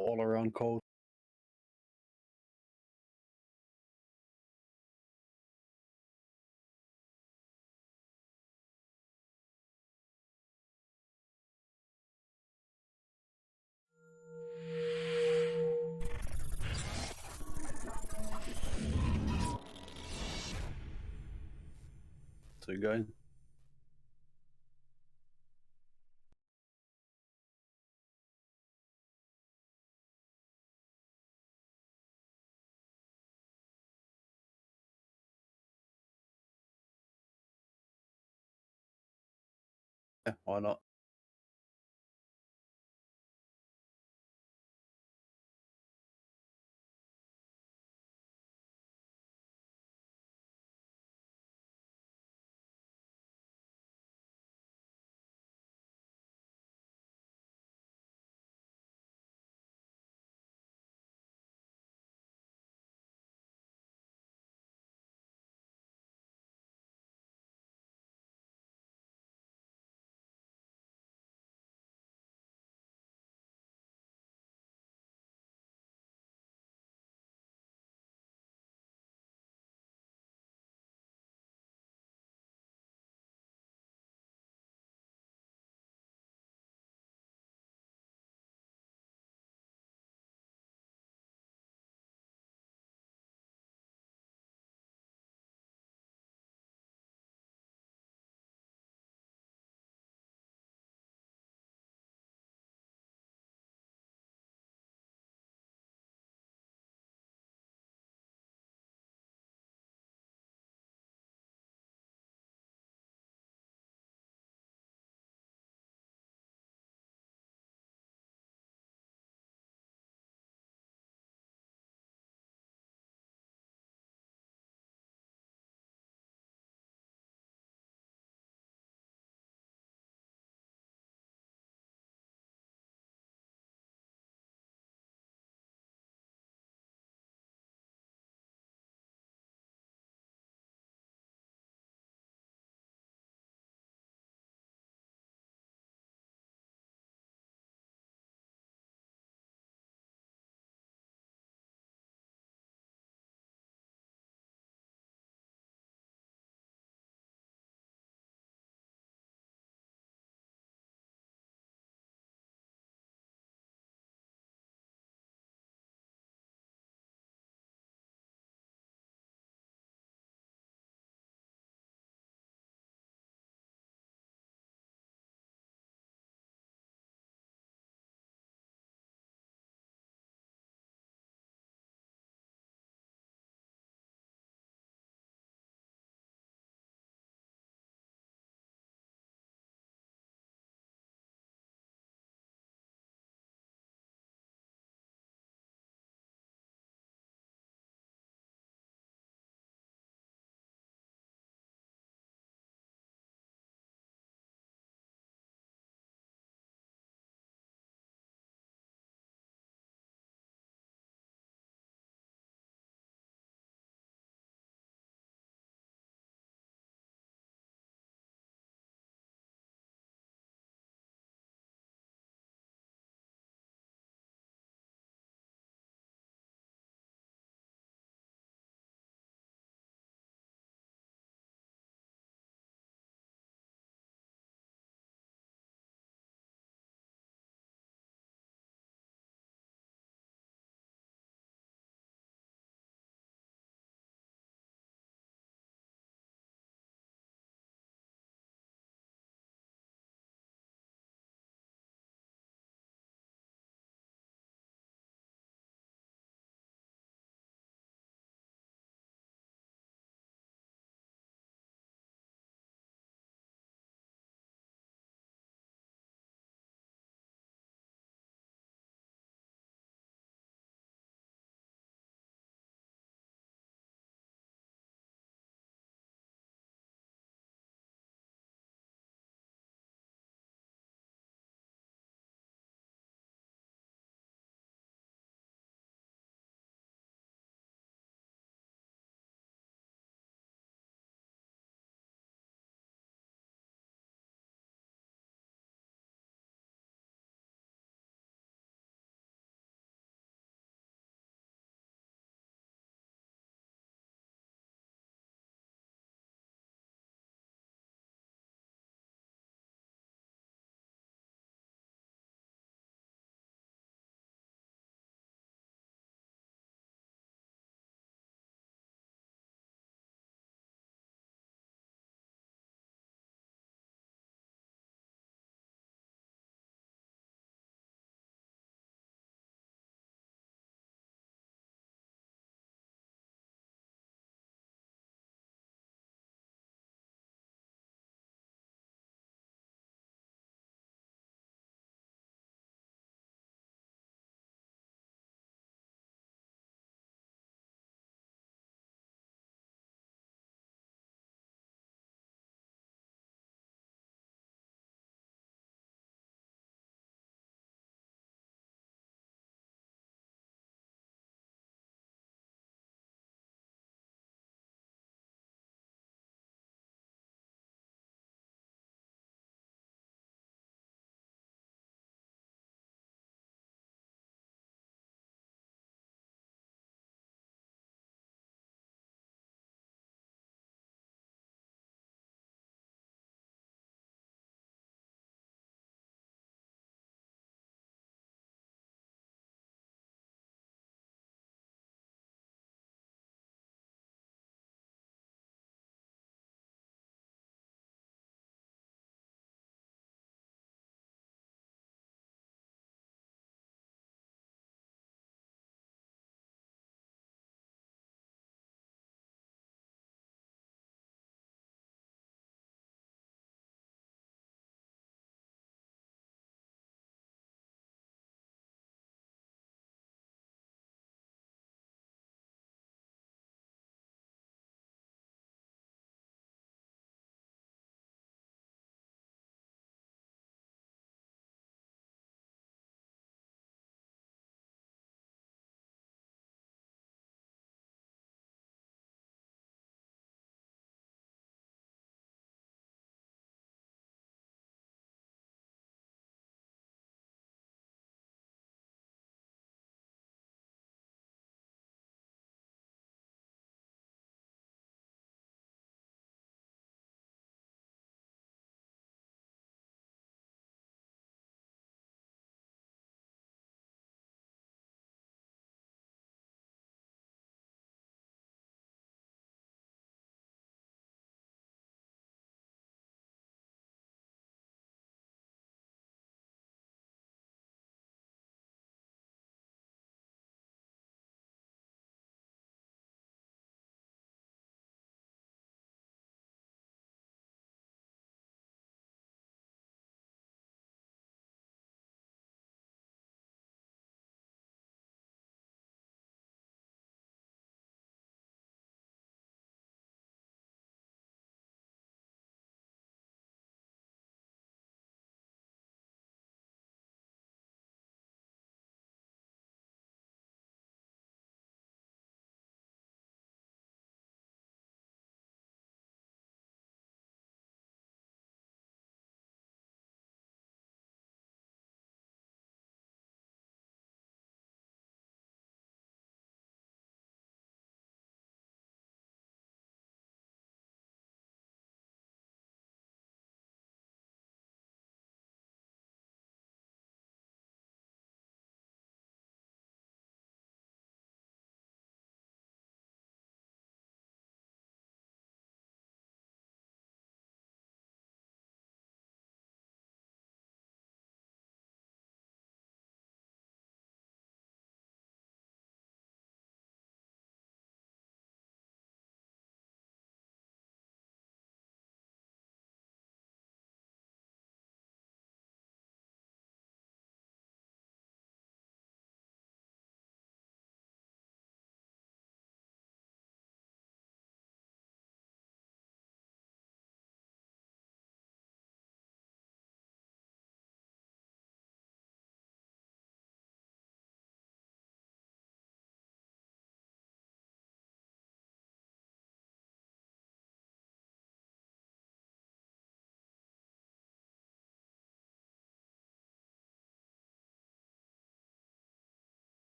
all around cold. So going. Yeah, why not?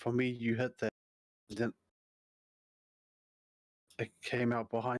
for me, you hit that, then it came out behind.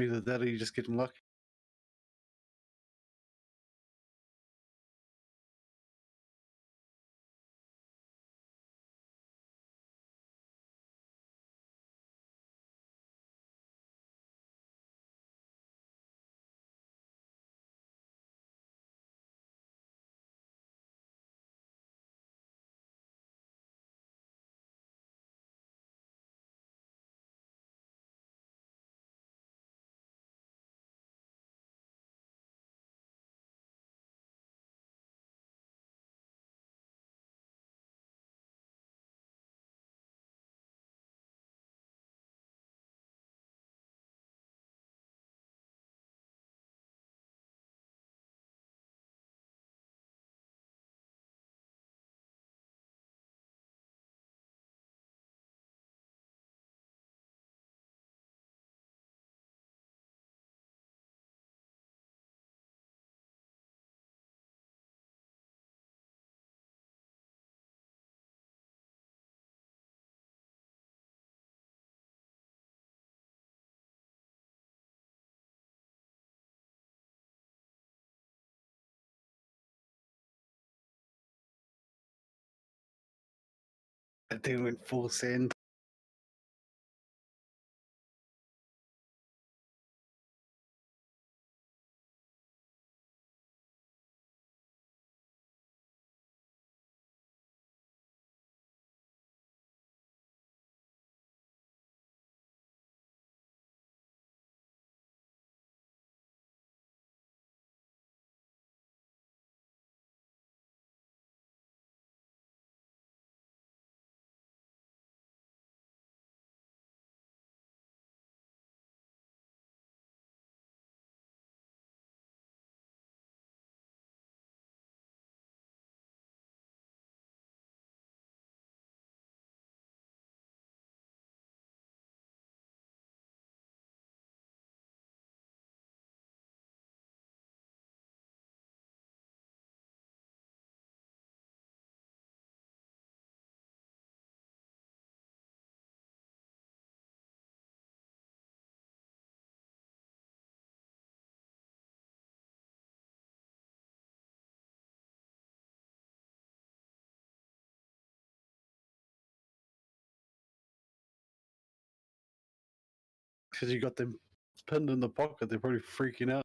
Either that or you just getting lucky. That thing went full send. Because you got them pinned in the pocket, they're probably freaking out.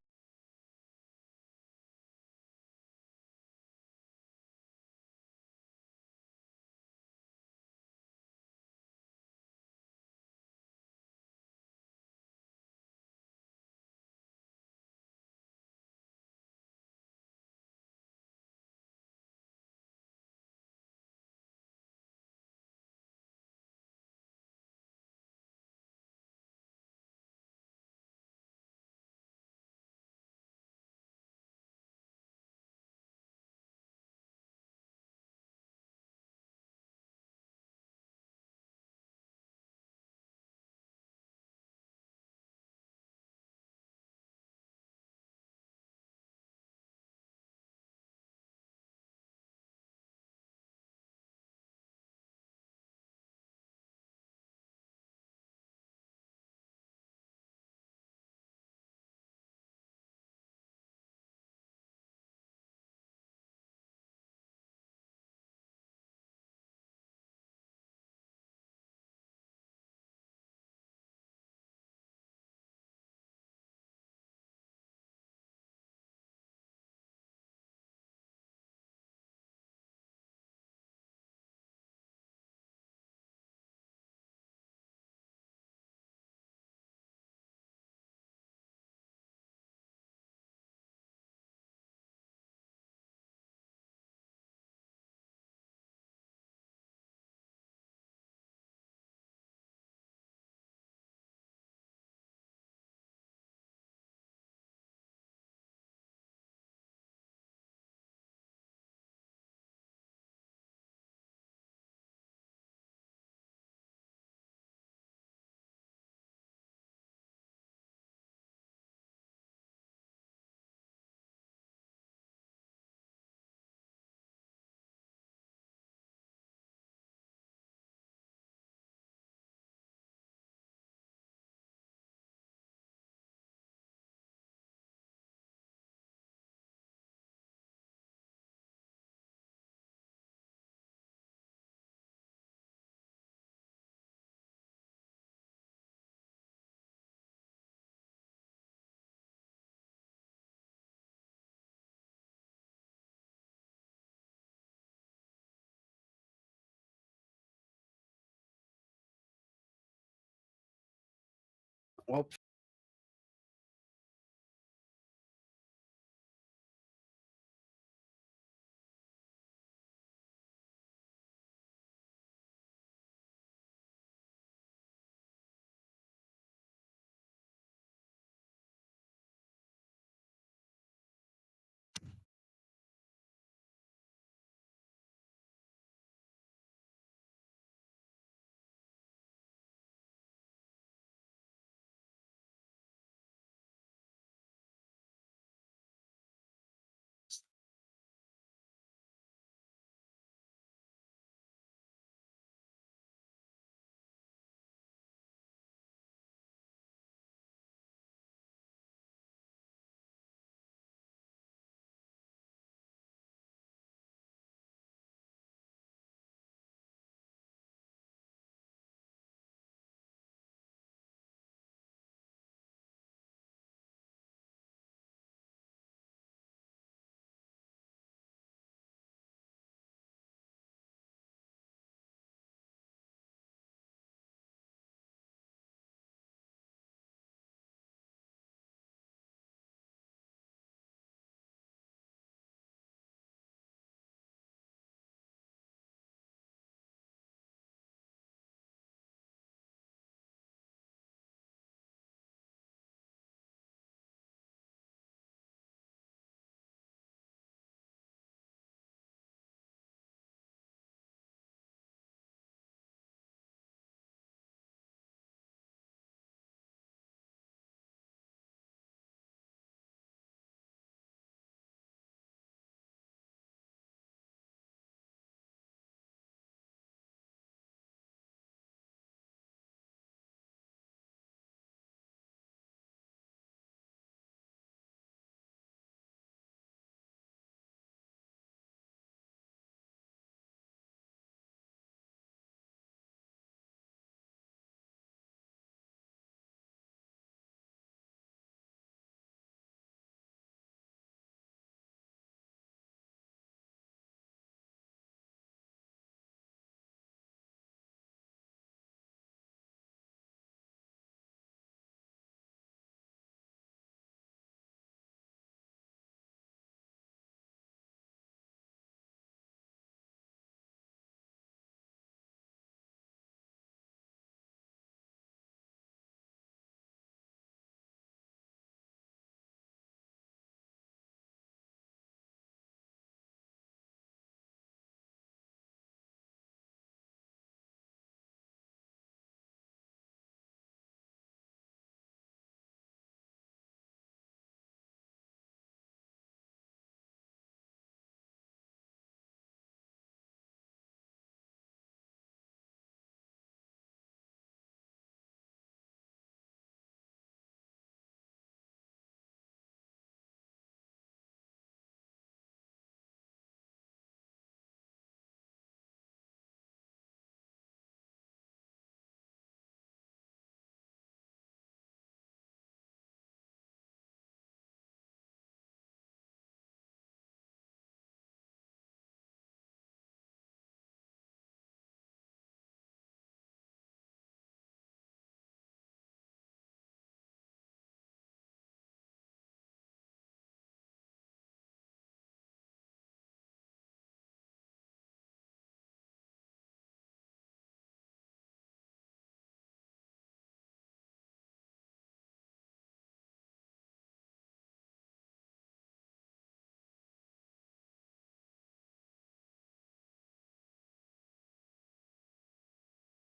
Well,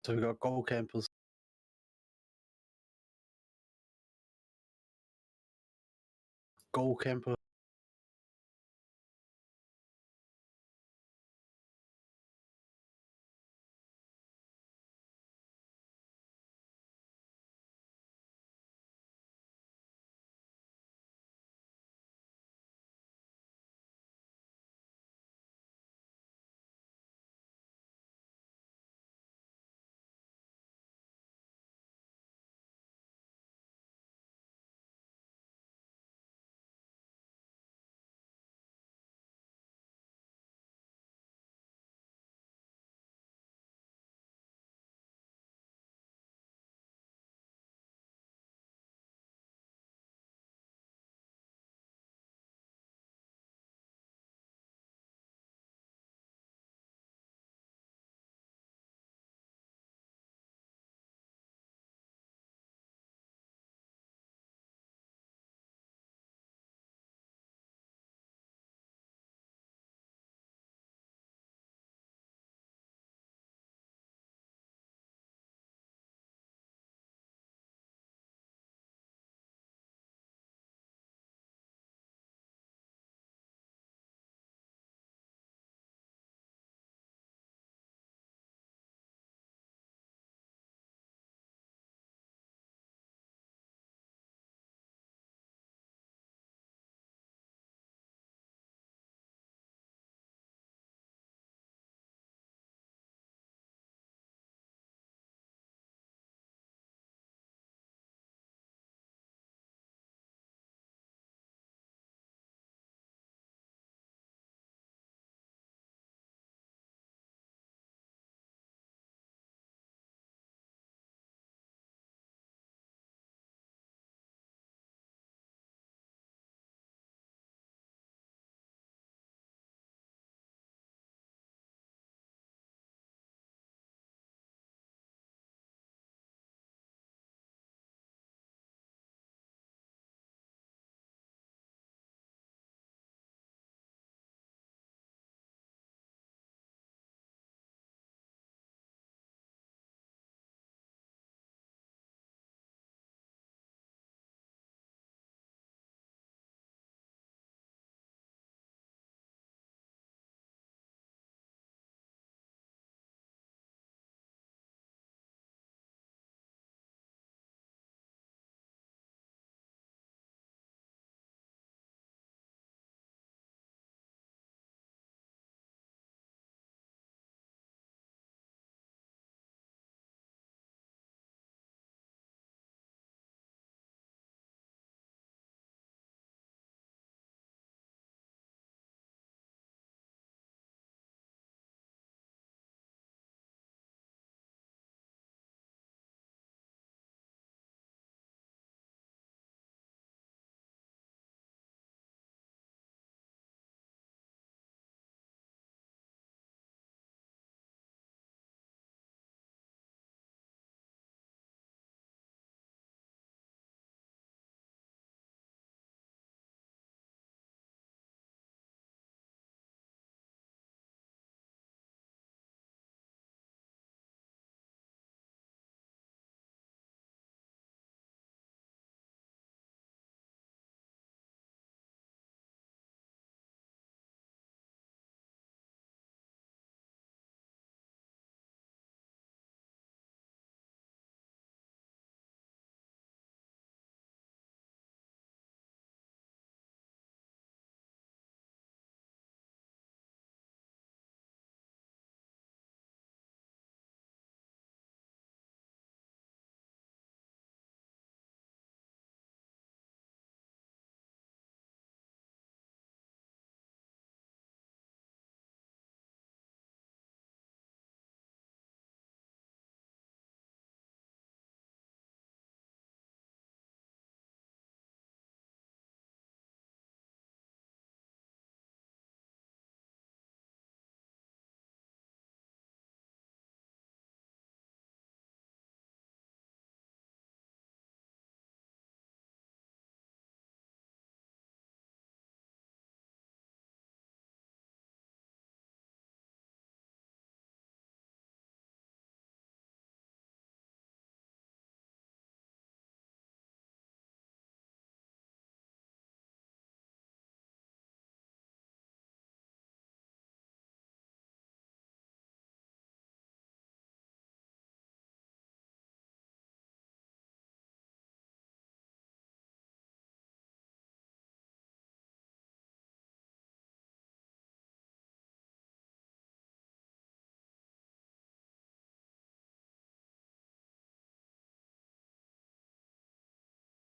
so we got goal campers. Goal camper.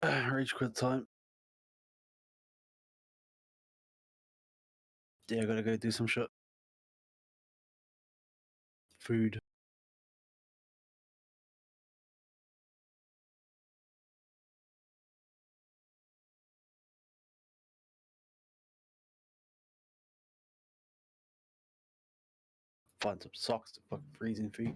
Rage quit time. Yeah, I gotta go do some shit. Food. Find some socks to fucking freezing feet.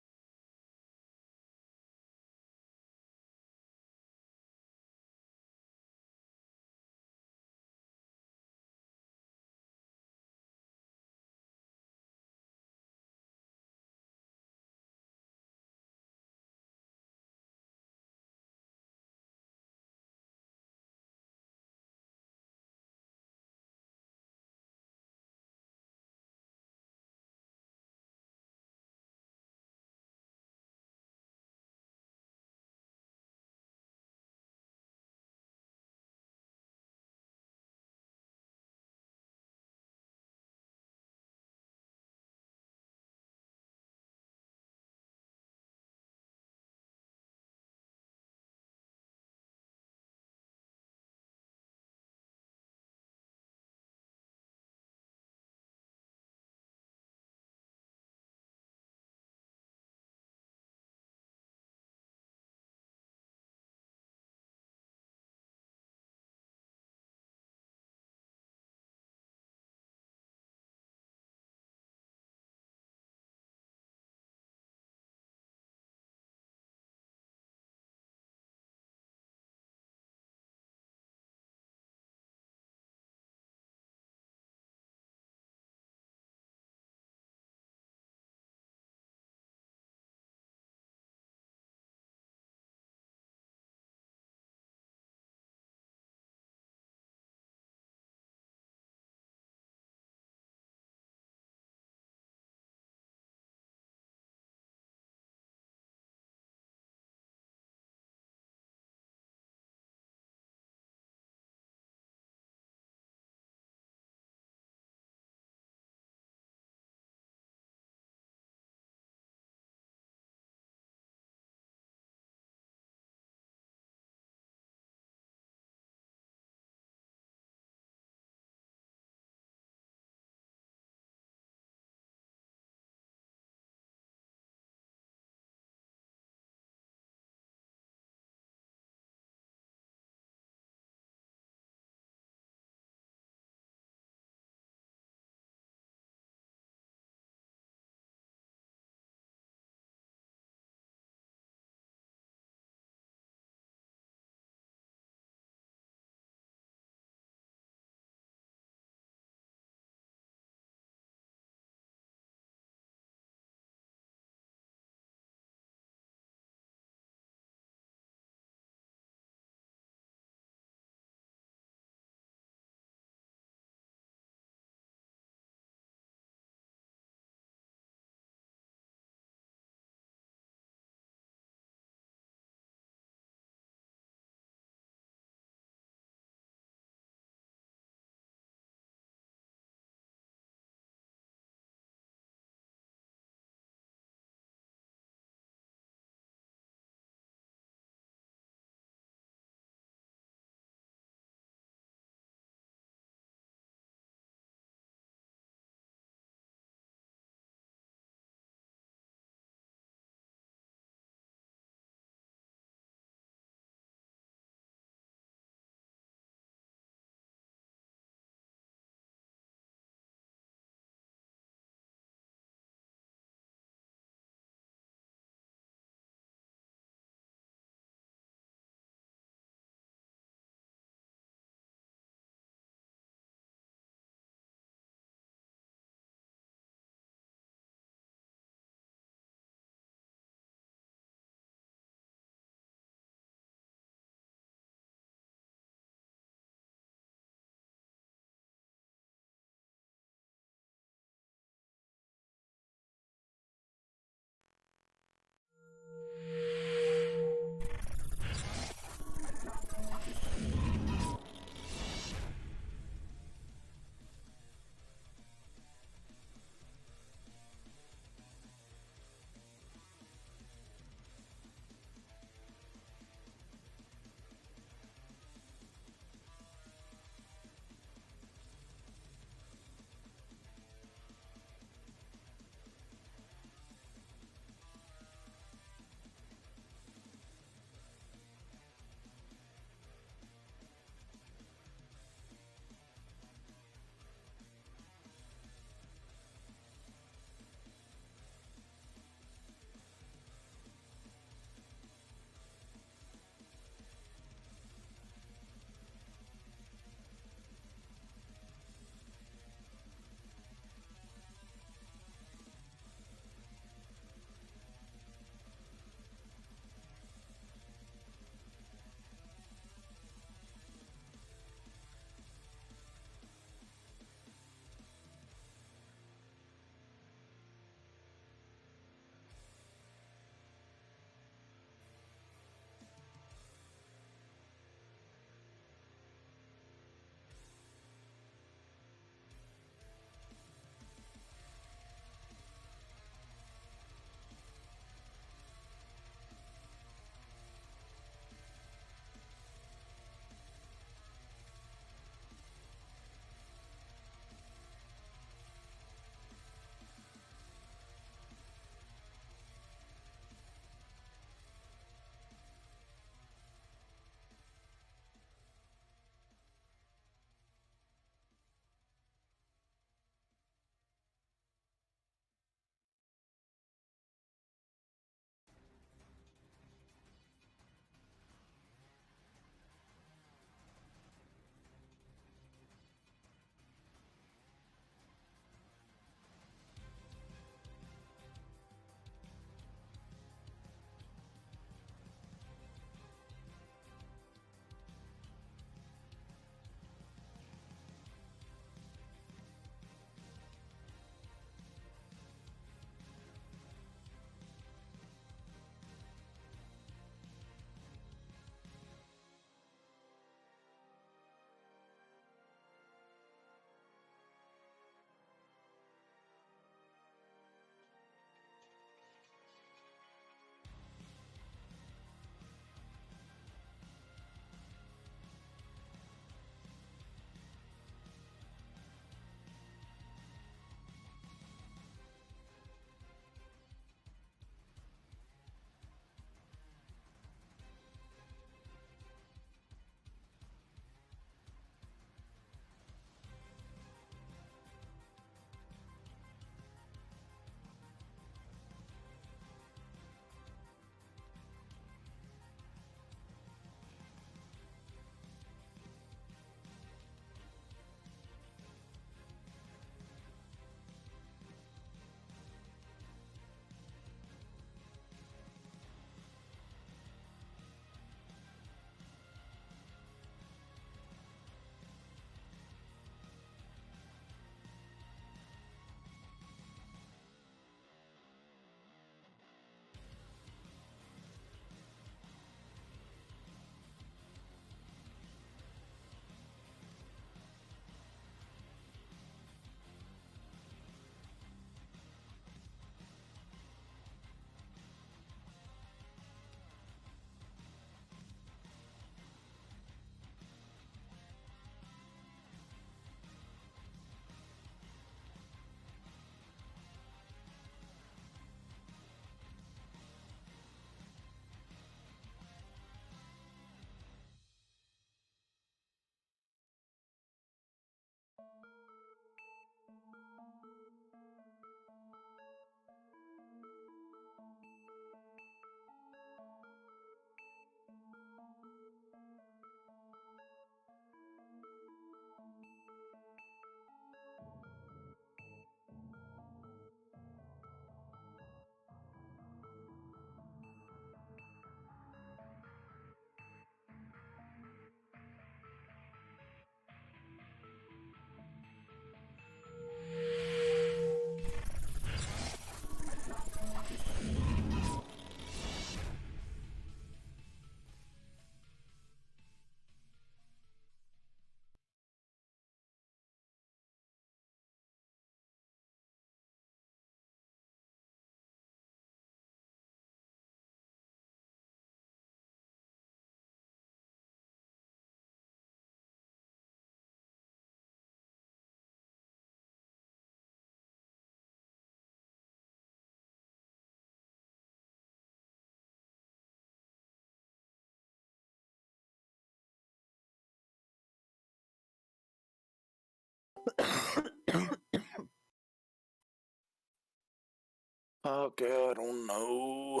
Okay, I don't know.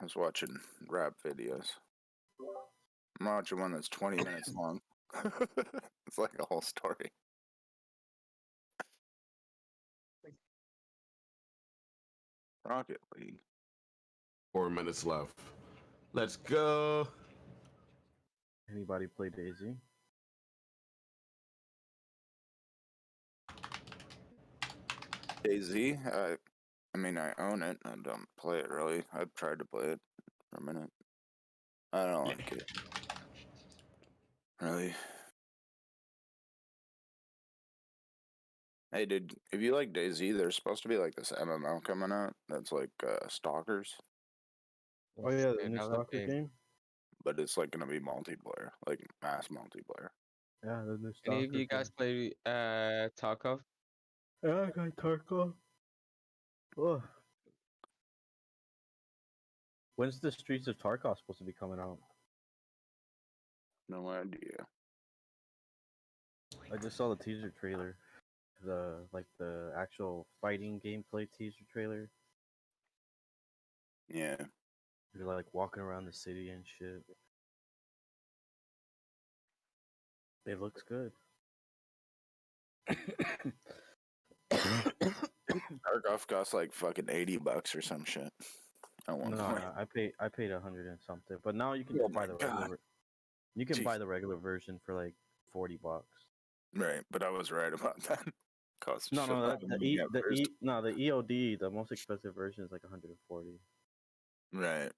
I was watching rap videos. I'm watching one that's 20 minutes long. It's like a whole story. Rocket League. 4 minutes left. Let's go. Anybody play Daisy? DayZ. I mean, I own it. I don't play it really. I've tried to play it for a minute. I don't like it. Really. Hey, dude, if you like DayZ, there's supposed to be like this MMO coming out that's like Stalkers, Oh yeah, the new Another soccer big- game. but it's like gonna be multiplayer, like mass multiplayer. Yeah, the new Any soccer. of you guys play Tarkov? Yeah, I got Tarkov. Oh. When's the Streets of Tarkov supposed to be coming out? No idea. I just saw the teaser trailer. The actual fighting gameplay teaser trailer. Yeah. You're like walking around the city and shit. It looks good. Tarkov costs like fucking $80 or some shit. At one No, point. I paid 100 and something, but now you can Oh just buy my the God. regular. You can buy Jeez. the regular version for like $40. Right, but I was right about that. Costs No, shit no, ton of money at first. the EOD, the most expensive version is like 140. Right.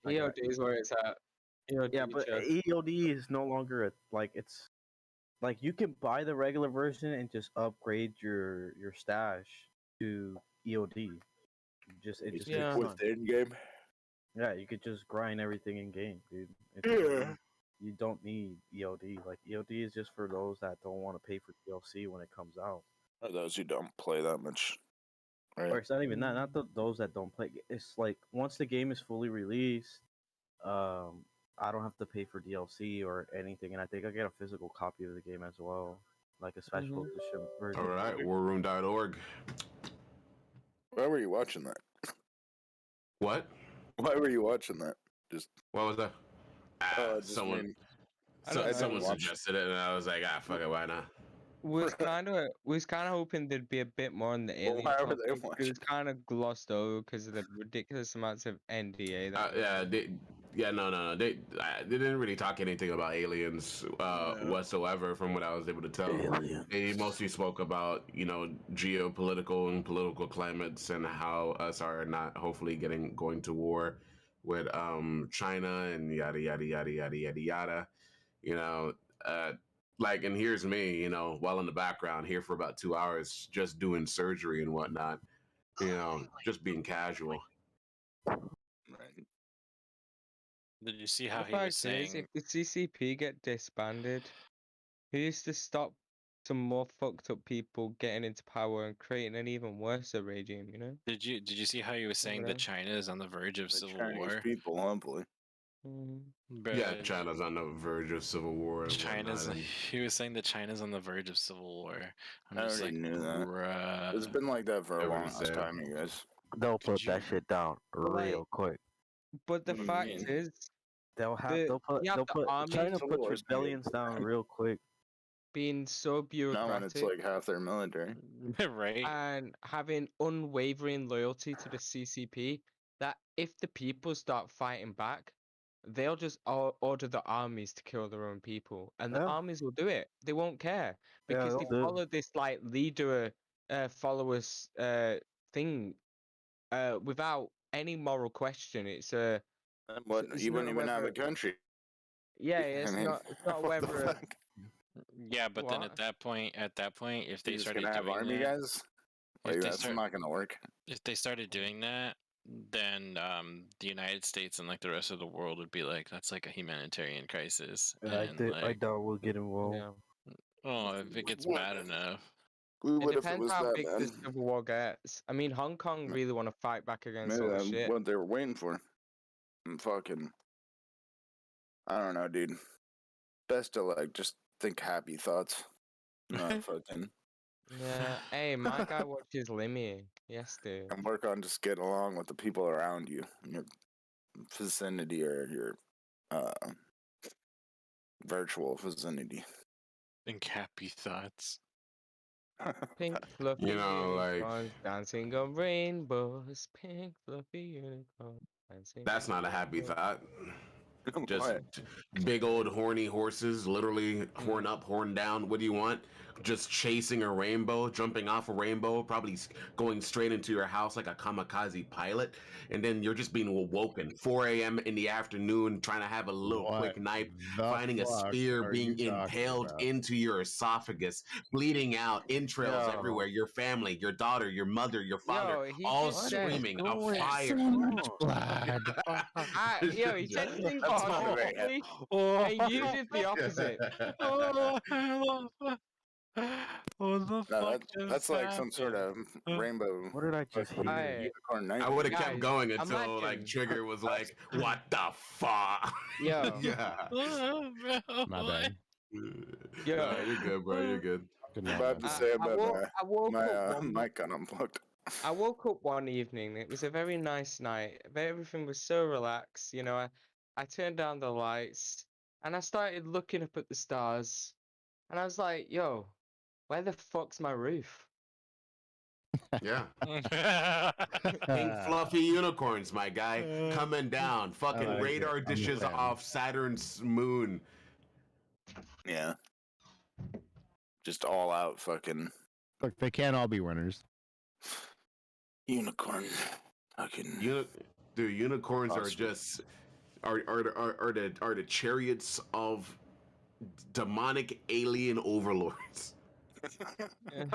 I got- EOD is where it's at. EOD Yeah, but just- EOD is no longer it's like you can buy the regular version and just upgrade your stash to EOD. It just Yeah. takes time. Within game. Yeah, you could just grind everything in game, dude. Yeah. You don't need EOD. Like EOD is just for those that don't want to pay for DLC when it comes out. For those who don't play that much. Right. Or it's not even that. Not those that don't play. It's like once the game is fully released, I don't have to pay for DLC or anything, and I think I get a physical copy of the game as well, like a special edition version. All right, warroom.org. Why were you watching that? What? Why were you watching that? Just What was that? just Someone, mean- I don't know. someone watch- suggested it, and I was like, fuck it, why not? was kind of hoping there'd be a bit more on the Well, alien why were topic. they It watching was kind of glossed over because of the ridiculous amounts of NDA. That No. They didn't really talk anything about aliens whatsoever, from what I was able to tell. They mostly spoke about geopolitical and political climates and how us are not hopefully going to war with China and yada yada yada yada yada yada. And here's me, while in the background here for about 2 hours, just doing surgery and whatnot, just being casual. Right. Did you see how the he was fact is, saying? if the CCP get disbanded, who's to stop some more fucked up people getting into power and creating an even worse regime? Did you see how he was saying that Whatever. China is on the verge of The civil Chinese war? people, hopefully. Yeah, Bruh, China's on the verge of civil war. And China's. whatnot, and- He was saying that China's on the verge of civil war. I'm I just already like, knew that. bruh. It's been like that for a Everybody long ass said. time, you guys. They'll Could put that you- shit down like- real quick. But the What do you fact mean? is, They'll you have the army China Civil puts War's gonna rebellions get- down real quick. being so Not when bureaucratic it's like half their military. right? and having unwavering loyalty to the CCP, that if the people start fighting back, they'll just order the armies to kill their own people, and the Yeah. armies will do it. They won't care Yeah, because they they'll do it. follow this like leader, followers thing, without any moral question. It's And what? it's You wouldn't not even have a whether- country. yeah, I it's mean, not what the whether. fuck? Yeah, but then What? at that point, if they You're just started gonna have doing army that, guys? Like, they that's start- not gonna work. if they started doing that, then the United States and like the rest of the world would be like, that's like a humanitarian crisis. And I like, doubt we'll get involved. Yeah. oh, if it gets What? bad enough. We It would if it depends was how that big bad. the civil war gets. I mean, Hong Kong really want to fight back against Maybe all the that's shit. what they were waiting for. And fucking, I don't know, dude. Best to like just think happy thoughts, not fucking Yeah. Hey, my guy watches Limmy. Yes, dude. And work on just getting along with the people around you, in your vicinity or your virtual vicinity. Think happy thoughts. Pink fluffy You know, like unicorns dancing on rainbows. Pink fluffy unicorns dancing. that's not a on happy rainbows. thought. Just What? big old horny horses, literally horn up, horn down. What do you want? Just chasing a rainbow, jumping off a rainbow, probably going straight into your house like a kamikaze pilot, and then you're just being woken 4 a.m. in the afternoon, trying to have a little quick nap, finding a spear being impaled into your esophagus, bleeding out, entrails Yo. everywhere. Your family, your daughter, your mother, your father, Yo, he all just said- screaming of going fire. Blood. Yo, he said things That's not right. positively, and you did the opposite. That's like some sort of rainbow What did I just fucking hear? Hey, unicorn night. I would have kept Guys, going until like imagine- Trigger was like, "What the fuck?" Yo. Yeah. My bad. Yo. Nah, you're good, bro. You're good. Good I'm night, about to man. say I about woke my up one mic got unplugged. I woke up one evening. It was a very nice night. Everything was so relaxed. You know, I turned down the lights and I started looking up at the stars. And I was like, yo, where the fuck's my roof? Yeah. Pink fluffy unicorns, my guy, coming down. Fucking like radar it. I'm a dishes fan. off Saturn's moon. Yeah. Just all out fucking Look, they can't all be winners. unicorn. Fucking. Dude, unicorns are Awesome. just are the chariots of demonic alien overlords. Yeah.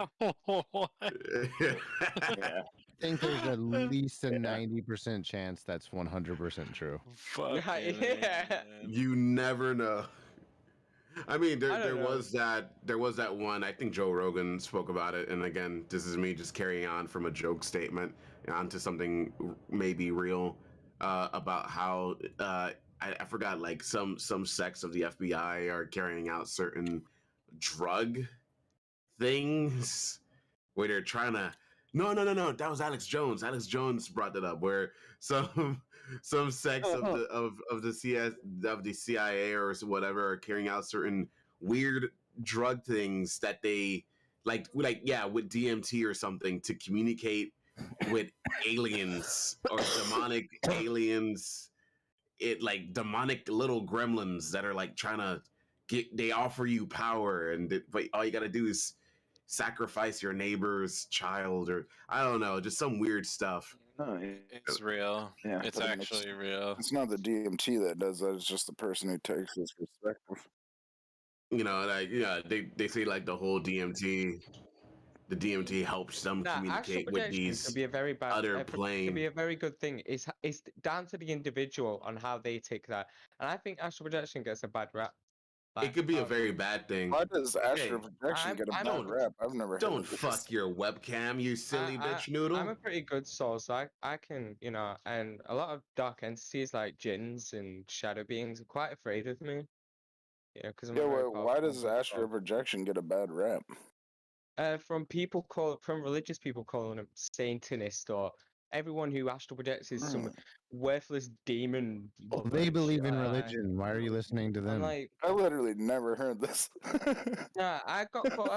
I think there's at least a 90% chance that's 100% true. Yeah. You never know. I mean, I there don't know. was that one. I think Joe Rogan spoke about it, and again, this is me just carrying on from a joke statement onto something maybe real about how I forgot, like some sects of the FBI are carrying out certain drug things where they're trying to. No, that was Alex Jones. Alex Jones brought that up, where some sects of the CIA or whatever are carrying out certain weird drug things that they like yeah, with DMT or something to communicate with aliens or demonic aliens. It like demonic little gremlins that are like trying to they offer you power, but all you got to do is sacrifice your neighbor's child, or I don't know, just some weird stuff. No, It's real. yeah, It's but I mean, actually real. It's not the DMT that does that. It's just the person who takes this perspective. You know, like yeah, they say like the whole DMT, the DMT helps them Nah, astral communicate with projection these could be a very bad, other could be plane. a very good thing. It's down to the individual on how they take that, and I think astral projection gets a bad rap. It could be a um, very bad thing. Why does astral projection I'm- get a I'm bad not- rap? I've never heard Don't of this. fuck your webcam, you silly bitch noodle. I'm a pretty good soul, so I can, you know, and a lot of dark entities like jinns and shadow beings are quite afraid of me. Yeah, because I'm a Yeah, very well, why powerful does soul. astral projection get a bad rap? From religious people calling them Satanist, or everyone who astral projects is some worthless demon. Well, lover they and believe shit in like that. religion. Why are you listening to I'm them? like, I literally never heard this. nah, I've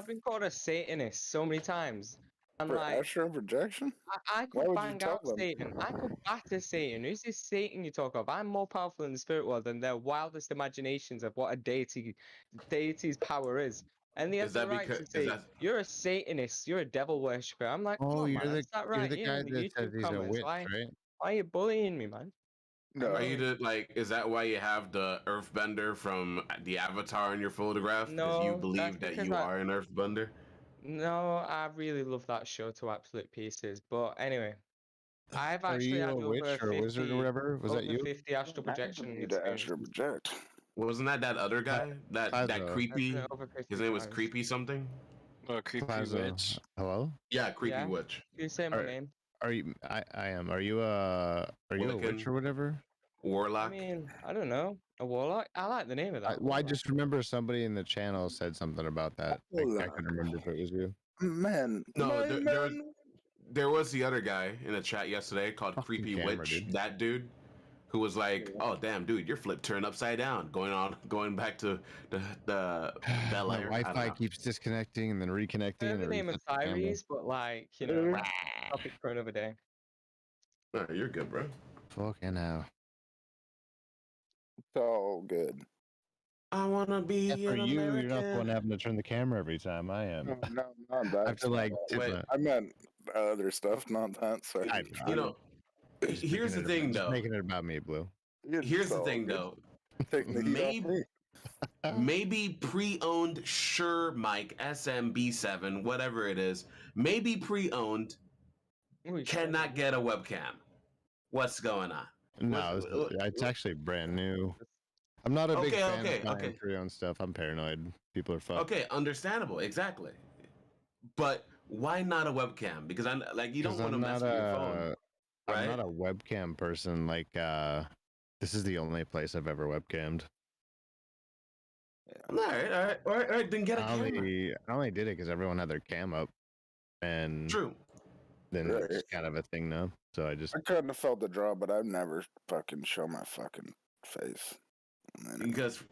been called a Satanist so many times. I'm For like, astral projection? I Why could would you bang tell out them? Satan. I could batter Satan. Who's this Satan you talk of? I'm more powerful in the spirit world than their wildest imaginations of what a deity's power is. And they have Is the that right to because say, you're a Satanist, you're a devil worshipper. I'm like, come Oh, on, you're man, the that's not right. you're the Here guy in the that says YouTube he's a comments, witch, right? why are you bullying me, man? No. Are you the like? Is that why you have the Earthbender from the Avatar in your photograph? Because you No, believe that's that you because are an Earthbender. No, I really love that show to absolute pieces. But anyway, I've Are actually you had a over witch or a wizard 50 or whatever? Was that over you? 50 astral I projection need to astral experiences. project. Wasn't that other guy? That Plaza. creepy. I've done it over 50 His name was times. Creepy something. Oh, creepy Plaza. witch. Hello? Yeah, Creepy Yeah. Witch. You say my Alright. name. Are you? I am. Are you a Wiccan. witch or whatever? Warlock. I mean, I don't know. A warlock? I like the name of that. Well, I warlock. just remember somebody in the channel said something about that. I couldn't remember if it was you. Man, No, man. there was the other guy in the chat yesterday called Fucking Creepy camera, Witch. dude. That dude who was like, "Oh damn, dude, your flip turned upside down." Going back to the Bel My Air. I don't Wi-Fi know. keeps disconnecting and then reconnecting. I And heard the it name of resets the camera. Tyrese, but like, you know, topic for another day. No, you're good, bro. Fucking hell. It's all good. I wanna be Yeah, for an you, American. you're not the one having to turn the camera every time. I am. No, not that. I have to like tip Wait. my- I meant other stuff, not that. Sorry. You know, Just here's the making it thing, about- just though. making it about me, Blue. Here's the thing, though. Taking the heat off me. Maybe pre-owned Shure mic SMB7, whatever it is. Maybe pre-owned Ooh, cannot get a webcam. What's going on? No, it's actually brand new. I'm not a big fan of buying pre-owned stuff. I'm paranoid. People are fucked. Okay, understandable, exactly. But why not a webcam? Because I'm like, you don't want to mess with your phone. Right? I'm not a webcam person. Like, this is the only place I've ever webcammed. All right. Then get a camera. I only did it because everyone had their cam up, and True. then Right. it's kind of a thing now. So I just I couldn't have felt the draw, but I've never fucking show my fucking face. Because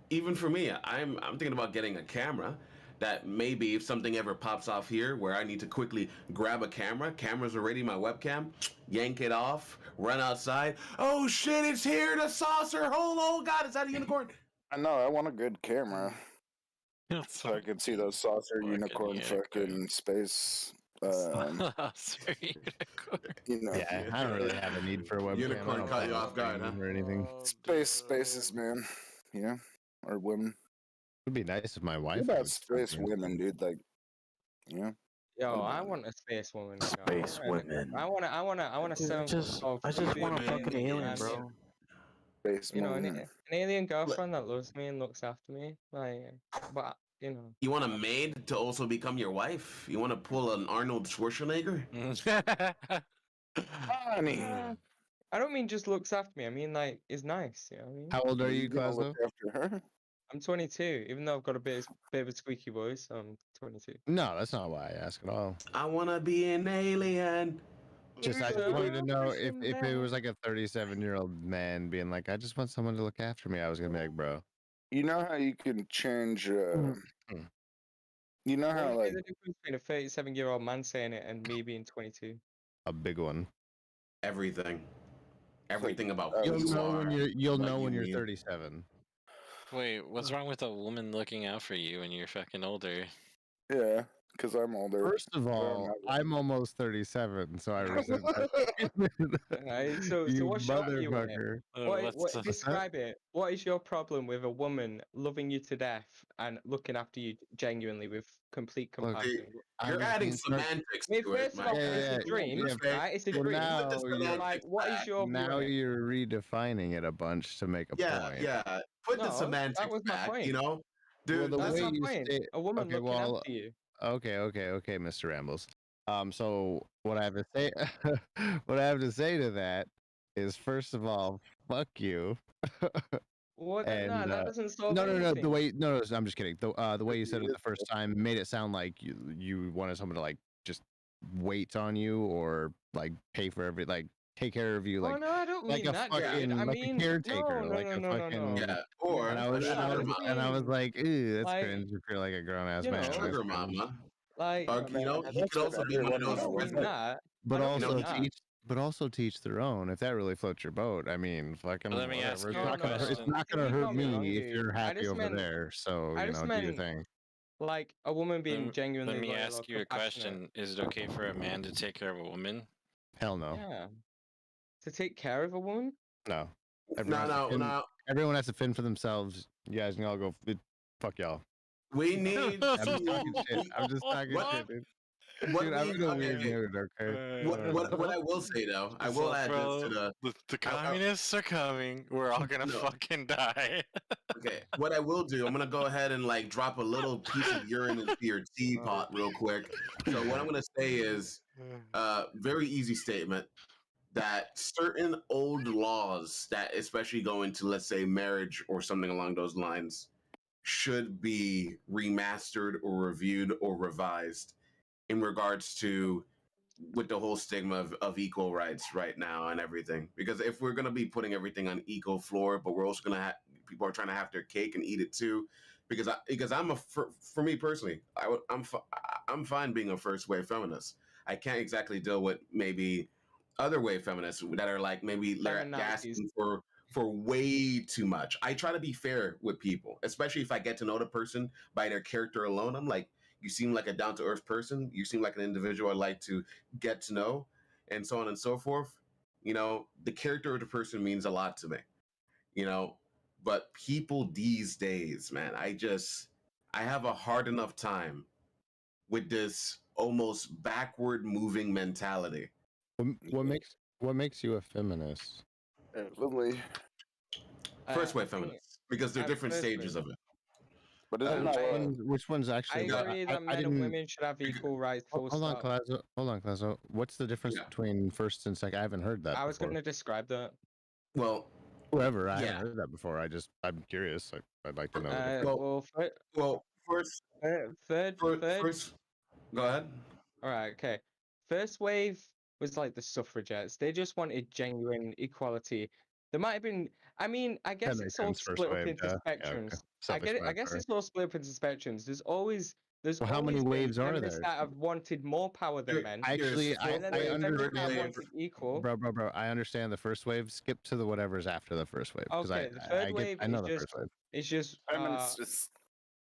even for me, I'm thinking about getting a camera that maybe if something ever pops off here where I need to quickly grab a camera's already my webcam, yank it off, run outside. Oh shit, it's here, the saucer. Oh god, is that a unicorn? I know, I want a good camera. So I can see those saucer unicorn fucking space. Saucer unicorn. You know. yeah, I don't really have a need for a webcam. Unicorn I don't caught you follow off guard, streaming huh? or anything. Spaces, man. Yeah. Or women. It'd be nice if my wife. What about space women, dude? Like, yeah. Yo, I want a space woman. you know, Space and women. I want a Dude, I just want a fucking alien, bro. Space You know, woman. an alien girlfriend that loves me and looks after me. Like, but you know. You want a maid to also become your wife? You want to pull an Arnold Schwarzenegger? Honey. I don't mean just looks after me. I mean like is nice. You know what I mean? How old are you, gonna look Cosmo? after her? I'm 22. Even though I've got a bit of a squeaky voice, I'm 22. No, that's not why I ask at all. I want to be an alien. I just wanted to know if it was like a 37-year-old man being like, I just want someone to look after me. I was gonna be like, bro. You know how you can change. Mm. You know What how would like be the difference between a 37-year-old man saying it and me being 22? A big one. Everything about You'll who you are. You'll what know you when you're mean. 37. Wait, what's wrong with a woman looking out for you when you're fucking older? yeah, because I'm older. First of all, I'm almost 37, so I resent that. Alright, so You what's your view on it? motherfucker. What, describe it. What is your problem with a woman loving you to death and looking after you genuinely with complete Look, compassion? You're adding semantics I mean, to it, first of all, Mike. it's a dream, right? It's a Well, dream. now Put the you're, semantics What is back. your view now on it? you're redefining it a bunch to make a point. Yeah. Put the No, semantics that was my back. point. You know, Well, dude. the That's way my you point. say, A woman okay, looking well, after you. okay, Mr. Rambles. So what I have to say, what I have to say to that is, first of all, fuck you. What? And, No, that doesn't solve no, anything. the way, no, I'm just kidding. The way you said it the first time made it sound like you wanted someone to like just wait on you or like pay for take care of you, Oh like no, I don't like mean a that, fucking dude. I like mean, a caretaker, no, like no, a no, no, fucking no. Yeah. Or And I was like, ew, that's Like, cringe if you're like a grown ass you man. know, That's sugar cringe. mama. Like, Or, you know, he that's could what also be one of everyone those. I don't knows. mean that. But I don't also mean that. but also teach their own. If that really floats your boat, I mean, fucking Let me ask whatever. you It's a not gonna, it's question. not gonna You hurt got me wrong, me if dude. you're I happy just over meant- there. So I you just know, do your meant- thing. Like a woman being genuinely Let me loyal ask or you a compassionate. question. Is it okay for a man to take care of a woman? Hell no, Yeah. To take care of a woman? no. Everyone has to fend for themselves. You guys can all go. Fuck y'all. We need. I'm just talking shit. I'm just talking What- shit, dude. What Dude, I'm we- in a okay, weird okay. mood. Okay. What I will say though, I will add this to the communists are coming. We're all gonna No. fucking die. Okay, what I will do, I'm gonna go ahead and like drop a little piece of urine into your teapot real quick. So what I'm gonna say is, very easy statement that certain old laws that especially go into, let's say, marriage or something along those lines should be remastered or reviewed or revised in regards to with the whole stigma of equal rights right now and everything. Because if we're gonna be putting everything on equal floor, but we're also gonna have people are trying to have their cake and eat it too. Because I'm for me personally, I'm fine being a first wave feminist. I can't exactly deal with maybe other wave feminists that are like maybe they're Feminazis. asking for way too much. I try to be fair with people, especially if I get to know the person by their character alone. I'm like, you seem like a down to earth person. You seem like an individual I'd like to get to know, and so on and so forth. You know, the character of the person means a lot to me. You know, but people these days, man, I have a hard enough time with this almost backward moving mentality. What makes you a feminist? Really? First I wave think feminists, because there are I'm different first stages wave. of it. But isn't Which one's I actually? agree that men and didn't. women should have equal rights. Full Hold on, stop. Clazo. Hold on, Clazo. What's the difference Yeah. between first and second? I haven't heard that I was before. going to describe that. Well, Whoever, I yeah. haven't heard that before. I'm curious. I'd like to know. The difference. First, go ahead. All right, okay. First wave was like the suffragettes. They just wanted genuine equality. There might have been. I mean, I guess makes it's all sense, first split up wave, into yeah, okay. spectrums. I get it. I guess Self-explanatory. it's all split up into spectrums. There's Well, how many always been waves are feminists there? that have wanted more power than men. Actually, and then I there's feminists that understand. wanted equal. Bro, I understand the first wave. Skip to the whatever's after the first wave. Okay, the third wave I know is the just first wave.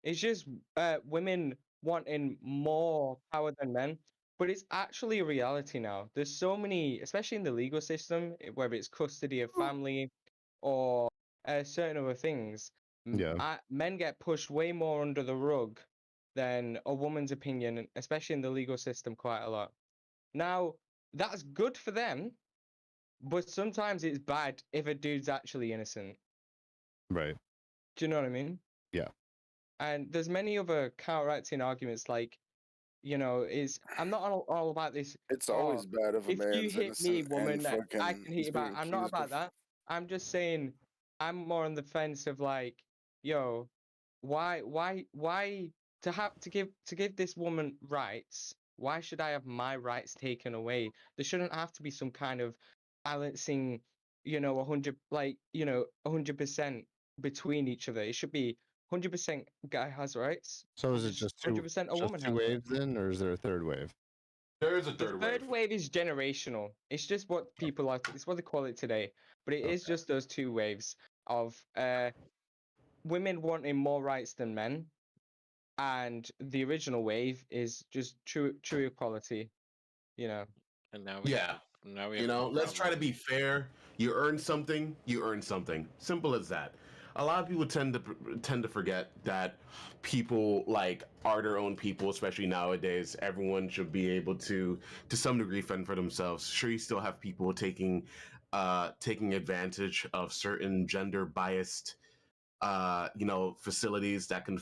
it's just women wanting more power than men. But it's actually a reality now. There's so many, especially in the legal system, whether it's custody of family or certain other things. Yeah. Men get pushed way more under the rug than a woman's opinion, especially in the legal system, quite a lot. Now, that's good for them, but sometimes it's bad if a dude's actually innocent. Right. Do you know what I mean? Yeah. And there's many other counteracting arguments like, I'm not all about this. It's always bad if a If you man's hit me, innocent woman, and I fucking can hit is you back. being I'm not accused about of. that. I'm just saying, I'm more on the fence of like, yo, why to give this woman rights? Why should I have my rights taken away? There shouldn't have to be some kind of balancing, 100% between each other. It should be 100% guy has rights. So is it just 100% a woman two has rights. waves then, or is there a third wave? There is a The third wave is generational. It's just what people are. It's what they call it today. But it is just those two waves of women wanting more rights than men, and the original wave is just true equality. And now we have let's try to be fair. You earn something, you earn something. Simple as that. A lot of people tend to forget that people are their own people, especially nowadays. Everyone should be able to some degree, fend for themselves. Sure, you still have people taking advantage of certain gender biased, facilities that can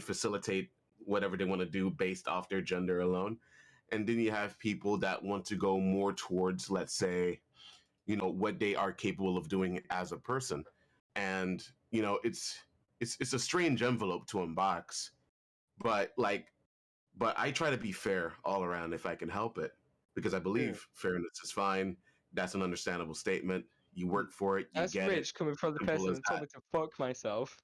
facilitate whatever they want to do based off their gender alone. And then you have people that want to go more towards, let's say, what they are capable of doing as a person. And it's a strange envelope to unbox, but I try to be fair all around if I can help it, because I believe fairness is fine. That's an understandable statement. You work for it, you That's get rich it. coming from the Simple person as that told me to fuck myself.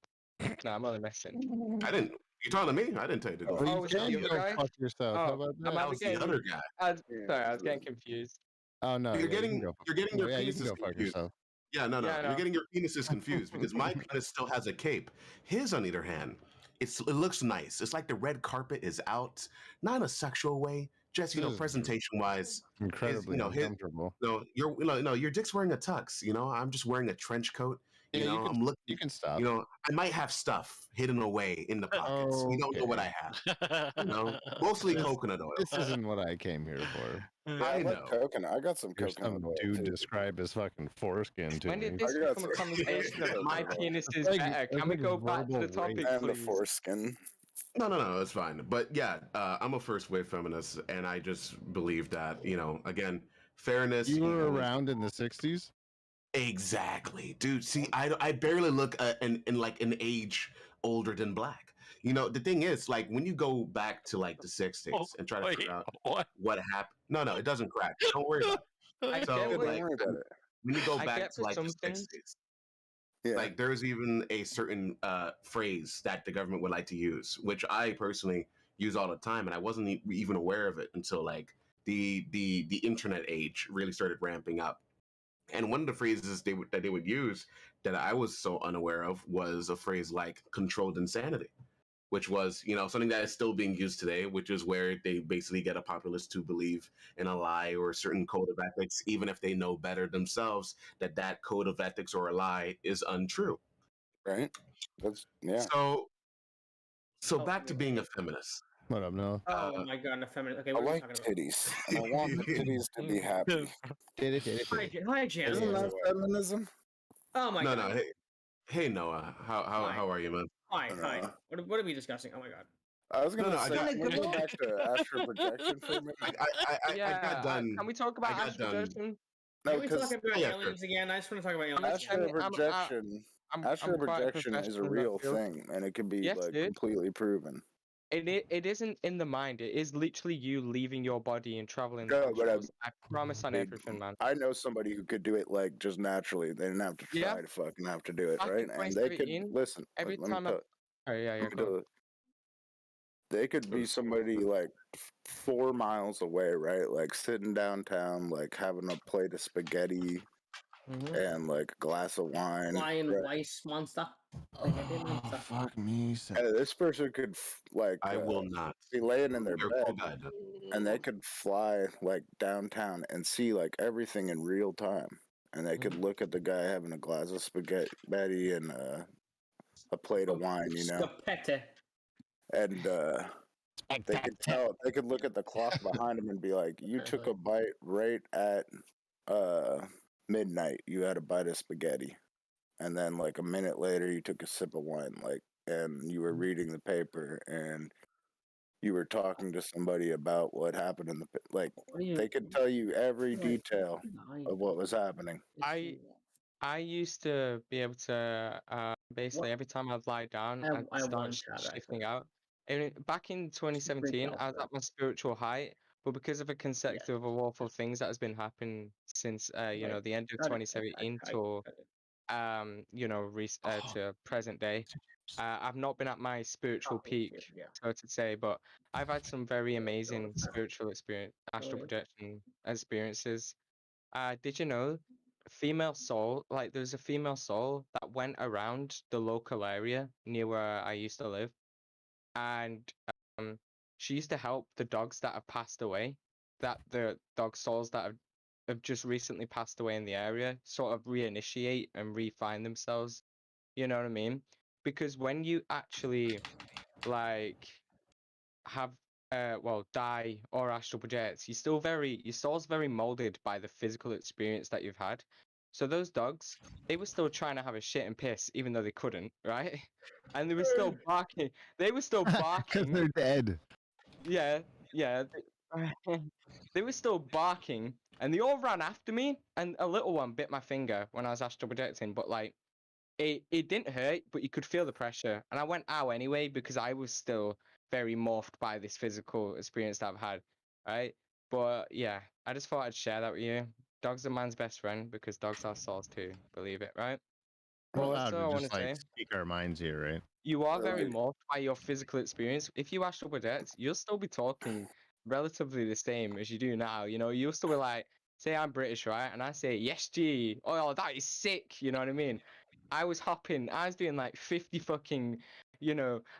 No, I'm only messing. I didn't. You talking to me? I didn't tell you to go. Oh, you was that can the other go guy? fuck yourself. How about that? That was the other guy. Sorry, I was getting confused. Oh no, You're getting you your can penises go fuck confused. yourself. Yeah, no. Yeah, I know. You're getting your penises confused because my penis still has a cape. His, on the other hand, it looks nice. It's like the red carpet is out, not in a sexual way, just This is presentation wise. Incredibly uncomfortable. Your dick's wearing a tux. I'm just wearing a trench coat. I'm looking. You can stop. I might have stuff hidden away in the pockets. You don't know what I have. Mostly coconut oil. This isn't what I came here for. I know. like coconut. I got some Here's coconut some oil, dude too. describe his fucking foreskin to When me. did this I got become a some- conversation of my penis is Like- better? Can we like go back to the verbal topic, rape. And the please? foreskin. No, it's fine. But yeah, I'm a first wave feminist, and I just believe that again, fairness. You were around in the 60s? Exactly, dude. See, I barely look in like an age older than black. You know, the thing is, like, when you go back to like the 60s and try to figure out what happened. No, it doesn't crack. Don't worry about it. I So, get Don't what like, worry about it. when you go I back get to for like some the things. 60s, Yeah. like there's even a certain phrase that the government would like to use, which I personally use all the time, and I wasn't even aware of it until like the internet age really started ramping up. And one of the phrases that they would use that I was so unaware of was a phrase like controlled insanity, which was, you know, something that is still being used today, which is where they basically get a populace to believe in a lie or a certain code of ethics, even if they know better themselves that that code of ethics or a lie is untrue. Right. That's yeah. So back to being a feminist. What up, Noah? Oh my god, a feminist. Okay, I what are we like talking about? titties, and I want the titties to be happy. Hi, Jan. Isn't that feminism? Oh my No, god. hey Noah, how are you, man? Hi. Uh, What are we discussing? Oh my god. I was gonna No, I say, got- can we go back to astral projection for a minute? I got done. Can we talk about I got astral done. projection? No, Can we talk because about Yeah, sure. aliens again? I just want to talk about aliens. astral projection, astral quite a projection is a professional in that real field. thing, and it can be Yes, like dude. completely proven. It isn't in the mind. It is literally you leaving your body and traveling. No, but I promise on big- everything, man. I know somebody who could do it like just naturally. They didn't have to try Yeah. to fucking have to do it, Back right? in And they could 2017, listen. every let me time tell, Oh yeah, let yeah, me go. tell you, they could be somebody like 4 miles away, right? Like sitting downtown, like having a plate of spaghetti Mhm. and like a glass of wine. Lion right? Weiss monster. Fuck me. And this person could like I will not. be laying in their You're a bed, cool guy, though. and they could fly like downtown and see like everything in real time. And they could look at the guy having a glass of spaghetti and a plate of wine, you know. Scapette. And they could tell. They could look at the clock behind him and be like, "You took a bite right at midnight. You had a bite of spaghetti, and then like a minute later, you took a sip of wine. Like, and you were reading the paper, and you were talking to somebody about what happened in the like. They could tell you every detail of what was happening. I used to be able to basically every time I'd lie down, I'd I start want that, shifting out. And back in 2017, I was at my spiritual height, but because of a consecutive of awful things that has been happening since you know, the end of 2017 to to present day, I've not been at my spiritual peak, so to say, but I've had some very amazing spiritual astral projection experiences. Did you know female soul, like there's a female soul that went around the local area near where I used to live, and she used to help the dogs that have passed away, that the dog souls that have just recently passed away in the area sort of reinitiate and refine themselves. You know what I mean? Because when you actually like have die or astral project, your soul's very molded by the physical experience that you've had. So those dogs, they were still trying to have a shit and piss even though they couldn't, right? And they were still barking. They were still Because barking. they're dead. Yeah. They were still barking, and they all ran after me, and a little one bit my finger when I was astral projecting, but like it didn't hurt, but you could feel the pressure. And I went ow anyway because I was still very morphed by this physical experience that I've had, right? But yeah, I just thought I'd share that with you. Dogs are man's best friend because dogs are souls too, believe it, right? We're But allowed that's all I to want just to like say. speak our minds here, right? You are very Right. morphed by your physical experience. If you astral project, you'll still be talking relatively the same as you do now. You know, you'll still be like, say I'm British, right? And I say, yes, G. Oh, that is sick. You know what I mean? I was doing like 50 fucking,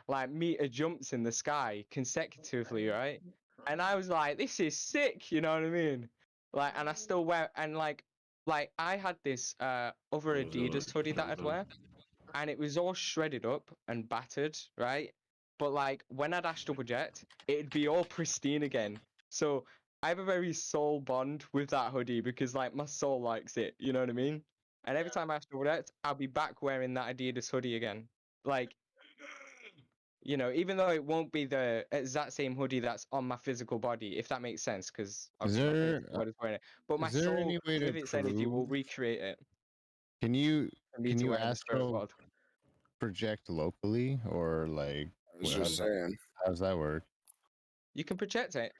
like meter jumps in the sky consecutively, right? And I was like, this is sick. You know what I mean? Like, and I still wear, and like I had this other Adidas hoodie that I'd wear, and it was all shredded up and battered, right? But like when I'd astral project, it'd be all pristine again. So I have a very soul bond with that hoodie because like my soul likes it, you know what I mean? And every time I astral project, I'll be back wearing that Adidas hoodie again. Like, even though it won't be the exact same hoodie that's on my physical body, if that makes sense, because obviously my physical body's wearing it. But my is there soul, any way to with its energy, will prove- recreate it Can you for me can to you wear in the spirit astral world. project locally or like I was Well, just saying. How does that work? You can project it.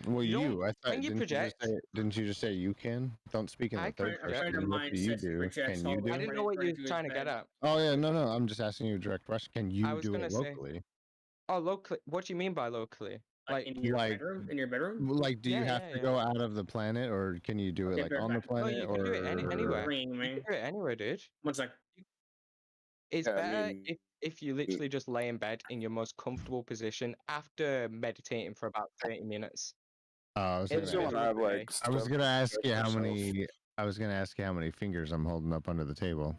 Well, You don't- you. I thought. when you project- Didn't you just say you can? Don't speak in I the third can A friend person. of What mine do you says he do? projects Can all you the do I it? didn't know what you Right to were his trying to get bed. at. Oh yeah, no. I'm just asking you a direct question. Can you was do gonna it say- locally? Oh, locally. What do you mean by locally? Like Like, in your like- bedroom? In your bedroom? Like, do you Yeah, have yeah, to yeah. go out of the planet, or can you do it Okay, like on the perfect. No, planet? you can do it or... anywhere. Ring you me. can do it anywhere, dude. One sec. It's Yeah, I better mean- if you literally just lay in bed in your most comfortable position after meditating for about 30 minutes. I was It's gonna, still ask, have okay. like. I was stuff gonna to ask you protect how yourself. many. I was gonna ask you how many fingers I'm holding up under the table.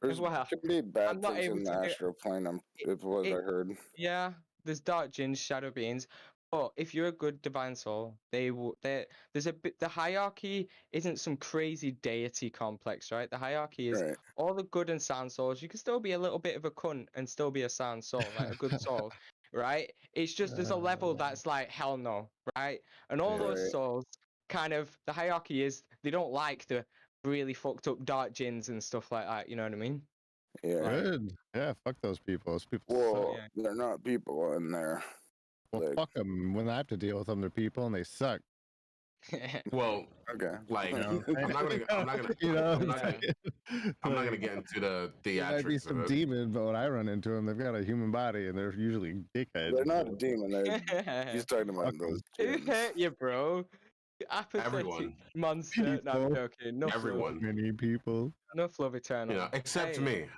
There's Well, could be bad I'm not things able in the to do- astral plane. If what it- I heard. Yeah, there's dark jinns, shadow beings, but if you're a good divine soul, there's a bit. The hierarchy isn't some crazy deity complex, right? The hierarchy is Right. all the good and sound souls. You can still be a little bit of a cunt and still be a sound soul, like a good soul, right? It's just there's a level that's like hell no, right? And all Yeah. those Right. souls kind of the hierarchy is they don't like the really fucked up dark jinns and stuff like that. You know what I mean? Yeah. Like- Good. Yeah. Fuck those people. Those people. Well, yeah. they're not people in there. Well, like- fuck them. When I have to deal with them, they're people and they suck. Well, Okay. like, You know? I'm not gonna, You know, I'm not gonna, I'm not gonna Like, get into the there might be theatrics of some it. demon, but when I run into them, they've got a human body and they're usually dickheads. They're not a so- demon. He's talking about Fuck 'em. those. Who Demons. hurt you, bro? You apathetic Everyone. monster. No, I'm People. joking. No Everyone. Many people. Enough love eternal. You know, except Hey, me.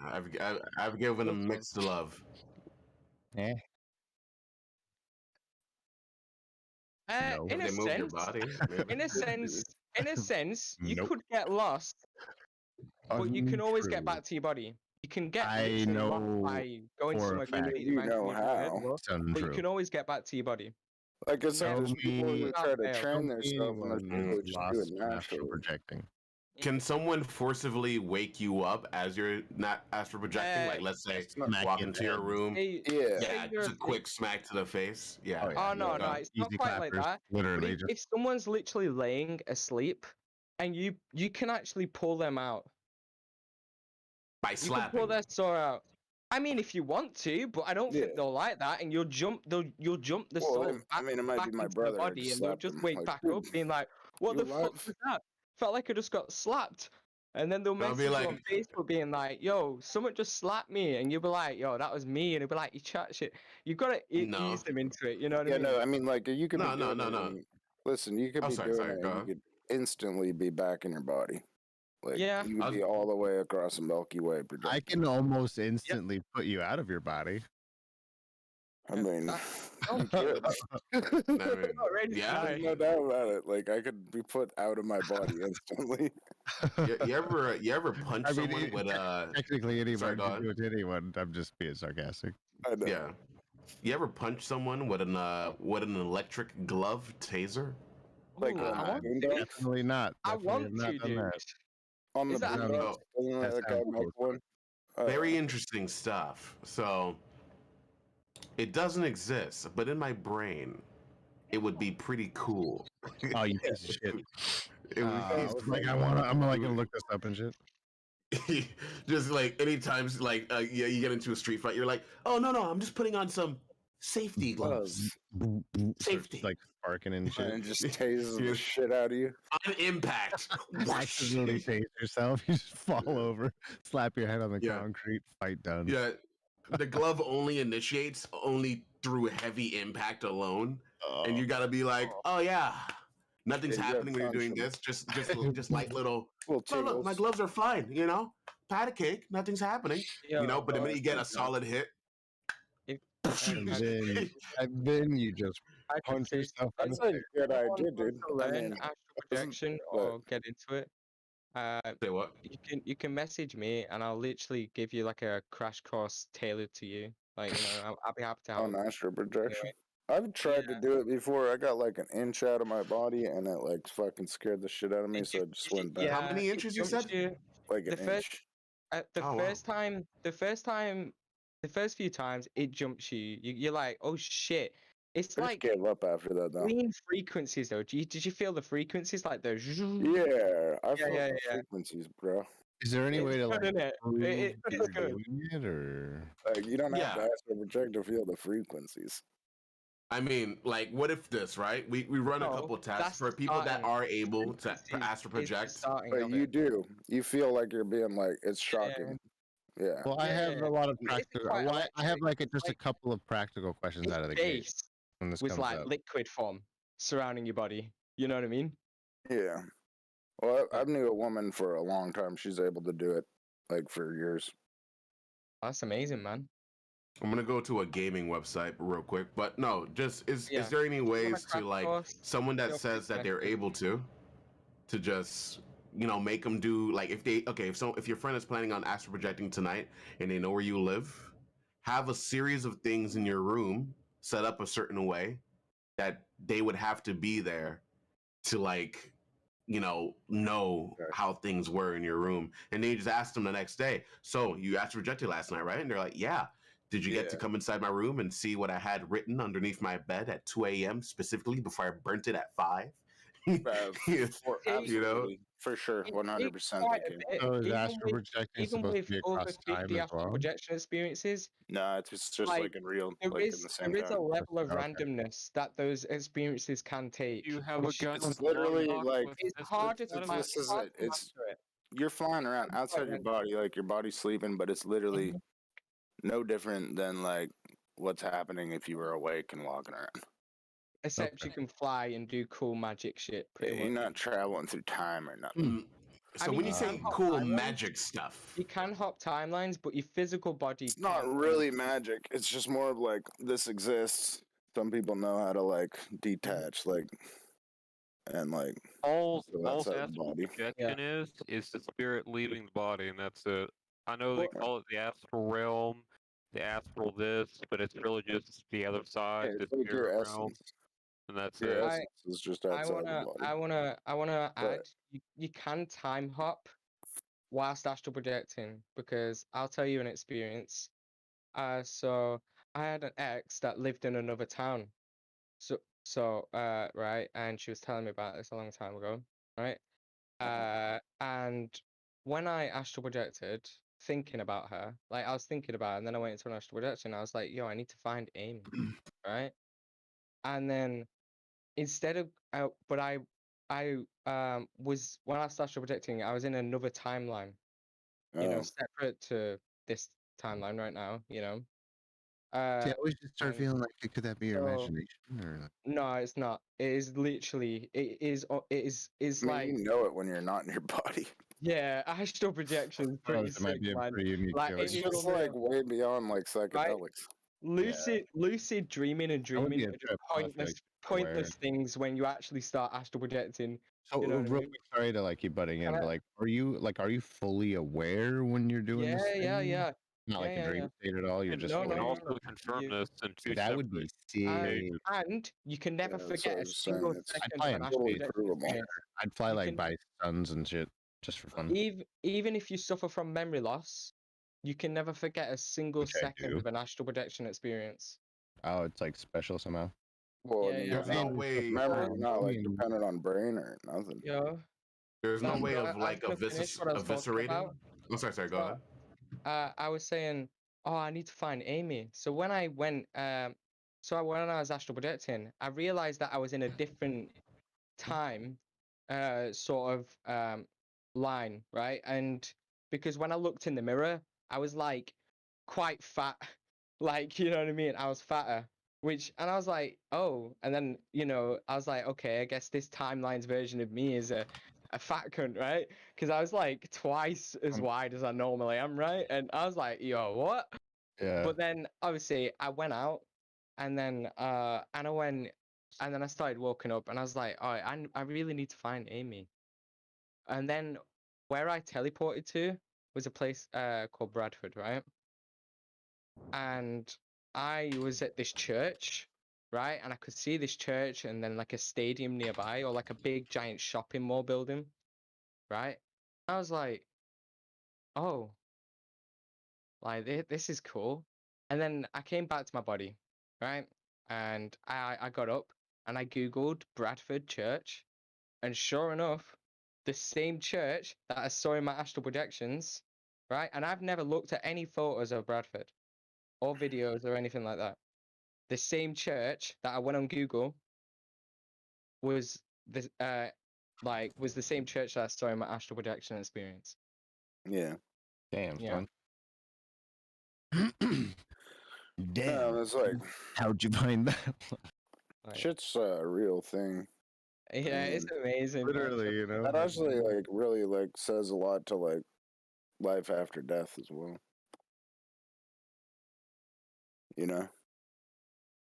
I've given them Love. mixed love. No. In If a they move your sense, body. maybe. in a sense, you Nope. could get lost, but you can always get back to your body. You can get I literally lost know by going for a somewhere fact. completely You random know you've never heard how. of, It's but you untrue. can always get back to your body. Like I said, Tell there's people me- who try to Fail. train Don't be themselves, and there's anyone people who just do lost it from astral naturally. projecting. Can someone forcibly wake you up as you're not astral projecting? Like, let's say, Smack walk your into your head. room. Hey, Yeah. say Yeah, you're just a a- quick smack to the face. Yeah. Oh, yeah. Oh no, no, it's not Easy quite like clappers. that. But Literally, just if someone's literally laying asleep, and you can actually pull them out. By You can slapping. pull their soul out. I mean, if you want to, but I don't Yeah. think they'll like that, and you'll jump the Well, soul I back, mean, it might back be my into their brother. I body, just and they'll slapped just him. wake Like, back dude, up, being like, "What you the fuck alive?" was that? Felt like I just got slapped." And then they'll They'll message be you on like- Facebook, being like, "Yo, someone just slapped me," and you'll be like, "Yo, that was me," and it'll be like, "You chat shit." You've got to No. ease them into it. You know what Yeah, I mean? no, I mean, like you could No, be no, doing no, it no. and- listen, you could Oh, be sorry, doing sorry, it, go and ahead. you could instantly be back in your body. Like, Yeah. you I would was- be all the way across the Milky Way. I Projecting. can almost instantly put you out of your body. I mean, Oh, you could. I mean, not ready to yeah. die. There's no doubt about it. Like I could be put out of my body instantly. You ever punch I mean, someone with a Technically, anyone go can on. do it to anyone. I'm just being sarcastic. I know. yeah? You ever punch someone with an electric glove taser? Like Ooh, I on want the to. Boondocks, Definitely not. I Definitely have want not to, done dude. that. on the Is that- Boondocks, doesn't That that guy sounds make cool. one? Very interesting stuff. So it doesn't exist, but in my brain, it would be pretty cool. Oh, you piece of shit. It would I be was like, I'm like gonna look this up and shit. just like anytime like yeah, you get into a street fight, you're like, oh no, I'm just putting on some safety gloves. Safety. Like sparking and shit. and just tases the Yeah. shit out of you. On impact. Accidentally tase yourself. You just fall over, slap your head on the Yeah. concrete, fight done. Yeah, the glove only initiates only through heavy impact alone, and you gotta be like, oh yeah, nothing's Yeah, you happening when you're punch doing 'em. this. Just like little. Little Oh look, my tingles. gloves are fine. You know, pat a cake, nothing's happening. You know, but the minute you get a solid hit, And then, and then you just I can punch say yourself in That's the a face. good someone idea, wants dude. to I learn mean, astral doesn't- projection but- or get into it. say what? You can message me and I'll literally give you like a crash course tailored to you. Like I'll be happy to help. on astral projection. I've tried to do it before. I got like an inch out of my body, and it like fucking scared the shit out of me. Did So you- I just did you- went back. yeah, How many it inches you jumps said? you- Like an the first- inch. the Oh, wow. first few times it jumps you. You're like, oh shit! It's I just like gave up after that though. clean frequencies though. Did you feel the frequencies like those? Yeah, I felt yeah, the yeah. frequencies, bro. Is there any way to like Isn't it? prove It's you're good. doing it, or Like, you don't have to Yeah. astral project to feel the frequencies. I mean, like, what if this, right? We run a No, couple tests that's for the people that starting. are able to Frequencies astral is the project. starting But of you it. do. You feel like you're being like, it's shocking. Yeah. well, I have Yeah, a lot of it's practical. quite Well, I have electric. like It's just a like couple of practical questions its out of the gate base when this was comes like up. liquid form surrounding your body. You know what I mean? Yeah. Well, I've knew a woman for a long time. She's able to do it like for years. That's amazing, man. I'm gonna go to a gaming website real quick, but no, just Yeah. is there any If you wanna ways to crash like course, someone that feel free says to that they're message. able to just make them do like if your friend is planning on astral projecting tonight and they know where you live, have a series of things in your room set up a certain way that they would have to be there to like know Okay. how things were in your room, and then you just ask them the next day, so you astral projected last night, right? And they're like, yeah. Did you get to Yeah. come inside my room and see what I had written underneath my bed at 2 a.m. specifically before I burnt it at 5? Yeah. Absolutely. For sure. 100% quite they a can. bit. So is Even astral with projecting even supposed with to be over across time the as astral well? projection experiences, Nah, it's just like, like in real, there like in is the same there is a time. level of Okay. randomness that those experiences can take. You have a which gun is- It's with literally Lock like with It's this harder to with master. this is Harder it. to It's master it. you're flying around I'm outside your sorry. body, like your body's sleeping, but it's literally Mhm. no different than like what's happening if you were awake and walking around. Except you can fly and do cool magic shit. Pretty You're much. not traveling through time or nothing. Mm. So I mean, when you you say can hop cool timelines. magic stuff, You can hop timelines, but your physical body It's not can't. really magic. It's just more of like this exists. Some people know how to like detach, like and like all go outside the astral body. projection is the spirit leaving the body, and that's it. I know they Well- call it the astral realm, the astral this, but it's really just the other side, Yeah, the it's like your spirit realm, essence. and that's Your it. essence is just I outside wanna, the body. I wanna But- add. You can time hop whilst astral projecting, because I'll tell you an experience. So I had an ex that lived in another town. Right, and she was telling me about this a long time ago, right? And when I astral projected, thinking about her, like I was thinking about her, and then I went into an astral projection. I was like, yo, I need to find Amy, right? And then instead of, but I was when I started astral projecting, I was in another timeline, Oh, separate to this timeline right now, See, I always just start and feeling like could that be your so- imagination or like, No, it's not. It is literally. It is. Is I mean, like. you know it when you're not in your body. Yeah, astral projection is pretty it might sick, be a man. pretty unique Like, feeling. It's it is just unreal. like way beyond like psychedelics. Lucid dreaming and That would be dreaming a are just trip, honestly, like, pointless things when you actually start astral projecting. So You know what I real mean? quick, sorry to like keep butting in, Can but I- are you fully aware when you're doing this? Yeah, thing? yeah. Not like Yeah, a dream state at all. You're And just No, you no, can no, fully. also confirm You- this in two That would be separate sick. And you can never Yeah, that's what forget I a was saying, single it's- I'd second fly of an in astral totally projection provable. experience. I'd fly You like can- by suns and shit just for fun. Even if you suffer from memory loss, you can never forget a single Which I second do. of an astral projection experience. Oh, it's like special somehow. Well, Yeah, I mean, yeah. it's there's no not way. memory, not like I mean, dependent on brain or nothing. Yeah. There's no No, way but of I like was gonna finish what I was talking eviscerating. about. I'm sorry. Go So, ahead. I was saying, oh, I need to find Amy. So when I went, when I was astral projecting, I realized that I was in a different time, sort of line, right? And because when I looked in the mirror, I was like quite fat, like you know what I mean? I was fatter, and I was like, oh, and then I was like, okay, I guess this timeline's version of me is a fat cunt, right? Because I was like twice as wide as I normally am, right? And I was like, yo, what? Yeah. But then obviously I went out, and then and then I started walking up, and I was like, all right, I really need to find Amy. And then where I teleported to was a place called Bradford, right? And I was at this church, right? And I could see this church and then like a stadium nearby or like a big giant shopping mall building, right? I was like, oh, like this is cool. And then I came back to my body, right? And I got up and I Googled Bradford Church. And sure enough, the same church that I saw in my astral projections, right? And I've never looked at any photos of Bradford or videos or anything like that. The same church that I went on Google was the was the same church that I saw in my astral projection experience. Yeah. Damn, Yeah. son. Damn. It's like How'd you find that? Like, shit's a real thing. yeah, it's amazing. man. Literally, you know. That actually like really like says a lot to like life after death as well. You know,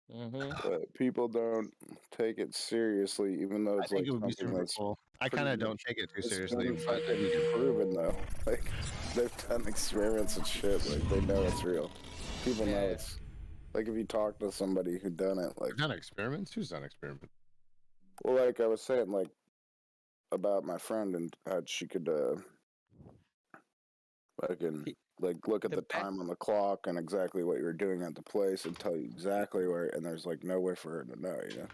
Mm-hmm. but people don't take it seriously, even though I it's think like it would be something super that's cool. I pretty kind of much- don't take it too it's seriously, been but I fucking need to. proven though. Like they've done experiments and shit. Like they know it's real. People know Yeah. it's like if you talk to somebody who done it, like I've done experiments. Who's done experiments? well, like I was saying, like about my friend and how she could fucking He- like look at the the best- time on the clock and exactly what you were doing at the place and tell you exactly where, and there's like no way for her to know, you know.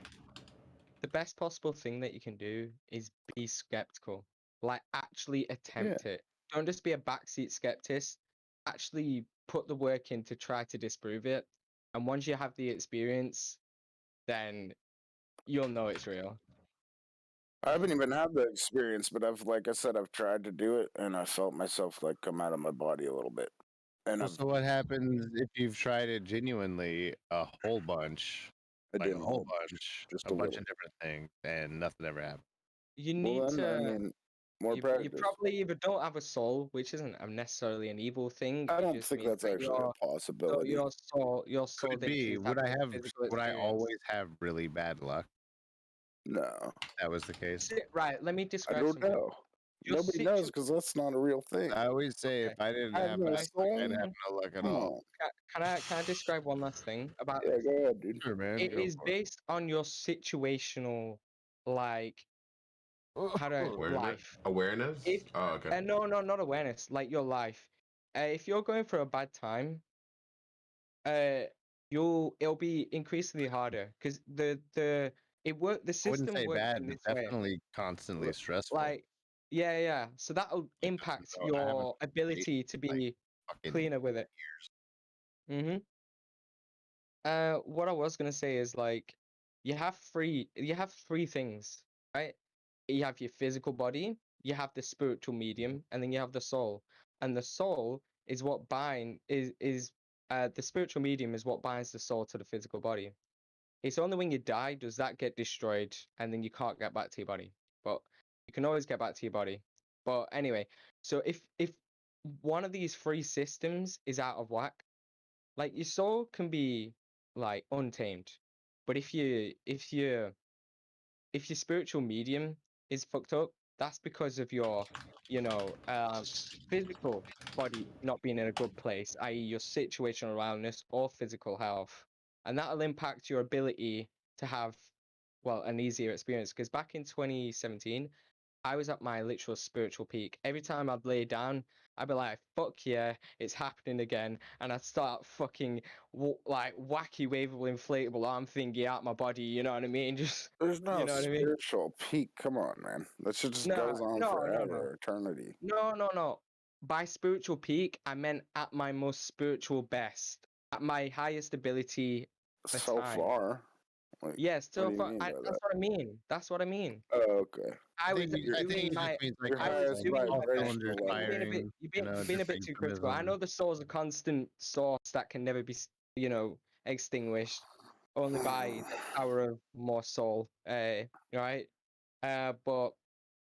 The best possible thing that you can do is be skeptical. Like, actually attempt it. Don't just be a backseat skeptic. Actually put the work in to try to disprove it. And once you have the experience, then you'll know it's real. I haven't even had the experience, but I've, like I said, I've tried to do it, and I felt myself like come out of my body a little bit. And Well, so what happens if you've tried it genuinely a whole bunch, I like a didn't whole hold bunch, just a a bunch little. of different things, and nothing ever happened? You Well, need then, to. I mean, more You practice. probably either don't have a soul, which isn't necessarily an evil thing. I It don't just think means that's that actually a possibility. your soul Could be. didn't Would have I the have? physical Would I experience. always have really bad luck? No, If that was the case. Right, let me I describe don't something. know. Your Nobody knows because that's not a real thing. I always say Okay. if I didn't I have have no bad luck, soul. I'd have no luck at Come all. on. Can I describe one last thing about Yeah, this? go ahead, dude. Sure, man. It go is for it. based on your situational, like, how to life. Awareness? If Oh, okay. no, not awareness, like your life. If you're going for a bad time, it'll be increasingly harder because the I wouldn't system say works bad, in but this way. definitely constantly stressful. Like, yeah. So that'll Like, just impact so I haven't your ability to be fucking cleaner with it. Mm-hmm. What I was gonna say is like you have three things, right? You have your physical body, you have the spiritual medium, and then you have the soul. And the soul is what the spiritual medium is what binds the soul to the physical body. It's only when you die does that get destroyed, and then you can't get back to your body. But you can always get back to your body. But anyway, so if one of these three systems is out of whack, like your soul can be like untamed, but if your spiritual medium is fucked up, that's because of your, physical body not being in a good place, i.e., your situational awareness or physical health, and that'll impact your ability to have, well, an easier experience. Because back in 2017, I was at my literal spiritual peak. Every time I'd lay down, I'd be like, fuck yeah, it's happening again. And I'd start fucking like wacky, waveable, inflatable arm thingy out my body, you know what I mean? Just, There's no you know what I mean? spiritual peak. Come on, man. That shit just No, goes on no. forever, eternity. No. By spiritual peak, I meant at my most spiritual best, at my highest ability for So time. far. Like, Yes, what so do you far, mean by that's that? what I mean. That's what I mean. Oh, okay. I was I think it doing just my. means like Your I was highest doing my best. vibrational cylinders level. You're being a bit, firing, you're being a bit too critical. I know the soul is a constant source that can never be, extinguished, only by the power of more soul. Right? But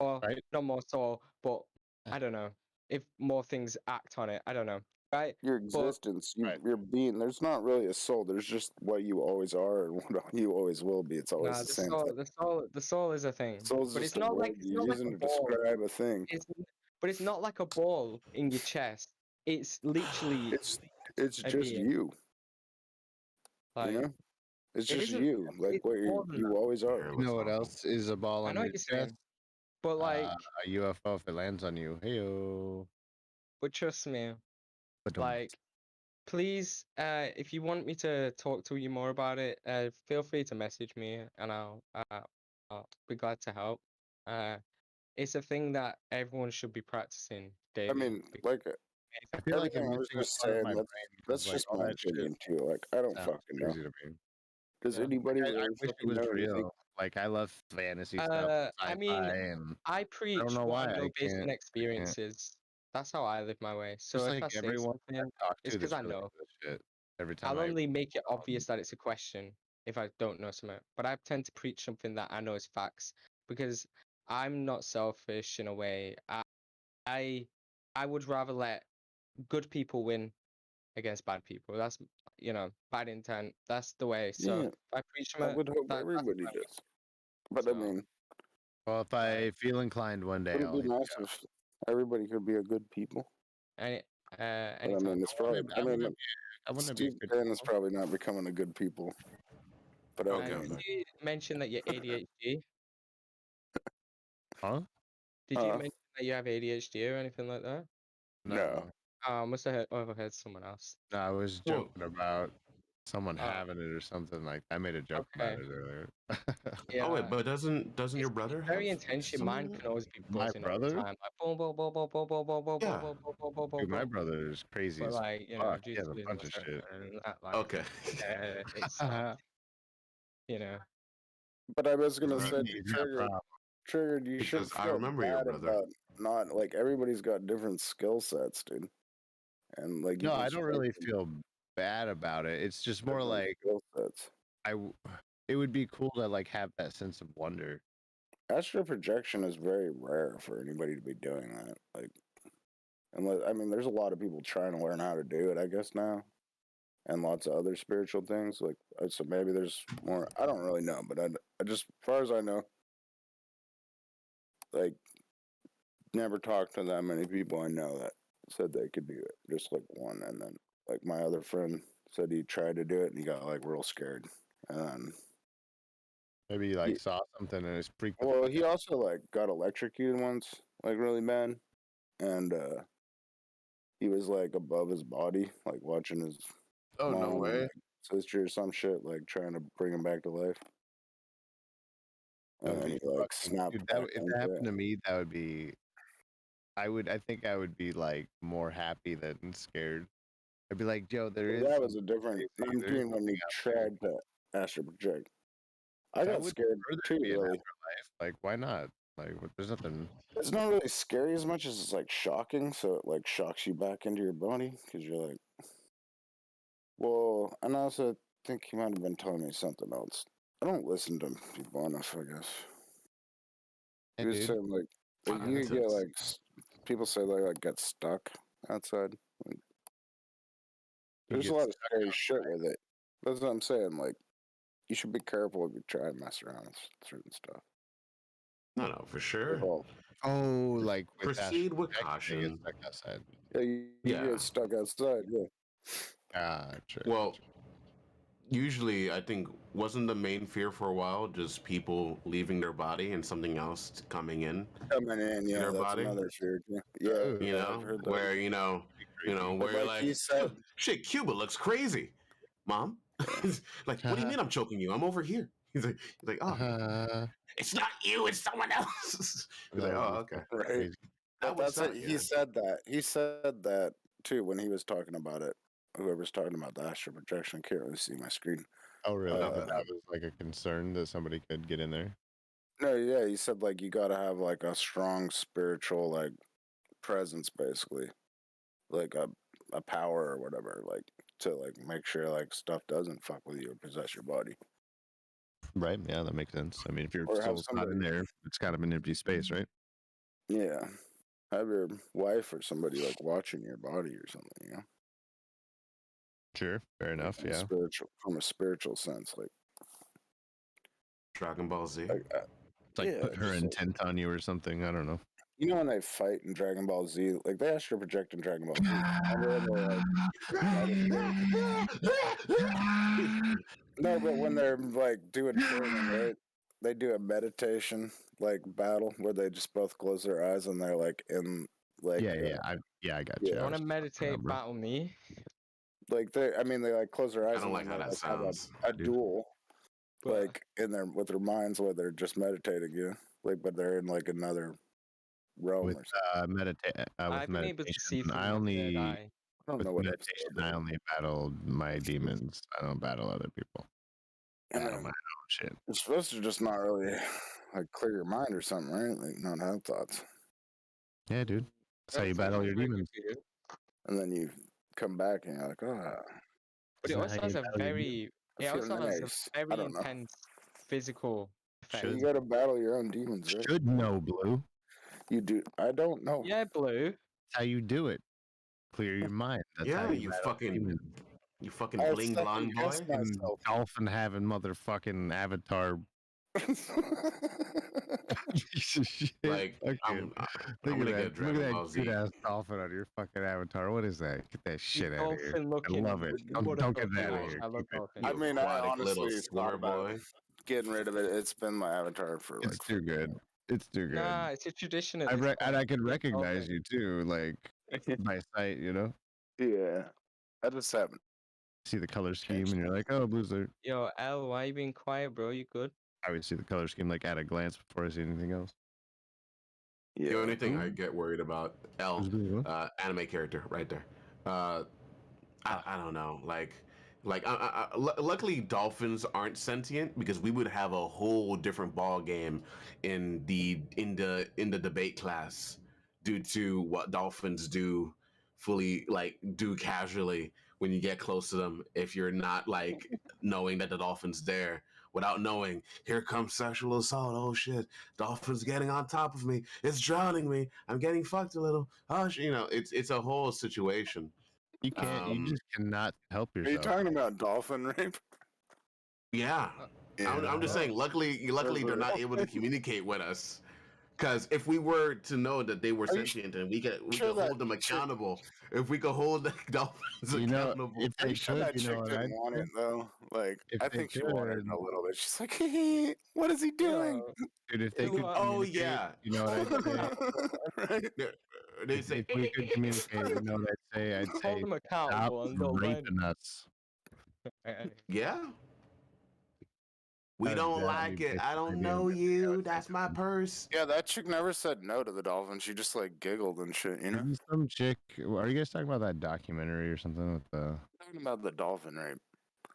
or Right. not more soul, but I don't know if more things act on it. I don't know. Right? Your But existence, Right. your being, there's not really a soul. There's just what you always are and what you always will be. It's always nah, the same thing. the soul is a thing. Soul's But just it's a not word it's you're not like a using to ball. describe a thing. But it's not like a ball in your chest. It's literally It's a just being. you. Like, You know? It's it just isn't. you. Like It's what more than you that. always are. Yeah, You what's know what up? else is a ball I on know your what you're saying, chest? but like, A UFO if it lands on you. Heyo. but trust me, But don't. like, please, if you want me to talk to you more about it, feel free to message me, and I'll be glad to help. it's a thing that everyone should be practicing daily. I mean, because like I feel like everything I'm I was missing a just part of saying. my That's brain because like just all my that shit opinion too. Like I don't sounds fucking know. crazy to me. Does Yeah. anybody I really wish it fucking was know anything? real. Like I love fantasy stuff, I sci-fi, mean, and I preach know what why I know I based on can't. experiences. That's how I live my way. So Just if like I say everyone something, I've talked it's to because that's I really know. into this shit. Every time I'll I only make it obvious that it's a question if I don't know something. But I tend to preach something that I know is facts because I'm not selfish in a way. I would rather let good people win against bad people. That's bad intent. That's the way. So Yeah, if I preach I something, would hope that's everybody what does. But I So, mean, well, if I feel inclined one day, it'd I'll be hit nice if everybody could be a good people. any But I anytime. mean, it's probably. I I mean, wouldn't be a Steve good Bannon is probably not becoming a good people. But I Okay, mean, Did you mention that you're ADHD? huh? Did you mention that you have ADHD or anything like that? no. I must have overheard someone else. No, I was Well- joking about someone Oh. having it or something like. I made a joke about Okay. it earlier. Yeah. Oh wait, but doesn't your It's brother very have intention. Mine some- can always be My buzzing all the brother? time. Like boom, boom, boom, boom, boom, boom, boom, boom, Yeah. boom, boom, boom, boom, boom, Dude, my boom. brother is crazy But as like fuck. due He to has a losing bunch of myself shit. and that, like, Okay. it's you know. But I was gonna Right. say, He's got problems. triggered. You shouldn't Because I feel remember your bad brother. about not like everybody's got different skill sets, dude. And like you No, I just don't really feel bad about it. It's just more different like skill sets. it would be cool to like have that sense of wonder. Astral projection is very rare for anybody to be doing that. Like, unless I mean, there's a lot of people trying to learn how to do it, I guess now, and lots of other spiritual things. Like, so maybe there's more. I don't really know, but I just, as far as I know, like, never talked to that many people I know that said they could do it. Just like one, and then like my other friend said he tried to do it and he got like real scared, and Maybe you like saw something and it's freaked the well, fuck he out. also like got electrocuted once, like really bad, and he was like above his body, like watching his Oh no mom way. and like, sister or some shit, like trying to bring him back to life. That And would then be he like fucking, snapped dude, back if into that happened it. to me, that would be. I think I would be like more happy than scared. I'd be like, Joe, there is. That was a something different. crazy. I'm There's doing when he something out there. tried to astral project. I I got would scared prefer too. there to be an Really, afterlife. Like, why not? Like, there's nothing. it's not really scary as much as it's like shocking. So it like shocks you back into your body because you're like, well. And I also think he might have been telling me something else. I don't listen to people enough, I guess. Hey, He was dude. saying like Wow, you that's get a- like people say they like get stuck outside. Like, You there's a get lot of stuck scary shit with it. That's what I'm saying. Like you should be careful if you try and mess around with certain stuff. No, for sure. Well, Oh, like with Proceed with astral projection, they get caution. stuck outside. yeah, you Yeah. get stuck outside. Yeah. Gotcha. Well, usually I think wasn't the main fear for a while just people leaving their body and something else coming in. Coming in, yeah, their that's body? another fear. Too. Yeah, Oh. You I've know, heard that. where But where you're like like, he said, shit, Cuba looks crazy, Mom. Like, what do you mean I'm choking you? I'm over here. He's like, oh, it's not you, it's someone else. He's like, oh, okay. right? Crazy. That But would that's suck, it. yeah. He said that. He said that too when he was talking about it. Whoever's talking about the astral projection, I can't really see my screen. Oh, really? Okay. That was like a concern that somebody could get in there. No, yeah, he said like you got to have like a strong spiritual like presence, basically, like a power or whatever, like to like make sure like stuff doesn't fuck with you or possess your body. Right. Yeah, that makes sense. I mean, if your Or have soul's not in somebody- there, it's kind of an empty space, right? Yeah, have your wife or somebody like watching your body or something. You know, Sure. Fair enough. From a Yeah. spiritual from a spiritual sense, like Dragon Ball Z. It's like yeah, put her just like- intent on you or something. I don't know. you know when they fight in Dragon Ball Z, like they astral project in Dragon Ball Z. Remember when no, but when they're like doing training, right? They do a meditation like battle where they just both close their eyes and they're like in like Yeah. I got you. yeah. I You want was to just meditate, remember. battle me? like they like close their eyes I don't and like then how they that like have sounds. a duel But like in their with their minds where they're just meditating, you know? Like but they're in like another Rome with or something. with I've been able to see meditation. through I my third only eye. I don't with know what meditation. episode. I only battle my demons. I don't battle other people. And Battle then my own shit. you're supposed to just not really like clear your mind or something, right? Like not have thoughts. Yeah, dude. That's how you That's battle actually your very good demons. for you. And then you come back and you're like, oh, But it Isn't that also how has you a battle your demons? very, I it feel also has a nice. I very don't know. intense physical effect. You got to battle your own demons, right? Should know, Blue. You do. I don't know. Yeah, Blue. That's how you do it. Clear your mind. That's how Yeah, you battle demons. you fucking I bling blind boy. second-guess And myself. dolphin having motherfucking avatar piece of shit. Like Okay. I'm Look gonna at get that. Look Dragon at Ball that Z. cute ass dolphin on your fucking avatar. What is that? Get that shit out of here. Dolphin looking. I love it. What Don't a get that dolphin. out of here. I love Keep it. dolphins. I mean, I aquatic little honestly swimmer thought about boy. getting rid of it. It's been my avatar for It's like too good. It's too good. Nah, it's a tradition. At I this and point. I can Big recognize dolphin. you too, like by sight. You know, Yeah, I just haven't. see the color scheme, and you're like, oh, blues are. Yo, L, why you being quiet, bro? You good? I would see the color scheme like at a glance before I see anything else. The only thing I Mm. get worried about, L, Who's doing what? anime character right there. I don't know, luckily dolphins aren't sentient because we would have a whole different ball game in the debate class due to what dolphins do do casually when you get close to them if you're not like knowing that the dolphin's there without knowing here comes sexual assault. Oh shit, dolphin's getting on top of me, it's drowning me, I'm getting fucked a little. Oh it's a whole situation. You can't. You just cannot help Are you yourself. talking about dolphin rape? Yeah. I'm just saying, luckily they're not able to communicate with us. Because if we were to know that they were Are you sentient and we could sure that hold them chick- accountable, if we could hold the dolphins You know, accountable. if Are they you sure could, that you chick know what didn't I'd want do? it though? Like, If I they think she wanted it could. a little bit. She's like, hey, what is he doing? Yo, Dude, if they Who could are- Oh, communicate, yeah. you know what I'd say? Right? They say, If we could communicate, you know what I'd say? I'd say, hold them stop accountable and they'll learn. raping us. yeah. We That's don't exactly like it. I don't basically know being- you. That's my purse. Yeah, that chick never said no to the dolphin. She just like giggled and shit, you know? Isn't some chick. Are you guys talking about that documentary or something with the? Talking about the dolphin rape.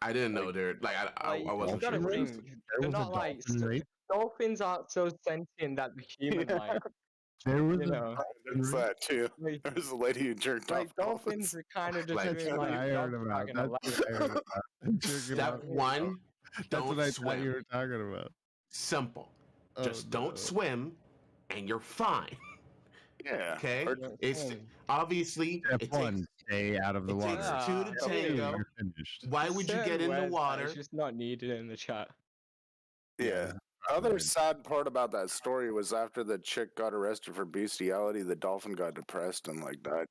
I didn't know they're like I Like, wasn't you gotta sure. think, There they're was a not like dolphin rape. dolphins aren't so sentient that the human like. There was You a know, dolphin There's rape. that too. like, There's a lady who jerked like off dolphins dolphins. are kind of just Like, doing That's what like I heard dog about. tagging a That's what I heard about. Jerking Step off. one, That's don't what I thought you swim. were talking about. Simple. Oh, Just no. don't swim, and you're fine. Yeah. Okay. Or- It's obviously Step it one: stay out of the it water. takes two to Ah, tango. You're finished. Why would you get in the water? It's just not needed in the chat. Yeah. Other sad part about that story was after the chick got arrested for bestiality, the dolphin got depressed and like died.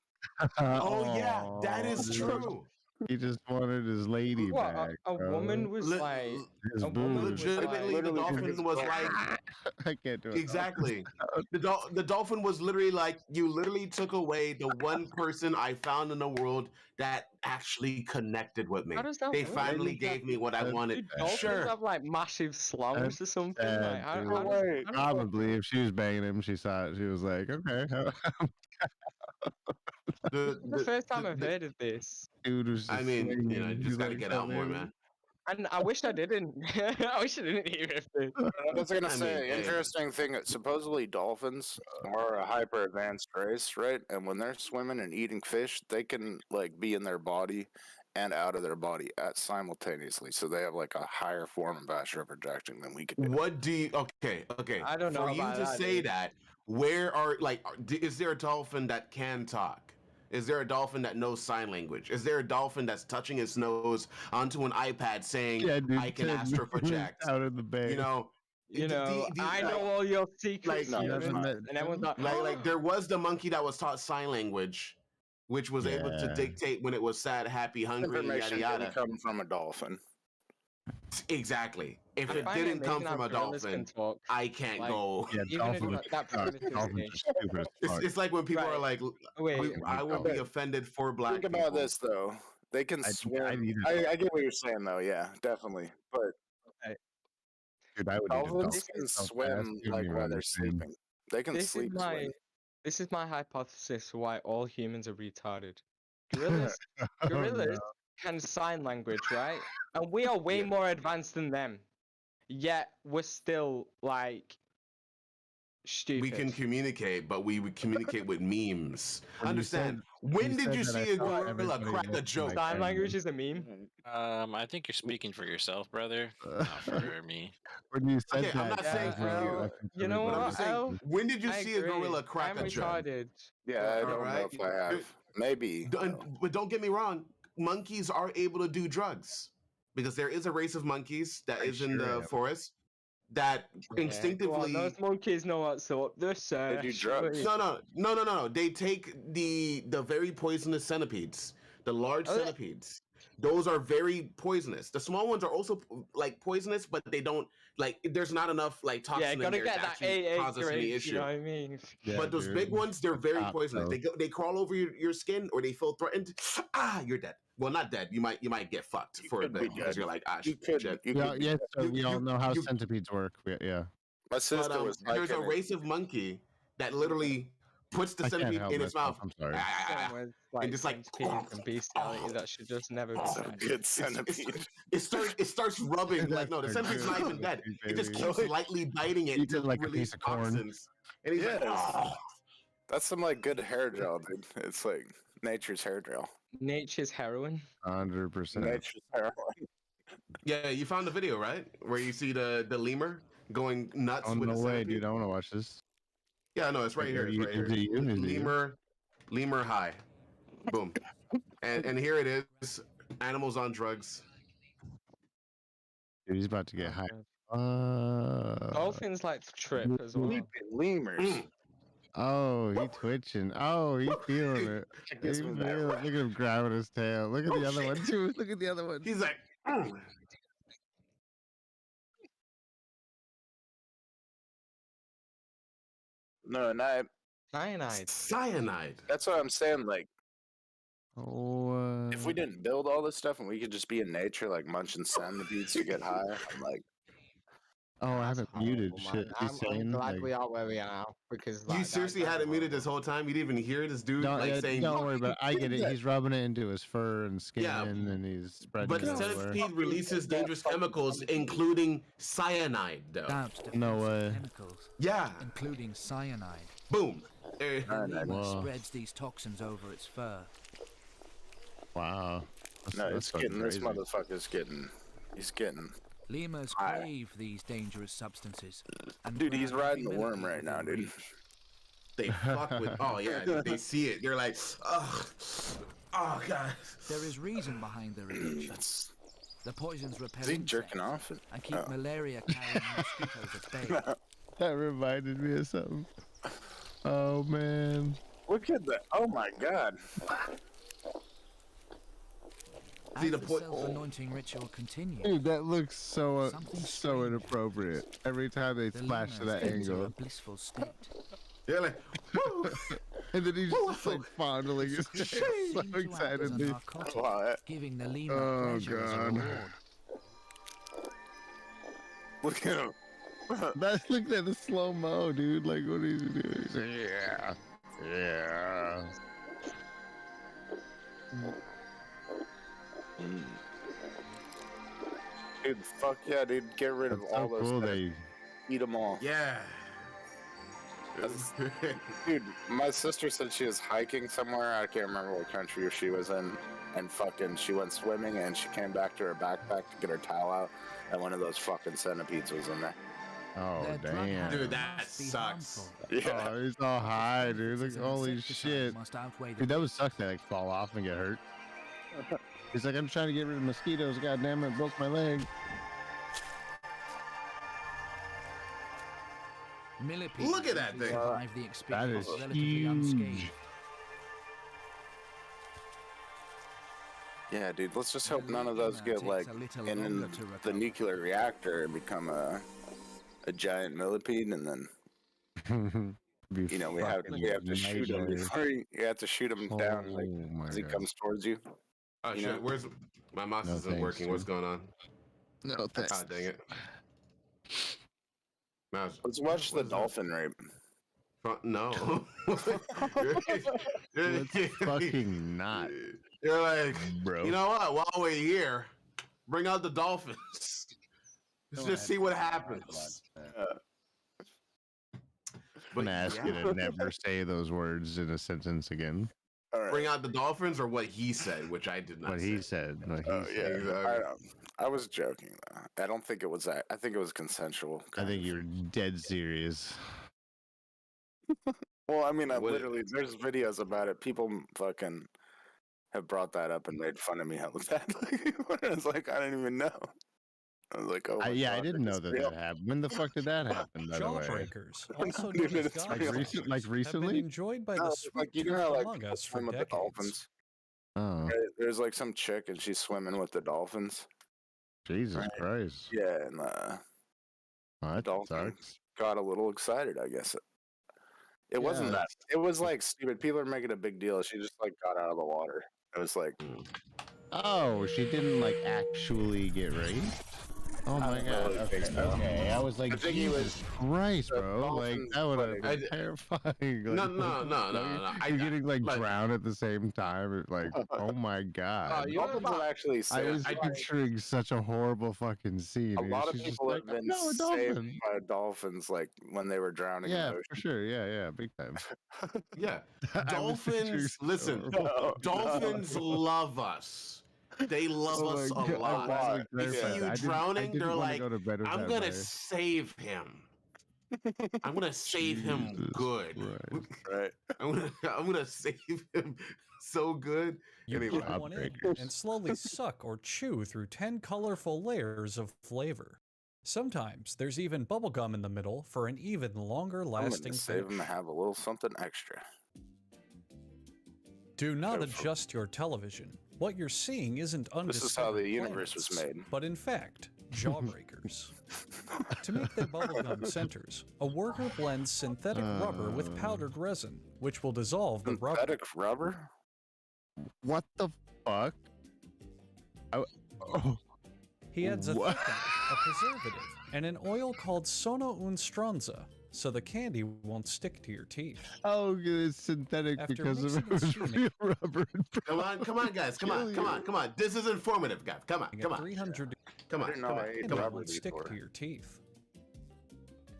Oh yeah, that Aw, is dude. true. He just wanted his lady What back. a bro. woman was Le- like, His a woman was legitimately, like, the Literally dolphin convinced was her. like, I can't do it. exactly. The dolphin was literally like, you literally took away the one person I found in the world that actually connected with me. how does that They work? finally gave me what I That's wanted. Do dolphins Sure. have like massive slums or something? sad, Like, how, dude. how does, Right. how does Probably if she was banging him, she saw it. She was like, okay. The, It's the first time I've heard of this, Dude was just I mean, swinging. you He's just gotta like, get out more, "Come man. and I wish I didn't. I wish I didn't hear of this. I was gonna I say, mean, hey. interesting thing. Supposedly, dolphins are a hyper advanced race, right? And when they're swimming and eating fish, they can like be in their body and out of their body at simultaneously. So they have like a higher form of astral projection than we could do. What do you? Okay. I don't know For you about to that, say dude. that, where are is there a dolphin that can talk? Is there a dolphin that knows sign language? Is there a dolphin that's touching his nose onto an iPad saying, Yeah, dude, "I can 10 astral minutes project"? out of the bay. You know, You know, I know like, all your secrets, no, humans, there's not. and everyone's like, like there was the monkey that was taught sign language, which was able to Yeah. dictate when it was sad, happy, hungry, yada Information yada. didn't come from a dolphin. Exactly. If I it find didn't come amazing from how a gorillas can dolphin, talk. I can't Like, go. Yeah, Even if dolphins like that are primitive dolphins stage. are stupid as fuck. It's like when people are Right. like, Wait, I will be offended for black Think about people. this though. They can I swim. need I get what you're saying though. Yeah, definitely. But Dude, I would need a dolphins dolphin can so fast, swim you don't like even while they're understand. sleeping. They can this is sleep. my swim. This is my hypothesis for why all humans are retarded. Gorillas, gorillas can sign language, right? And we are way more advanced than them. Yet we're still like stupid. We can communicate, but we would communicate with memes. When you Understand? said- When you did said you that, I see a thought gorilla everybody crack a looked joke? like Sign them. language is a meme. I think you're speaking for yourself, brother, not for me. When you said Okay, that, I'm not Yeah, saying for you. well, you know But I'm what, just saying, Al? when did you I see a gorilla agree. crack I'm a joke? retarded. Yeah, I don't know Alright. if I have. Maybe. But don't get me wrong, monkeys are able to do drugs because there is a race of monkeys that is in the forest that instinctively. Well, those monkeys know what's up. They're They do drugs. No. They take the very poisonous centipedes, the large Oh, centipedes. Those are very poisonous. The small ones are also like poisonous, but they don't like. There's not enough like toxin Yeah, in gotta there get to that actually AA cause us any grade, issue. you know what I mean? Yeah, But those dude. big ones, they're very Top, poisonous. though. They crawl over your skin, or they feel threatened. You're dead. Well, not dead. You might get fucked for a could be bit because dead. you're like, You shit. could. Yes, sir, we all know how you- centipedes work. Yeah. My But sister was there's a hiking race of monkey that literally puts the I can't centipede help in its myself, mouth. I'm sorry. Same with like just like, centipedes and bestiality that should just never be It's a said. good centipede. It starts rubbing like no, the That's a centipede's good not even dead. centipede, It just baby. keeps lightly biting it Eat to it like a release piece of corn. toxins. And he's like, Yes. "Oh." That's some like good hair gel, dude. It's like nature's hair gel. Nature's heroin. 100%. Nature's heroin. Yeah, you found the video, right? Where you see the lemur going nuts Oh, with no the way, centipede? dude. I want to watch this. Yeah, no, it's right here. It's right here. Is it you? Is it you? Lemur high. Boom. And here it is. Animals on drugs. Dude, he's about to get high. Dolphins like to trip as well. Sleeping lemurs. Oh, he twitching. Oh, he feeling it. Check He this feeling one out. it. Look at him grabbing his tail. Look at Oh, the other shit. one too. Look at the other one. He's like, No, not. Cyanide. cyanide. That's what I'm saying. Like, Oh, if we didn't build all this stuff and we could just be in nature, like munching centipedes to get high, I'm like, oh, I haven't muted shit. He's I'm saying glad like, we are where we are now because You seriously had it muted this whole time? You didn't even hear this dude saying, don't worry about it. I get it. He's rubbing it into his fur and skin, Yeah, and he's spreading But it the everywhere. centipede releases dangerous chemicals, including cyanide, though. Doused to No fix way. chemicals, Yeah. including cyanide. Boom. The lemur Wow. spreads these toxins over its fur. Wow. no, That's it's fucking getting. This crazy. motherfucker's getting. He's getting. Lemurs Hi. crave these dangerous substances. And Dude, he's grab every riding the worm millipede right now, within dude. reach. They fuck with. Oh, yeah. They see it. They're like, oh, God. There is reason behind their addiction. That's. The poisons repel Is he insects jerking off? and keep Oh. malaria-carrying mosquitoes at bay. That reminded me of something. Oh man. Look at that! Oh my god! See, As the the point- self-anointing ritual continues, Dude, that looks so Something so strange. inappropriate. Every time they the splash to lemurs that enter a angle, blissful state. They're like, woo. and then he's Woo, just like fondling his tail so Seems to act as a excitedly. narcotic, Wow, that- giving the lemur Oh, pleasure as a God. reward. Look at him! That's look at the slow mo, dude. Like what is he doing? He's like, yeah, yeah. Dude, fuck yeah, dude! Get rid of That's all so those. cool. things. Eat them all. Yeah. Dude, my sister said she was hiking somewhere. I can't remember what country she was in, and fucking she went swimming and she came back to her backpack to get her towel out, and one of those fucking centipedes was in there. Oh Their drug damn. habit Dude, that must be sucks. harmful. Yeah. Oh, he's all high, dude. Look, As an holy insecticide shit. must outweigh the Dude, that would suck to like fall off and get hurt. He's like, I'm trying to get rid of mosquitoes. God damn it, broke my leg. Millipedes Look at that usually thing. survive the experience is relatively huge. unscathed. Yeah, dude. Let's just hope none of those get like in the nuclear reactor and become a giant millipede, and then you know we have to shoot him before you have to shoot him down like as he comes towards you. Oh, You shit. know? Where's my mouse? No Isn't thanks, working. What's dude. going on? No thanks. Ah, dang it. Mouse. Let's watch the What is that? dolphin rape. No. Let's fucking not, You're like, bro. you know what? While we're here, bring out the dolphins. Let's just see what happens. I'm gonna ask you to never say those words in a sentence again. All right. Bring out the dolphins, or what he said, which I did not. What say. he said. What he Oh said. yeah, I was joking though. I don't think it was that. I think it was consensual. I think you're dead serious. Well, I mean, What- literally, there's videos about it. People fucking have brought that up and made fun of me hella bad. I was like, I didn't even know. I was like, oh, my Yeah, I God, didn't know it's that real. that happened. When the fuck did that happen, by the way? Jawbreakers, also Dude, known as it's God real. Slashers, Like have recently? been enjoyed by the No, sweet like you tooth know how like among people us for swim with the decades. dolphins. Oh, Right? There's like some chick and she's swimming with the dolphins. Jesus Right. Christ. Yeah, and Oh, that dolphin sucks. got a little excited. I guess it wasn't Yeah, that. It was like stupid. People are making a big deal. She just like got out of the water. It was like, Oh, she didn't like actually get raped? Oh my god. really Okay, think so. okay. I was like, I think he was- Jesus Christ, the bro. Like dolphins that would have put been it- terrifying. No, Like, no, no, no, no. You're getting like like- drowned at the same time. Like, oh my god. you know dolphins what? have actually I saved. was picturing such a horrible fucking scene. A and lot of she's just people like, have been no, a saved dolphin. by dolphins, like when they were drowning in Yeah, the for sure. Yeah, big time. Yeah. I was picturing Dolphins, so listen, horrible. dolphins love us. They love Oh us my a God, lot. I was They like, see terrified. you I didn't- drowning, I didn't they're wanna like, go to bed with I'm that gonna guy. save him. I'm gonna save him Jesus good. Christ. right. I'm gonna save him so good. You Anyway. put one in Jawbreakers. and slowly suck or chew through 10 colorful layers of flavor. Sometimes there's even bubblegum in the middle for an even longer I'm lasting gonna save them finish. to have a little something extra. Do not Careful. adjust your television. What you're seeing isn't undiscovered This is how the universe was planets, made. but in fact, jawbreakers. To make their bubblegum centers, a worker blends synthetic rubber with powdered resin, which will dissolve the rubber. Synthetic rubber? What the fuck? Oh, He adds a What? thickener, a preservative, and an oil called sono un stronza, so the candy won't stick to your teeth. oh, it's synthetic After because of it mixing and was steaming- real rubber. Come on, guys. Come on. This is informative, guys. Come on. At 300 Come I on. didn't know Come I on. ate and it rubber won't stick before. to your teeth.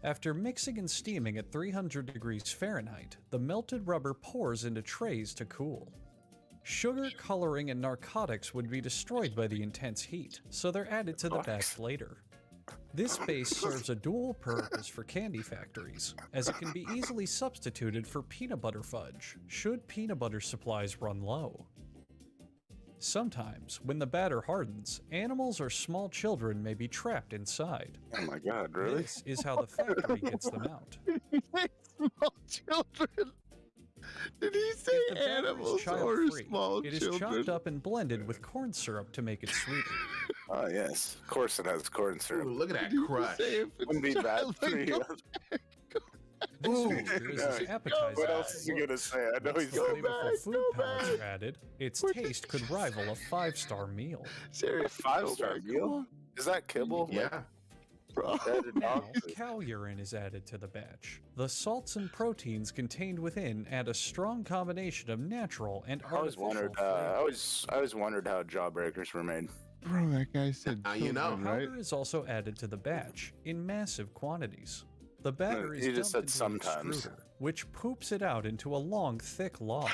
After mixing and steaming at 300 degrees Fahrenheit, the melted rubber pours into trays to cool. Sugar, coloring, and narcotics would be destroyed by the intense heat, so they're added to the batch later. This base serves a dual purpose for candy factories, as it can be easily substituted for peanut butter fudge, should peanut butter supplies run low. Sometimes, when the batter hardens, animals or small children may be trapped inside. Oh my god, really? This is how the factory gets them out. Small children. Did he say If the batter is animals or child-free, small it is children? chopped up and blended with corn syrup to make it sweeter. Oh yes, of course it has corn Ooh, syrup. look at that Did you crush. say if it's Wouldn't be bad child- for like, you. This Ooh, mixture is as yeah. appetizing What as else is it he gonna looks. say? I know Once he's the Go flavorful back, food go pellets back. are added, its What taste could rival a 5-star meal. Seriously, Five-star oh my meal? God, Is that kibble? Yeah. bro. Dead Now, dog food. cow urine is added to the batch. The salts and proteins contained within add a strong combination of natural and I always artificial wondered. flavors. I always wondered how jawbreakers were made. Bro, that guy said Now you know. children, right? Powder is also added to the batch in massive quantities. The batter is he just dumped said into sometimes. an extruder, which poops it out into a long, thick log.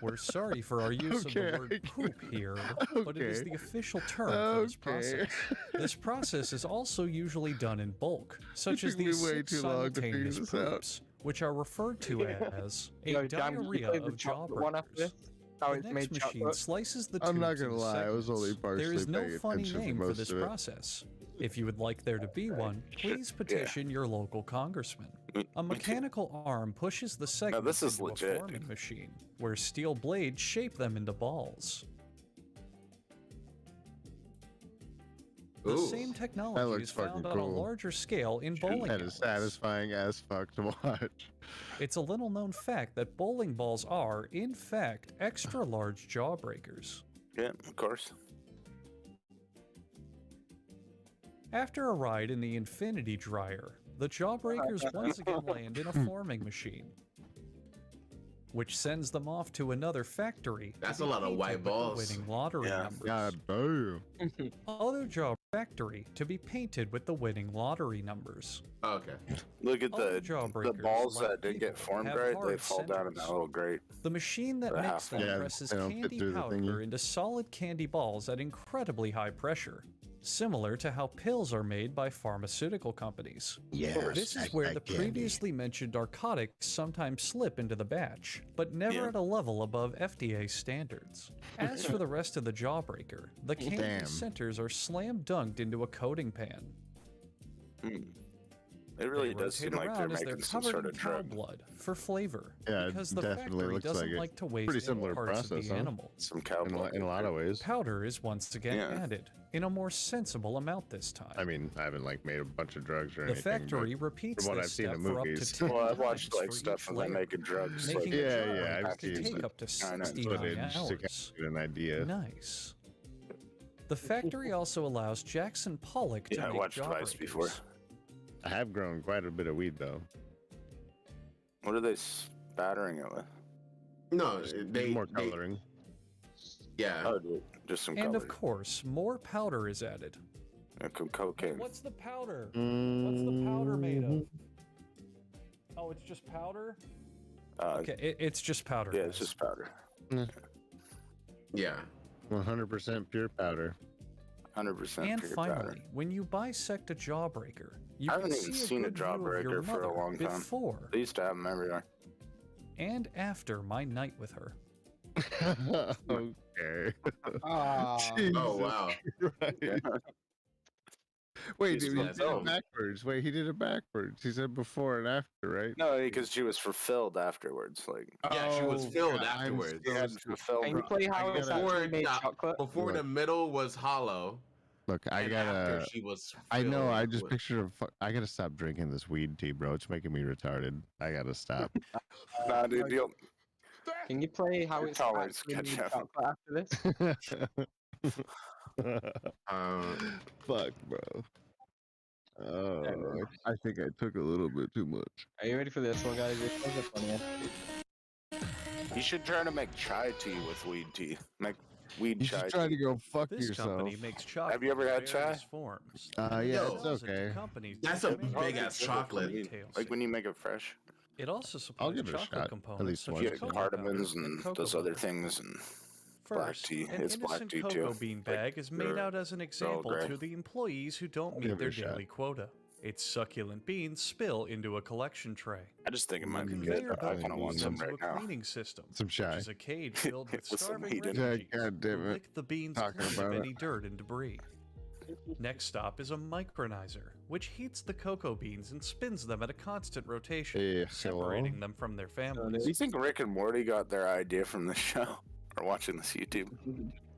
We're sorry for our use of Okay, the word I poop here, but it is Okay. the official term for this Okay. process. This process is also usually done in bulk, such as took me these way 6 too long to figure simultaneous this out. poops, which are referred to as a Yo, Dan, can you diarrhea play the of chocolate one after this? jawbreakers. How The it's next made machine chocolate? slices the I'm not tubes gonna into lie, I was only segments. partially There is no paying funny attention for name for most this of it. process. If you would like there to be one, please petition your local congressman. A mechanical arm pushes the segments this is into legit, a forming machine, where steel blades shape them into balls. The Ooh. same technology looks is found fucking on a cool. larger scale in bowling That is alleys. satisfying as fuck to watch. It's a little known fact that bowling balls are, in fact, extra large jawbreakers. Yeah, of course. After a ride in the Infinity Dryer, the jawbreakers once again land in a forming machine, which sends them off to another factory. That's to a be lot of painted white with the balls. winning lottery numbers. God damn. Other jaw factory to be painted with the winning lottery numbers. Oh, okay. Look at Other the jawbreakers, balls like that didn't get people, formed have right. They hard fall down in that centers. little grate. The machine that The makes half them one. Yeah, presses they don't fit candy through the powder thingy. into solid candy balls at incredibly high pressure, similar to how pills are made by pharmaceutical companies. Yeah. This is where the previously mentioned narcotics sometimes slip into the batch, but never Yeah. at a level above FDA standards. As for the rest of the jawbreaker, the candy Damn. centers are slam dunked into a coating pan. It really They does seem rotate like they're around as making some covered sort in of cow drug. blood for flavor, Yeah, it because the definitely factory looks doesn't like it. like to waste Pretty any similar parts of process, the huh? animal. Some cow In blood. a lot of ways. Powder is once again Yeah. added, in a more sensible amount this time. I mean, I haven't like made a bunch of drugs or the anything. factory but repeats from what this I've seen step in for up to movies. 10 Well, I've watched times like for stuff each of them layer, making drugs. making Like, the Yeah, jawbreaker yeah, I've to seen take it. up to I know. 69 footage to hours. get an idea. Nice. The factory also allows Jackson Pollock to yeah, I make watched Vice before. jawbreakers. I have grown quite a bit of weed though. What are they spattering it with? No, More coloring. Yeah. Oh, dude, just some And color. of course, more powder is added. Cocaine. What's the powder? What's the powder made of? Oh, it's just powder? Okay, it's just powder. Yeah, guys. it's just powder. Yeah. 100% pure powder. 100% And pure finally, powder. when you bisect a jawbreaker, you I can haven't even see seen a good view of your jawbreaker for a mother long time. before They used to have them everywhere. and after my night with her. Okay. Ah. Oh, wow. Right. Wait, He's dude, he did fulfilled. it backwards. Wait, he did it backwards. He said before and after, right? No, because she was fulfilled afterwards. Like, Yeah, she was Oh, filled God, I'm afterwards. she had fulfilled. Can you play how it's Before, actually made chocolate? before the middle was hollow. Look, I and gotta. after she was I know. filled I just with- pictured. I gotta stop drinking this weed tea, bro. It's making me retarded. I gotta stop. Nah, dude, you'll, Can you play how Your it's tolerance actually catch made up. chocolate after this? Fuck, bro. Oh, I think I took a little bit too much. Are you ready for this one, guys? This one's a funny one. you should try to make chai tea with weed tea. Make weed You chai should try tea. to go fuck This yourself. company makes chocolate. Have you ever in had chai? various forms. Yeah, Yo. it's okay. That's a big-ass chocolate. Like when you make it fresh. It also supplies give it a chocolate shot, at components least such once. You as get cocoa powder cardamons and cocoa those other butter. things and black First, tea. an It's black innocent tea cocoa too. bean Like, bag is made they're- out as an example gray. to the employees who don't I'll meet give it their a shot. daily quota. Its succulent beans spill into a collection tray. I just think it A might be conveyor good. I belt kind of want moves some into right a now. cleaning system, Some which chai. is a cage filled with With some starving heat in it. refugees Yeah, God damn who it. lick the beans Talking clean of about it. any dirt and debris. Next stop is a micronizer, which heats the cocoa beans and spins them at a constant rotation, Hey, separating hello. them from their Do families. you think Rick and Morty got their idea from the show or watching this YouTube?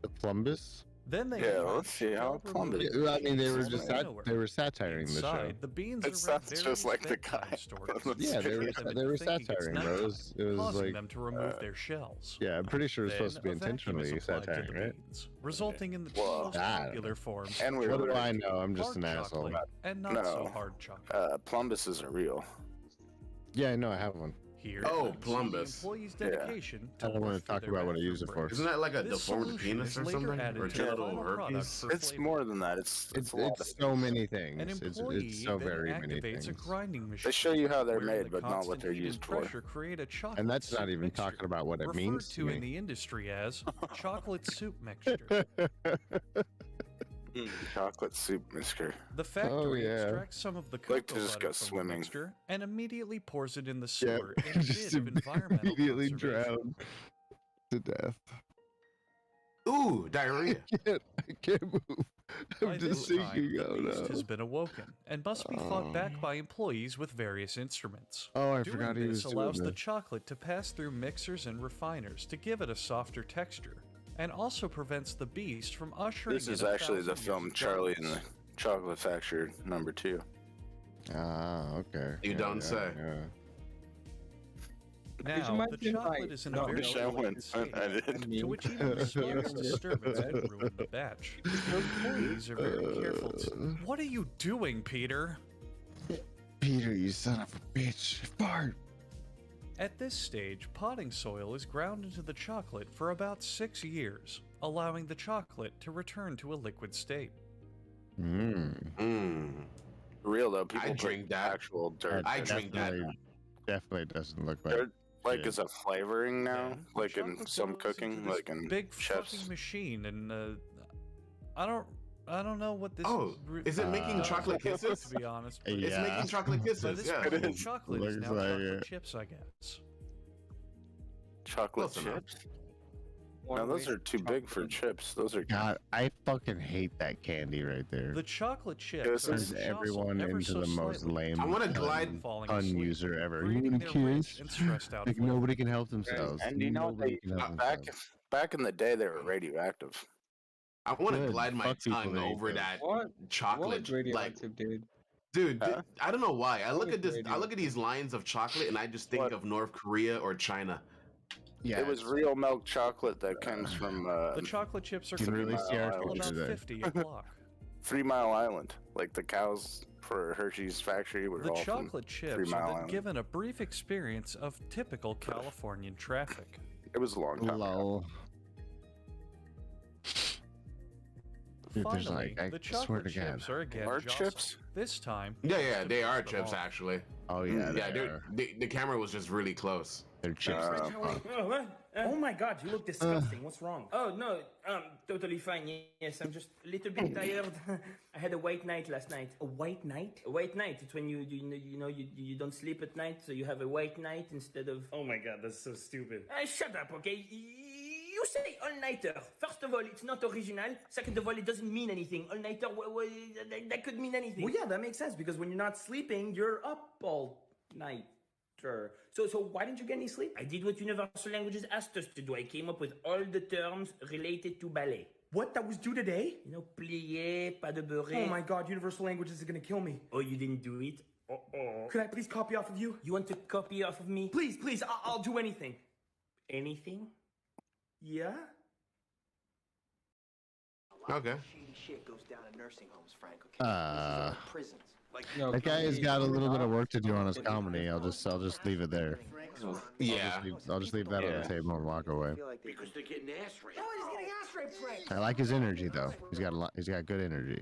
The plumbus? Then they Yeah, find let's see how job Columbus- removal I mean, they were kits just from nowhere. they were satiring the show. Inside, the beans It are sounds read just like the various bedtime guy. stories, Yeah, they were trick them they into were thinking it's satiring, bro. nighttime, It was causing like them to remove their shells. yeah, I'm pretty sure it's supposed to be Then a vacuum is intentionally applied to satiring, the right? beans, resulting in the two Well, most I don't popular forms And of we What were do right. I know? I'm just dark an asshole. chocolate and not so No. hard chocolate. Plumbuses are real. Yeah, I know I have one. Here, Oh, you can see the Plumbus. employees' Yeah. dedication I don't work want to for talk their about what I bathroom use it for. breaks. Isn't that like a This deformed solution penis is or later something? added Or to the genital final product herpes? for It's flavor. more than that. It's a lot It's of so many things. An It's employee so then very many activates a things. grinding machine. They show you how they're where made, the but not what constant they're heat and used for. pressure create a chocolate And that's not soup even mixture, talking about what it referred means to to in me. the industry as chocolate soup mixture. Chocolate soup mixture. The factory yeah. extracts some of the cocoa Like to just butter go from swimming. the mixture and immediately pours it in the Yeah, sewer in a just bid of environmental immediately conservation. drowned to death. Ooh, diarrhea. I can't move. By I'm this just time, sinking the out beast now. has been awoken and must be fought back by employees with various instruments. Oh, I Doing forgot he was this doing allows the this. chocolate to pass through mixers and refiners to give it a softer texture, and also prevents the beast from ushering This is in actually the 1,000 years film of Charlie and the darkness. Chocolate Factory #2. Ah, okay. You don't say. Yeah. Could you Now, the imagine, chocolate like, is in a not very wish I delicate went state, unedited. to which even the smallest disturbance could ruin the batch. The employees are very careful to... What are you doing, Peter? Peter, you son of a bitch. Fart. At this stage, potting soil is ground into the chocolate for about 6 years, allowing the chocolate to return to a liquid state. Real though, people drink put that. actual dirt. I drink that. Definitely doesn't look like Dirt, like shit. as a flavoring now, Then the like in chocolate some goes cooking, into this like in big chefs. fucking machine, and I don't know what this. Oh, is it making chocolate kisses? To be honest, but It's making chocolate by kisses. this Yeah. point, chocolate is Looks now like chocolate it. chips, I guess. Chocolate Close enough. chips. No, those are too big for chips. Those are. God, I fucking hate that candy right there. The chocolate chips This are is Turns jostled everyone ever into so the most slightly, lame I want to glide. falling pun asleep, user ever. You creating want their to rich kiss? and stressed out Like flavor. nobody can help themselves. And you know Nobody they can help back themselves. back in the day they were radioactive. I want to Good. glide my Fuck people tongue that eat over those. that What chocolate. Like, radioactive, dude? dude, Huh? I don't know why. I What look is at this. I radioactive? look at these lines of chocolate, and I just think What? of North Korea or China. Yeah, It was real milk chocolate that comes from The chocolate chips are You can really see our all Island. about future there. 50 a block. 3 Mile Island. Like the cows for Hershey's factory were The all from chocolate 3 chips Mile are then Island. given a brief experience of typical Californian traffic. It was a long time ago. Lol. Dude, there's Finally, like, I the swear chocolate to God. chips are again Are jostled. chips? This time, Yeah, they are disposed of chips all. actually. Oh yeah, Yeah, they dude, are. the camera was just really close. They're chips. Oh my god, you look disgusting. What's wrong? Oh no, totally fine. Yes, I'm just a little bit tired. I had a white night last night. A white night? A white night. It's when you don't sleep at night, so you have a white night instead of. Oh my god, that's so stupid. Shut up, okay? You say all-nighter. First of all, it's not original. Second of all, it doesn't mean anything. All-nighter, that could mean anything. Well, yeah, that makes sense because when you're not sleeping, you're up all night. Sure. So why didn't you get any sleep? I did what Universal Languages asked us to do. I came up with all the terms related to ballet. What? That was due today? You know, plier, pas de beurrer. Oh my god, Universal Languages is gonna kill me. Oh, you didn't do it? Uh-oh. Could I please copy off of you? You want to copy off of me? Please, I'll do anything. Anything? Yeah? Okay. Shady shit goes down in nursing homes, Frank, okay? Prisons. Like, No, That guy has got a little bit of work to do on his comedy. I'll just leave it there. Yeah. I'll just leave that on the table and walk away. because they're getting ass raped. No, he's getting ass raped, Frank. I like his energy though. He's got good energy.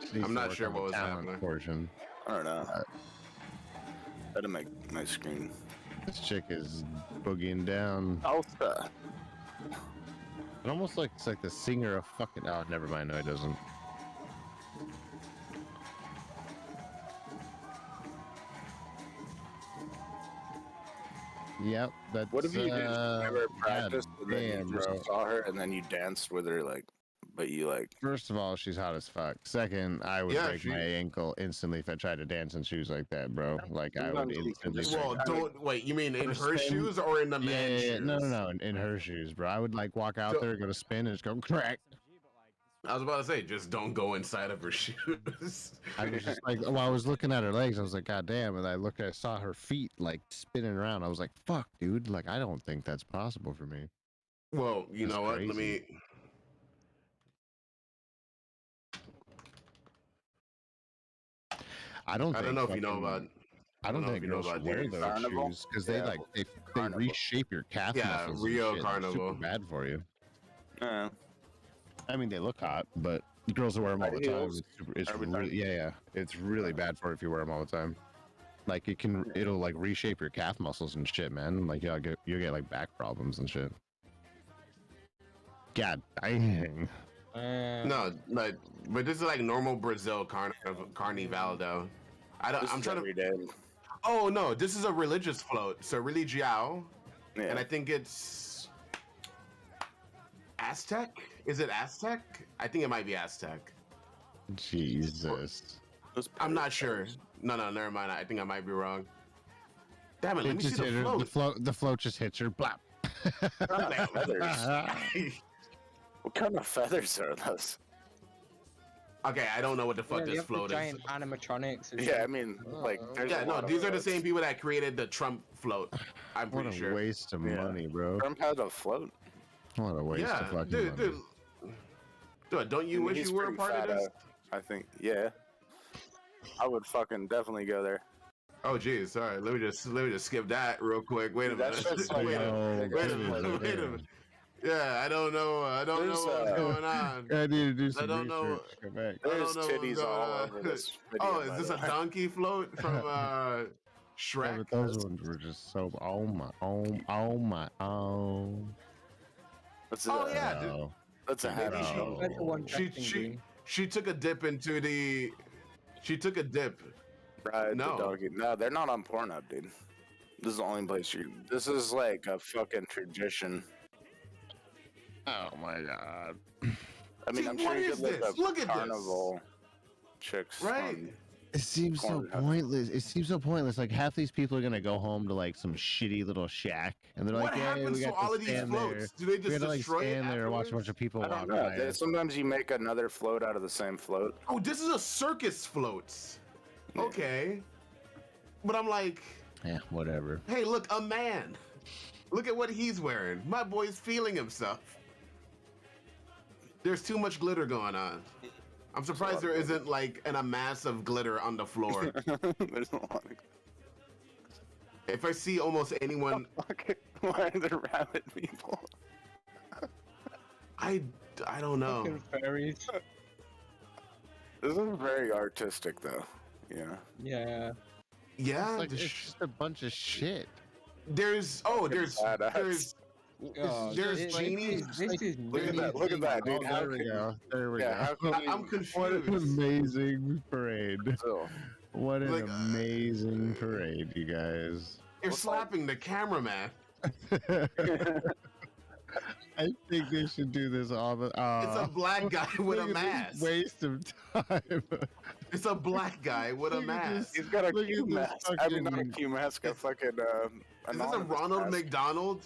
Just needs I'm to not work sure on what the was talent happening. portion. I don't know. Had to make my screen. This chick is boogieing down. Alpha. It almost looks like the singer of fucking. Oh, never mind. No, it doesn't. Yep, that's. What if you just never practiced and then damn, you just bro. saw her and then you danced with her but you First of all, she's hot as fuck. Second, I would Yeah, break she- my ankle instantly if I tried to dance in shoes like that, bro. Like I would instantly. Well, don't wait. You mean in her Spin. shoes or in the Yeah, man's shoes? no, in her shoes, bro. I would like walk out So- there, go to spin, and just go crack. I was about to say, just don't go inside of her shoes. I was just like, while I was looking at her legs, I was like, God damn! And I saw her feet like spinning around. I was like, fuck, dude. Like, I don't think that's possible for me. Well, you That's know what? Let crazy. me. I don't I don't know if you know fucking- about. I don't know if think you know girls should about wear Rio those Carnival. shoes because Yeah, they Carnival. reshape your calf Yeah, muscles. and Rio shit. They're Carnival. super bad for you. Yeah. I mean, they look hot, but the girls that wear them all the High time, heels? it's Every really, time? yeah, it's really bad for it if you wear them all the time. Like it'll like reshape your calf muscles and shit, man. Like you'll get like back problems and shit. God dang. No, but this is like normal Brazil carnival though. I'm trying every to. day. Oh no, this is a religious float. So religião, Yeah. and I think it's Aztec. Is it Aztec? I think it might be Aztec. Jesus. I'm not sure. No, never mind. I think I might be wrong. Damn it! Let It me just see hit the her, float. the float just hits her. Blap. Feathers. What kind of feathers are those? Okay, I don't know what the fuck Yeah, they this have the float is. giant animatronics. and Yeah, shit. I mean, like, there's Yeah, a no, lot of these are the those. same people that created the Trump float. I'm What pretty a sure. waste of Yeah. money, bro. Trump had a float. What a waste of Yeah, fucking dude, money. dude, don't you wish He's you were a pretty part of fat, this? I think, yeah. I would fucking definitely go there. Oh geez, sorry. Let me just skip that real quick. Wait a Dude, that's minute. just like Wait a minute. Wait a minute. Yeah, I don't know. I don't know what's going on. I need to do some don't know. research. Come back. I There's don't know what's titties going all on. over this video. Oh, by is this the a way. donkey float from Yeah, Shrek? but those ones were just so. Oh my. That's Oh yeah, dude. No. That's a happy Maybe show. That's the one she testing she took a dip into the. She took a dip. Ride No. the doggy. No, they're not on Pornhub, dude. This is the only place you. This is like a fucking tradition. Oh my god. I mean, See, I'm sure what you is could look this? up Look at this. carnival chicks. Right? It seems so Pornhub. pointless. It seems so pointless. Like half these people are gonna go home to like some shitty little shack, and they're What like, "Yeah, happens we to got all to of these stand there. floats? Do they We just got to like destroy it stand there and watch a afterwards? bunch of people I walk don't know. by us." Sometimes you make another float out of the same float. Oh, this is a circus floats. Okay. But I'm like, Yeah, whatever. hey, look, a man. Look at what he's wearing. My boy's feeling himself. There's too much glitter going on. I'm surprised there isn't like a mass of glitter on the floor. There's a lot of. If I see almost anyone, Why are there rabbit people? I don't know. Fucking fairies. This is very artistic, though. Yeah. Yeah. Yeah, It's just a bunch of shit. there's This genies. is Look at that! Look at that, dude! Oh, How there we can go. There we Yeah, go. how can I'm you- What an confused. amazing parade. so, What an Like, amazing parade, you guys. You're slapping the cameraman. I think they should do this all the. It's a black guy with a Look at this mask. Waste of time. It's a black guy with a Look at mask. he's got a Look at Q this mask. I mean, not a fucking- Q mask. A fucking. Is this a anonymous Ronald mask. McDonald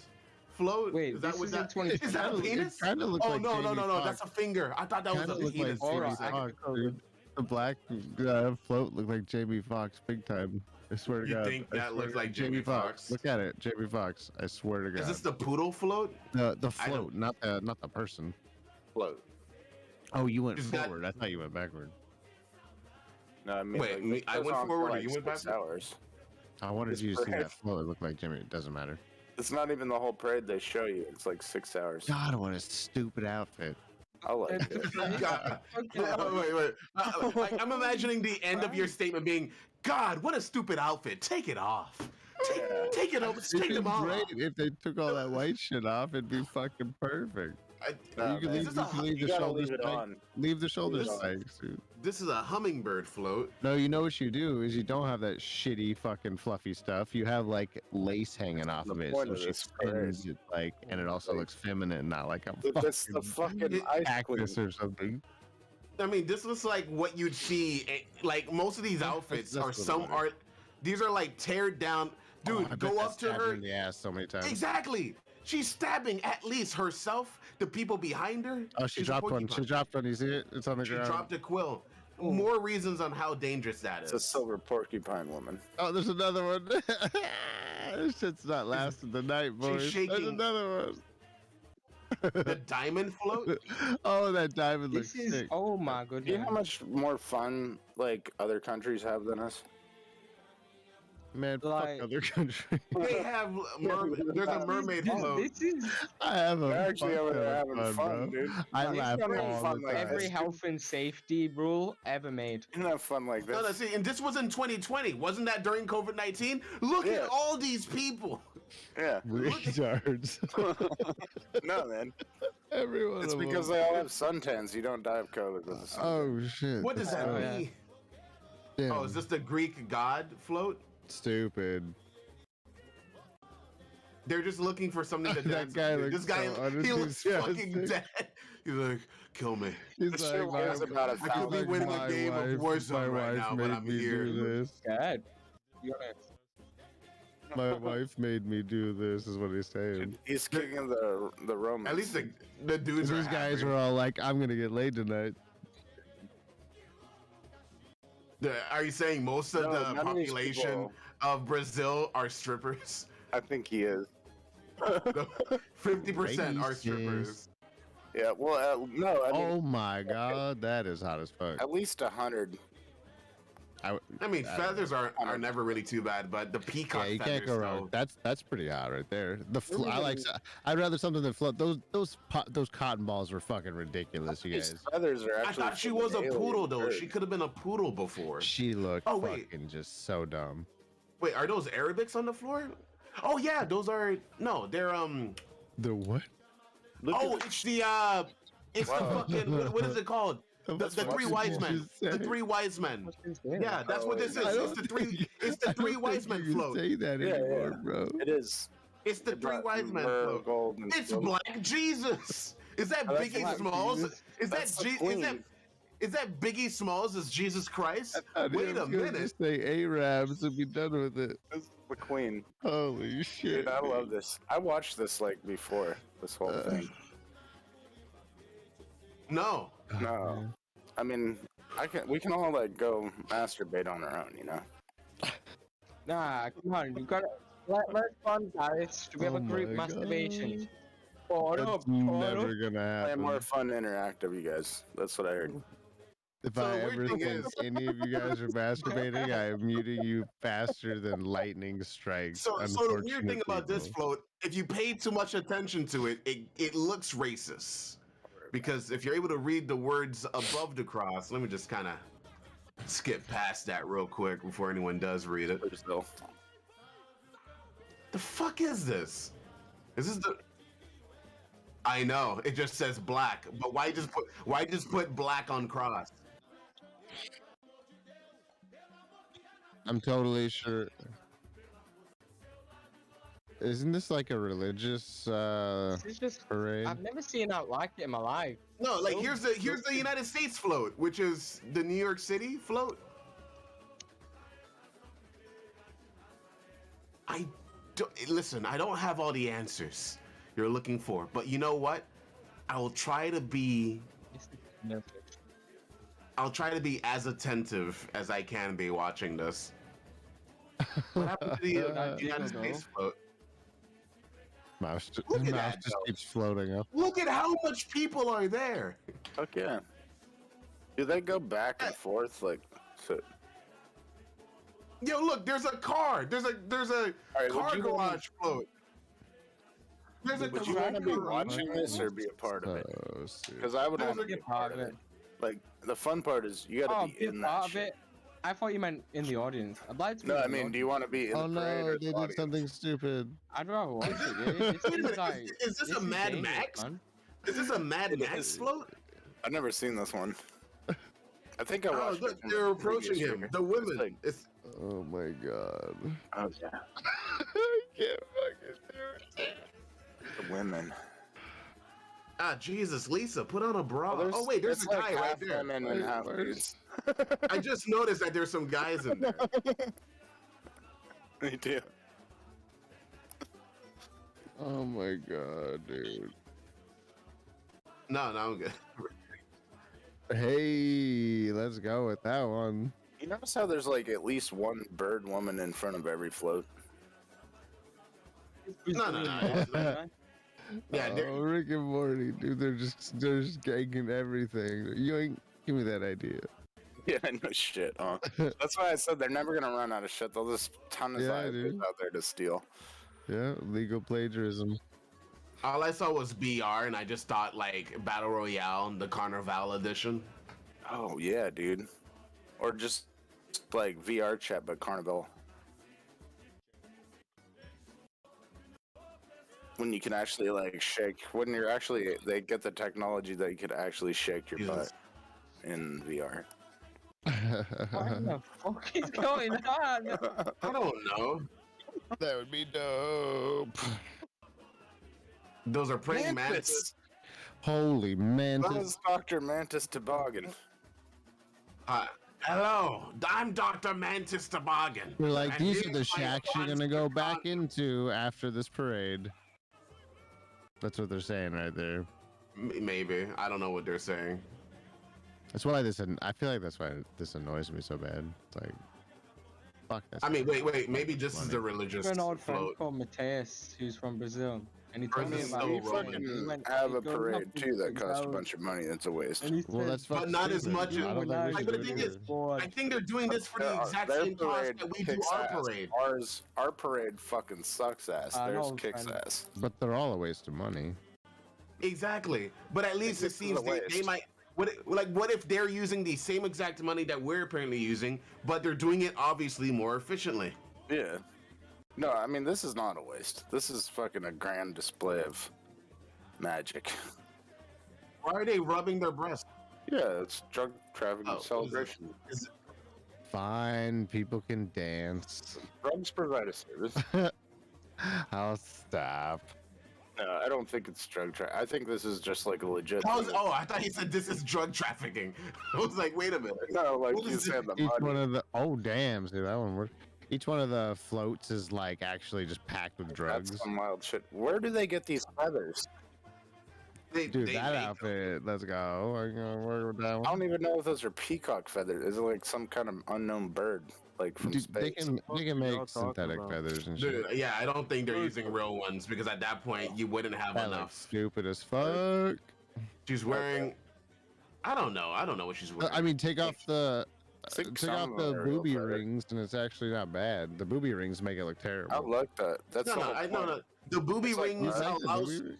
float? Wait, is that this what is in that 2020. is? That a penis? It kind of looks Oh like no, Jamie no, Foxx. that's a finger. I thought that was Kinda a looked like penis. Jamie for a second. Foxx, dude. The black float looked like Jamie Foxx big time. I swear to You God. think I that swear looks to like God. Jamie Foxx? Look at it, Jamie Foxx. I swear to God. Is this the poodle float? the I don't- float, not the person? Float. Oh, you went Is that- forward. I thought you went backward. No, I mean, Wait, like, me- it I goes went on for forward or like you went 6 backward? hours. I wanted It's you to see that correct. float. It looked like Jimmy. It doesn't matter. It's not even the whole parade they show you. It's like 6 hours. God, what a stupid outfit. I like it. God. Wait. I'm imagining the end of your statement being, God, what a stupid outfit. Take it off. Take it off. It'd Take be them off. great if they took all that white shit off. It'd be fucking perfect. No, you can man. leave, This is you a- can leave You the gotta shoulders leave it tight. on. Leave the shoulders This- tight, dude. This is a hummingbird float. No, you know what you do is you don't have that shitty fucking fluffy stuff. You have like lace hanging off The of it, point so of she this parade. spins it like, and it also looks feminine, not like a That's the fucking ice cactus queen. or something. I mean, this looks like what you'd see. Like most of these outfits that's are what some it is. art. These are like teared down. Dude, Oh, I bet go that up to stabbed her her. in the ass so many times. Exactly. She's stabbing at least herself, the people behind her. Oh, she She's a dropped one. She porcupine. dropped one. You see it? It's on the She ground. dropped a quill. More reasons on how dangerous that It's a is. silver porcupine woman. Oh, there's another one. This shit's not lasting the night, boys. There's shaking. another one. The diamond float. Oh, that diamond This looks is sick. oh my Do you know how goodness. much more fun like other countries have than us? Man, like- fuck other countries. They have there's a mermaid float. This is I have a They're actually fuck over there ton of having fun, bro. dude. I Like, laugh it's not even all fun the like time. every this. health and safety rule ever made. Isn't that fun like this? No, see, and this was in 2020. Wasn't that during COVID-19? Look Yeah. at all these people. Yeah. Retards. No, man. Everyone. It's of because them. they all have suntans. You don't die of COVID with a suntan. Oh shit. What does that Oh, yeah. mean? Damn, Oh, is this the Greek god float? stupid. They're just looking for something to That dance. guy with. looks This guy, so he looks fucking unenthusiastic. dead. He's like, kill me. He's This shit like, weighs about I could be 1,000 winning a pounds. game of my Warzone right wife now, but made I'm me here. do this. God. Be honest. My wife made me do this. Is what he's saying. He's kicking the Romans. At least the dudes These are guys happy. are all like, "I'm gonna get laid tonight." Are you saying most of No, the none of these population people- of Brazil are strippers? I think he is. 50% are Racist. strippers. Yeah. Well, no. I mean, Oh my god, that is hot as fuck. at least 100. I mean, feathers are never really too bad, but the peacock Yeah, you feathers, can't go wrong. though. That's pretty hot right there. I like. I'd rather something that float. Those cotton balls were fucking ridiculous, you guys. These feathers are I actually. thought she from was an a alien poodle, though. bird. She could have been a poodle before. She looked Oh, wait. fucking just so dumb. Wait, are those Arabics on the floor? Oh yeah, those are no, they're The what? it's the it's the fucking what is it called? The three wise men. The three wise men. Yeah, that's what this is. It's the three wise men float. Say that anymore, bro. It is. It's the three wise men float. Gold, and It's silver. Black Jesus. Is that Oh, that's Biggie Black Smalls? Jesus. Is that That's the is that Biggie Smalls as Jesus Christ? I thought he Wait was a gonna minute. Just say Arabs and be done with it. This is the queen. Holy shit! Dude, I love this. I watched this like before this whole thing. No. No, I mean, we can all like go masturbate on our own, you know. Nah, come on, you gotta let's fun, guys. We have a group masturbation. That's never gonna Play happen. more fun, interactive, you guys. That's what I heard. If So I the ever weird thing think is- any of you guys are masturbating, I am muting you faster than lightning strikes. So the weird thing unfortunate about this people. float, if you pay too much attention to it, it looks racist. Because if you're able to read the words above the cross, let me just kind of skip past that real quick before anyone does read it. The fuck is this? Is this the? I know it just says black, but why just put black on cross? I'm totally sure. Isn't this like a religious This is just parade? I've never seen out like it in my life. No, like here's the United States float, which is the New York City float. I don't listen. I don't have all the answers you're looking for, but you know what? I will try to be. I'll try to be as attentive as I can be watching this. What happened to the United States float? Mouse Look at mouse that, just though. keeps floating up. Look at how much people are there. Fuck yeah. Do they go back and forth like so? Yo, look, there's a car. There's a right, car would you wanna- garage float. There's a Would you car want to be garage. watching this or be a part of it? Oh, shit. Because I would There's want to a- be a part of it. Like the fun part is you got Oh, to be be in part that of shit. it. I thought you meant in the audience. I'd like to. Be No, in I the mean, do you want to be in Oh the parade no, or they the did audience? something stupid. I'd rather watch it. Dude. This Wait a is minute, like. is this a is Mad dangerous, Max? man. Is this a Mad It Max is. float? I've never seen this one. I think I Oh, watched. look, it from they're the approaching previous him. year. The It's women. like, It's Oh my god. oh yeah, I can't fucking do it. the women. Jesus, Lisa, put on a bra. Well, oh wait, there's it's a like guy right half there. women and half dudes. I just noticed that there's some guys in there. Me too. Oh my god, dude. No, I'm good. Hey, let's go with that one. You notice how there's like at least one bird woman in front of every float? No. Yeah, Oh, Rick and Morty, dude, they're just ganking everything. You ain't give me that idea. Yeah, no shit, huh? That's why I said they're never gonna run out of shit. They'll just ton of Yeah, zombies dude. out there to steal. Yeah, legal plagiarism. all I saw was BR, and I just thought like Battle Royale, the Carnival edition. Oh yeah, dude. Or just like VR chat, but Carnival. When you can actually like shake, when you're actually, they get the technology that you could actually shake your butt in VR. What the fuck is going on? I don't know. That would be dope. Those are praying mantises. Holy mantis. That was Dr. Mantis Toboggan. Hello, I'm Dr. Mantis Toboggan. We're like, and these are here's the my shacks you're gonna monster go back con- into after this parade. That's what they're saying right there. Maybe. I don't know what they're saying. That's why this. I feel like that's why this annoys me so bad. It's like, fuck that. I mean, wait. Maybe this is the religious I've got an old friend float. called Mateus who's from Brazil. And he told me Versus about so it. Roman. And he went, Have he a goes, parade "Nothing too that sticks costs a out." bunch of money. That's a waste. And he Well, said, that's But fucking not as stupid. much. "You I don't think and we I Like, but the should thing do is, this. I think they're doing this for the exact Their same cost parade that we do kicks our ass. parade. Our parade fucking sucks ass. I Theirs know, kicks friend. ass. But they're all a waste of money. Exactly. But at least it This is seems a they waste. might. What if they're using the same exact money that we're apparently using, but they're doing it obviously more efficiently? Yeah. No, I mean this is not a waste. This is fucking a grand display of magic. Why are they rubbing their breasts? Yeah, it's drug trafficking Oh, what is it? celebration. Fine, people can dance. Drugs provide a service. I'll stop. No, I don't think it's drug trafficking. I think this is just like a legit. I thought he said this is drug trafficking. I was like, wait a minute. No, like What you is said, the Each money. one of the damn, see that one worked. Each one of the floats is like actually just packed with drugs. That's some wild shit. Where do they get these feathers? Dude, that outfit. Let's go. I'm gonna work with that I one. don't even know if those are peacock feathers. Is it like some kind of unknown bird, like from Dude, space? they can y'all make talking synthetic about? feathers and shit. Dude, yeah, I don't think they're using real ones because at that point you wouldn't have That looks enough. stupid as fuck. She's wearing. I don't know. I don't know what she's wearing. I mean, take off the think take some off of the them are real booby feathers. rings, and it's actually not bad. The booby rings make it look I terrible. like that. That's no, the no, whole point. no. The booby It's like, rings You like the allows. booby rings?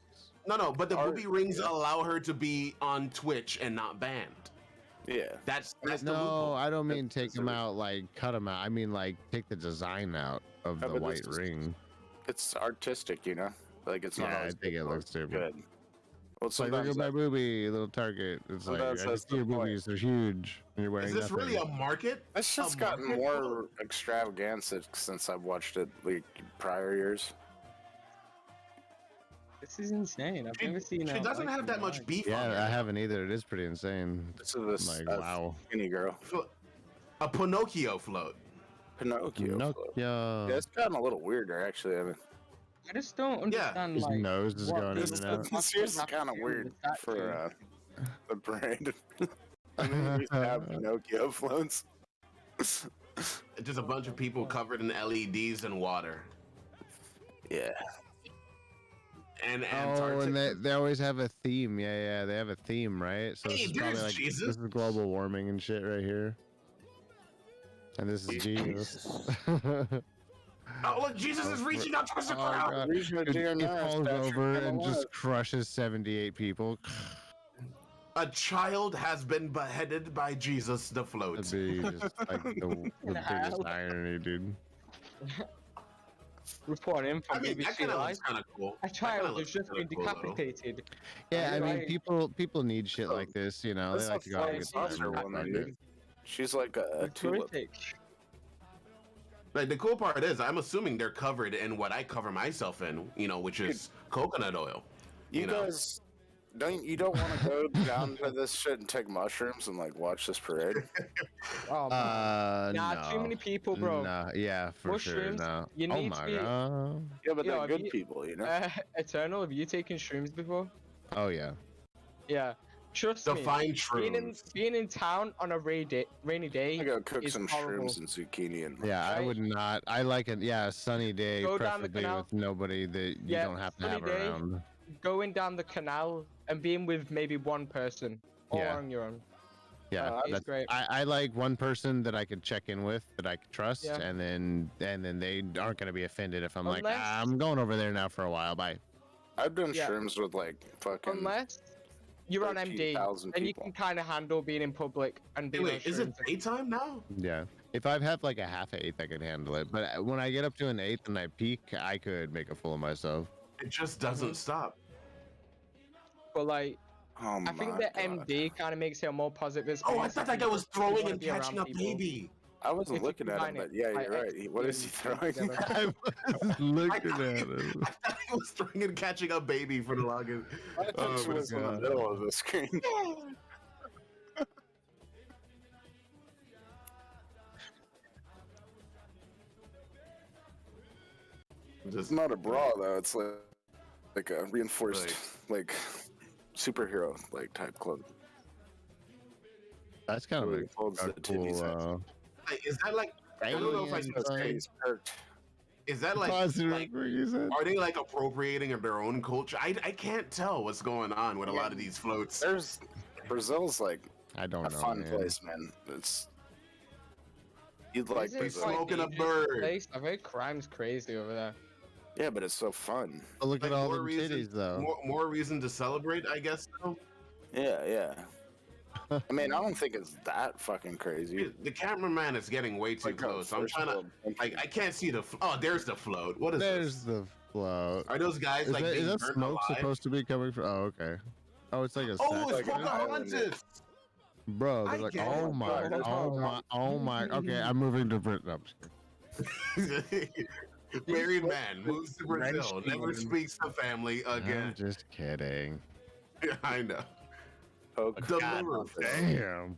No, but the Art, booby rings yeah. allow her to be on Twitch and not banned. Yeah. That's the No, loophole. I don't mean take That's them the- out like cut them out. I mean like take the design out of Yeah, the but white this is- ring. It's artistic, you know. Like it's not. Yeah, I always think it looks stupid. good. Well, It's like look at sometimes my boobie, little target. It's like I Sometimes can that's see the your point. boobies. They're huge. And you're wearing Is this nothing. really a market? this shit's a gotten market more extravaganza since I've watched it like prior years. This is insane. I've never seen She a doesn't like have in that my much life. beef on Yeah, her. I haven't either. It is pretty insane. This is this Like wow. skinny girl, A Pinocchio float. Pinocchio. float. Pinocchio. Yeah, it's gotten a little weirder actually. I mean, I just don't understand. His like, nose is what going in people and out. this year's have to kind of do weird with that too. for the parade. I mean, we used to have Pinocchio floats. It's just a bunch of people covered in LEDs and water. Yeah. And Oh, Antarctica. and they always have a theme. Yeah, they have a theme, right? So Hey, this is probably there's like Jesus. this is global warming and shit right here. And this is Jesus. Oh, look, Jesus is reaching out towards the Oh, crowd. God. Reaching a Dude, deer he now, falls Patrick, over come and alive. just crushes 78 people. A child has been beheaded by Jesus the That'd float. be just like the biggest irony, dude. Report in from I mean, that BBC kind of Live. looks kind of cool. A That kinda child has looks just been kinda cool, though. decapitated. Yeah, I mean, Right. people need shit like this, you know. They That's like to go out and a get saucer time. woman, Find dude. it. She's like a It's tulip. horrific. Like the cool part is, I'm assuming they're covered in what I cover myself in, which is coconut oil. You know? guys don't want to go down to this shit and take mushrooms and like watch this parade? Oh, man. Nah, no. too many people, bro. No, yeah, for sure. Mushrooms, No. you Oh need my to be- god. Yeah, but Yo, they're have good you- people, you know. Eternal, have you taken shrooms before? Oh yeah. Yeah. Trust me. Define Being in town on a rainy day I go cook is some horrible. shrooms and zucchini and Yeah, I Right? would not. I like it. Yeah, a sunny day, Go down the preferably canal. with nobody that you Yeah, don't have to sunny have day. around. going down the canal and being with maybe one person or Yeah. on your own. Yeah, it's that's great. I like one person that I could check in with that I could trust, Yeah. and then they aren't gonna be offended if I'm like, Unless- I'm going over there now for a while. Bye. I've done Yeah. shrooms with like fucking. Unless you're on MD 13,000 and you people. can kind of handle being in public and Hey, being wait, on is it shrooms. daytime now? Yeah. If I have like a half eighth, I could handle it. But when I get up to an eighth and I peak, I could make a fool of myself. It just doesn't stop. But like, Oh I think my the God. MD kind of makes it a more positive. Oh, I experience thought if that you guy was just throwing wanna and be around catching a people. baby. I wasn't If you looking at him, combine but it yeah, by you're right. What is he throwing? together. I was looking at him. I thought he was throwing and catching a baby for the longest. My attention my was in the God. middle of the screen. It's not a bra though. It's like a reinforced like superhero like type clothing. That's kind of Really folds a the titties cool. out. Like, is that like? I don't know if I should say. He's perked. Is that like, are they like appropriating of their own culture? I can't tell what's going on with a lot of these floats. Brazil's like I don't a know, fun man. place, man. You'd like Isn't it Brazil. quite Smoking a dangerous bird. place? I've heard crime's crazy over there. Yeah, but it's so fun. But look Like, at all more the reason- titties, though. More reason to celebrate, I guess. So. Yeah. I mean, I don't think it's that fucking crazy. The cameraman is getting way too Like, close. I'm first trying to, world country. I can't see the. Oh, there's the float. What is There's this? the float. Are those guys Is like that, being is that burnt smoke alive? supposed to be coming from? Oh, okay. Oh, it's like a Oh, it's sack. Pocahontas. Bro, they're I like, get oh it. my. Okay, I'm moving to Britain. No, I'm just kidding. Married man moves to Brazil, never speaks to family I'm again. just kidding. I know. Pocahontas. Damn.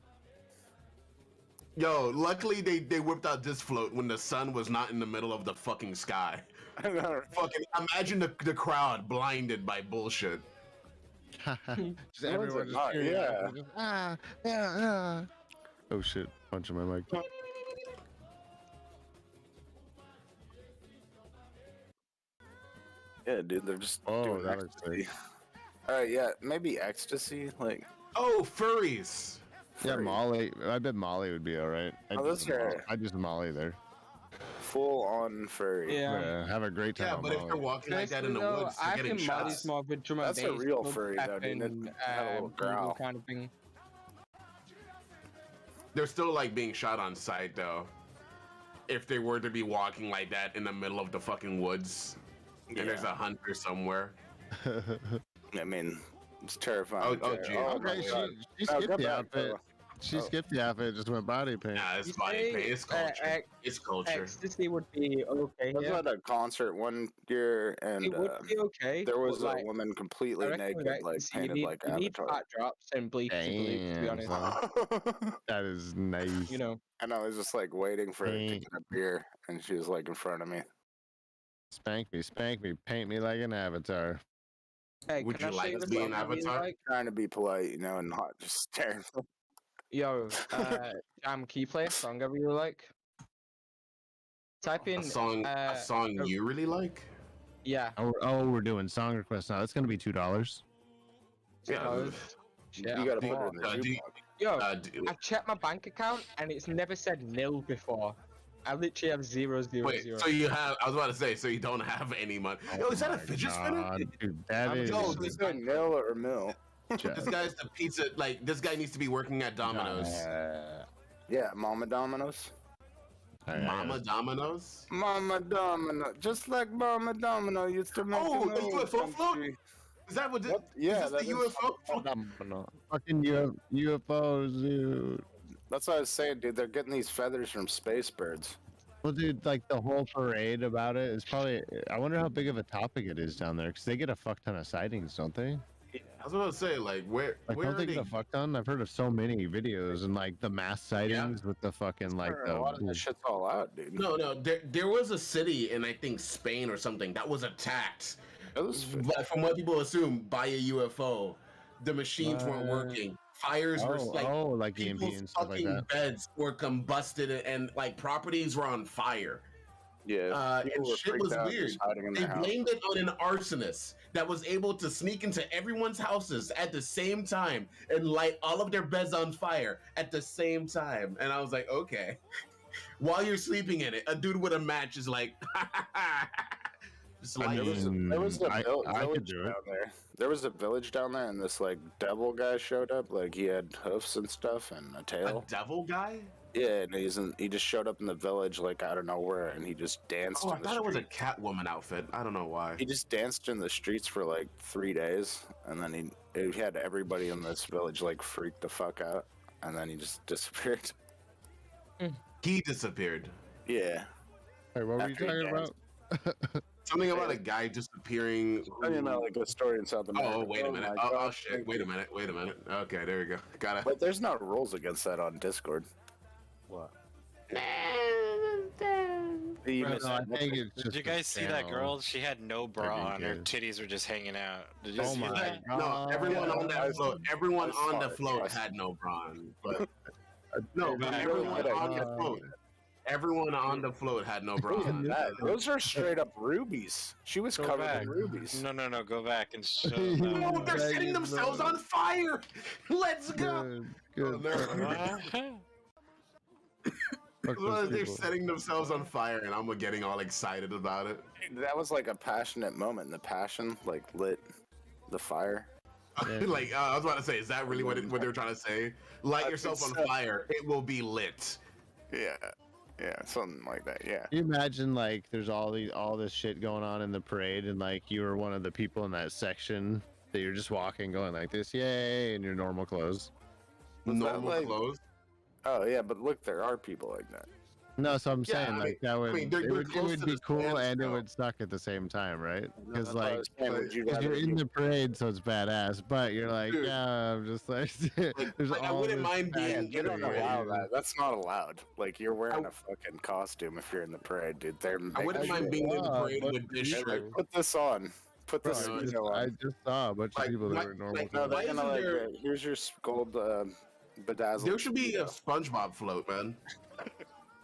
Yo, luckily they whipped out this float when the sun was not in the middle of the fucking sky. Fucking imagine the crowd blinded by bullshit. Just everyone just not? cheering. Yeah. Yeah. Oh shit! Punching my mic. Yeah, dude, they're just Oh, doing that is ecstasy. Yeah, maybe ecstasy, like. Oh, furries. Yeah, Molly. I bet Molly would be all right. Oh, that's fair. I just Molly there. Full on furry. Yeah. Have a great time. Yeah, on but if Molly. they're walking like that in the Personally, woods, though, they're I getting think Molly's shots. more of a drum and That's a bass, real dub furry, though, dude. and, It had a little growl. kind of thing. They're still like being shot on sight though. If they were to be walking like that in the middle of the fucking woods, and there's a hunter somewhere. I mean, it's terrifying. Oh, gee. Okay, she No, skipped go the back, outfit. fella. She skipped the outfit. Just went body paint. Nah, it's You body say, paint. It's culture. It's culture. Ecstasy would be okay. I was Yeah. at a concert one year, and It would be okay. there was but, a like, woman I completely reckon with naked, like ecstasy, painted you need, like you need Avatar. fat drops and bleach to believe, to be Damn, honest. son. That is nice. You know. And I was just like waiting for her to Dang. get a beer, and she was like in front of me. Spank me, paint me like an avatar. Hey, Would can you I show like you to the be song an I really avatar? like? Trying to be polite, you know, and not just staring. Yo, Jam, can you play a song I really like? Type in A song you really like? Yeah. Oh, we're doing song requests now. That's gonna be $2. Yeah. Shit, You gotta I'm put it bored. in the do you- jukebox. Yo, do- I've checked my bank account and it's never said nil before. I literally have 0, 0, Wait, 0. so you have? I was about to say, so you don't have any money. Yo, is that a fidget spinner? Dude, that I'm is. just- Yo, Is it nil or mill? This guy's the pizza. Like this guy needs to be working at Domino's. Yeah, Mama Domino's. Mama Domino's. Mama Domino, just like Mama Domino used to make. Oh, an the old UFO float? country. Is that what? Yeah, is that this the is- UFO float? Fucking UFOs, dude. That's what I was saying, dude. They're getting these feathers from space birds. Well, dude, like the whole parade about it is probably. I wonder how big of a topic it is down there because they get a fuck ton of sightings, don't they? I was about to say, like, where? Like, where don't are they they? get a fuck ton? I've heard of so many videos and like the mass sightings with the fucking like a lot of that shit's all out, dude. No. There was a city in I think Spain or something that was attacked. But from what people assume by a UFO, the machines weren't working. Fires were like EMP people's and stuff like fucking that. beds were combusted and like properties were on fire. Yeah, and people were shit freaked was out, weird. just hiding in They their house. blamed it on an arsonist that was able to sneak into everyone's houses at the same time and light all of their beds on fire at the same time. And I was like, okay. While you're sleeping in it, a dude with a match is like, just I lighting mean, it. There was a I village could do it. down there. There was a village down there, and this like devil guy showed up. Like he had hoofs and stuff and a A tail. devil guy? Yeah, and he just showed up in the village like out of nowhere, and he just danced. Oh, I in the thought it was a streets. Catwoman outfit. I don't know why. He just danced in the streets for like 3 days, and then he had everybody in this village like freak the fuck out, and then he just disappeared. He disappeared. Yeah. Hey, what were you After he talking danced. about? Something about a guy disappearing. I mean, like a story in South America. Oh, wait a minute. my Oh, God, shit. thank Wait a you. minute. Wait a minute. Okay, there we go. Got it. But there's no rules against that on Discord. What? You Bro, missed no, I it. think it's Did just you a guys see that channel. girl? She had no bra on. Her good. titties were just hanging out. Did you Oh see my that? No, everyone Yeah, on that float. Everyone I on saw the it, float trust had me. no bra on, but no, but Yeah, everyone really on the good float. Everyone on the float had no bra on. Those are straight up rubies. She was Go covered back. in rubies. No, go back and show them. No, they're setting themselves on fire. Let's go. Good. Well, they're setting themselves on fire, and I'm getting all excited about it. That was like a passionate moment. And the passion like lit the fire. Like I was about to say, is that really what they were trying to say? Light yourself on fire; it will be lit. Yeah, something like that. Yeah. You imagine like there's all this shit going on in the parade, and like you were one of the people in that section that you're just walking, going like this, yay, in your normal clothes. Normal clothes. Oh yeah, but look, there are people like that. No, so I'm Yeah, saying I like mean- that would I mean, they're it would close to be the cool and it standstill. would suck at the same time, right? Because That's what I like was saying, would you 'cause rather you're in be- the parade, so it's badass. But you're like, Dude. yeah, I'm just like, there's like, I all wouldn't this mind being baggage They don't in the allow parade. that. That's not allowed. Like you're wearing a fucking costume if you're in the parade, dude. They're I wouldn't mind being in the parade but with this They're shirt. like, put this on. Put Bro, this No, I on. just saw a bunch Like, of people that like- were in normal like, No, clothes. why they're gonna isn't like, there- here's your gold bedazzled. There should be a speedo. SpongeBob float, man.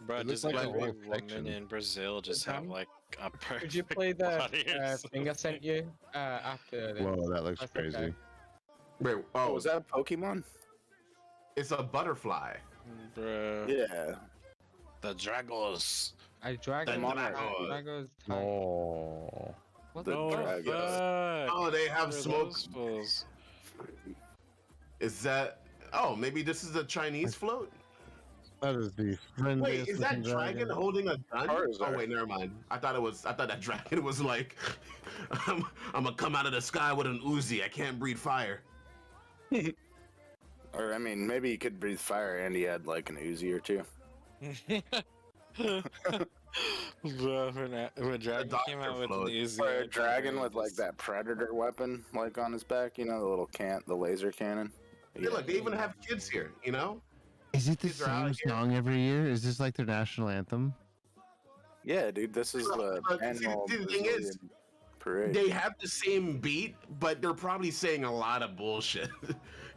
Bro, It looks does like a every whole woman section. in Brazil just have like a perfect Could you play the body or thing I sent you after this? Whoa, that looks That's crazy. okay. Wait, Oh, was that a Pokemon? It's a butterfly. Bro, Yeah. the Dragos. I drag The it. Dragos. Dragos. Oh, What The the Oh, Dragos. fuck. Oh, they have What are smoke. those fools? Is that? Oh, maybe this is a Chinese float. that is the Wait, friendliest is that looking dragon holding a gun? Charizard. Oh wait, never mind. I thought that dragon was like, I'm gonna come out of the sky with an Uzi. I can't breathe fire. Or I mean, maybe he could breathe fire and he had like an Uzi or two. Bro, when Dragon came doctor out with float. an Uzi, Or I a thought dragon it with was- like that predator weapon like on his back, you know, the laser cannon. Hey, look, they even have kids here. You know? Is it the Kids are out same here. song every year? Is this like their national anthem? Yeah, dude, this is the Look, see, annual the thing is, Brazilian parade. They have the same beat, but they're probably saying a lot of bullshit.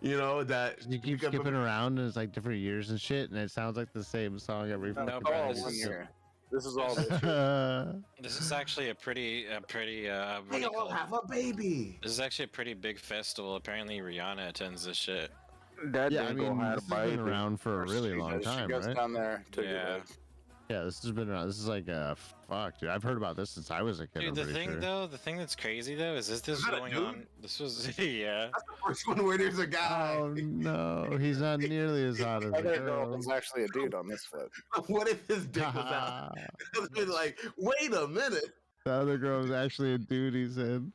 You know that You keep skipping around and it's like different years and shit, and it sounds like the same song every No, fucking bro, all this one is- year. This is all this year. time. This is actually a pretty what do They you all call it? have a baby. This is actually a pretty big festival. Apparently, Rihanna attends this shit. That Yeah, I mean, this has been around for a really long time, She goes right? down there to Yeah. Yeah, this has been around. This is like fuck, dude. I've heard about this since I was a kid. Dude, I'm the pretty thing sure. though, the thing that's crazy though, is this Is that a going dude? on? This was yeah. That's the first one where there's a guy. Oh no, he's not nearly as hot as The the other girl girl. was actually a dude on this float. What if his dick was out? It's been like, wait a minute. The other girl was actually a dude. He said.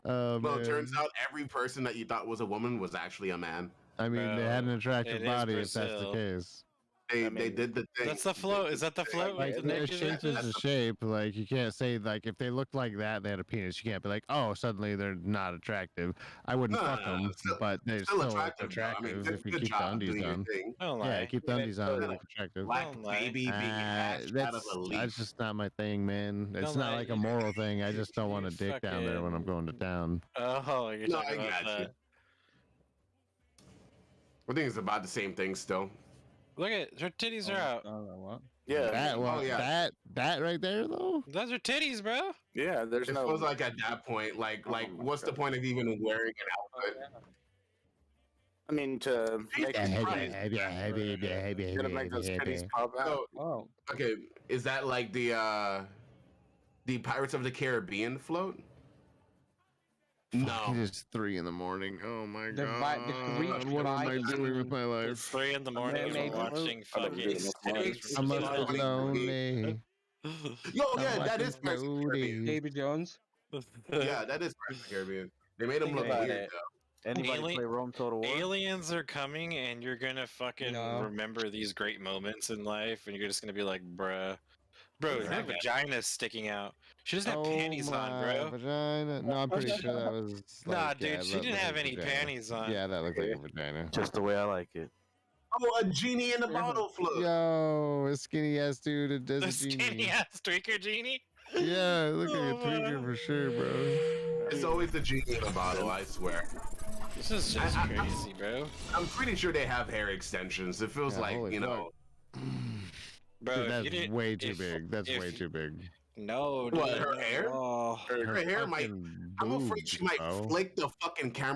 Oh Well, man. it turns out every person that you thought was a woman was actually a man. I mean, they had an Bro, attractive it is body if that's the Brazil. case. They I mean, did the thing. That's the float. Is that the float? Like with the their naked shape is bitches? a shape. Like you can't say like if they looked like that, they had a penis. You can't be like, oh, suddenly they're not attractive. I wouldn't No, fuck no, no, them, still- but they're Still still attractive. though. I attractive mean, if you good keep the job undies doing your on. thing. Don't Yeah, lie. keep the undies on. Black They look attractive. Black Don't lie. baby being hatched out of a leaf. That's just not my thing, man. It's Don't not lie. like a moral thing. I just don't want a dick down there when I'm going to town. Oh, you're No, talking I about got you. that. I think it's about the same thing still. Look at her titties are out. Yeah, That one, Oh, yeah. that right there though. Those are titties, bro. yeah. There's It no. feels like at that point, like, my what's the God. point of even wearing an outfit? I mean, to make Jesus it Christ. gonna make those titties pop out. So, Oh, okay, is that like the Pirates of the Caribbean float? It No. is 3 in the morning. Oh my The god. Greek What am I Viking- doing with my It's life? 3 in the morning. Mermaid We're watching float? fucking It's titties. I I must must have be been lonely. Yo, I'm yeah, that watching is Pirates of the Caribbean. Davy Jones. Yeah, that is Pirates of the Caribbean. They made him Think look about weird it. though. Anybody Alien- play Rome Total War? Aliens are coming, and you're gonna fucking No. remember these great moments in life, and you're just gonna be like, bruh. Bro, her Right. vagina's sticking out. She doesn't have Oh panties on, my bro. Vagina. No, I'm pretty sure that was. Nah, like, yeah, dude, she that didn't looked have like any vagina. panties on. Yeah, that looked like a vagina. Just the way I like it. Oh, a genie in a bottle float. Yo, a skinny ass dude that does The a skinny genie. ass tweaker genie. Yeah, look like a Oh, tweaker my. for sure, bro. It's always the genie in a bottle, I swear. This is just crazy, bro. I'm pretty sure they have hair extensions. It feels Yeah, like, holy you know, Bro, Dude, if you that's didn't- way too if- big. That's if way you- too big. No, dude. What, her hair? Oh. Her hair might. fucking I'm afraid boobs, she might bro. flick the fucking camera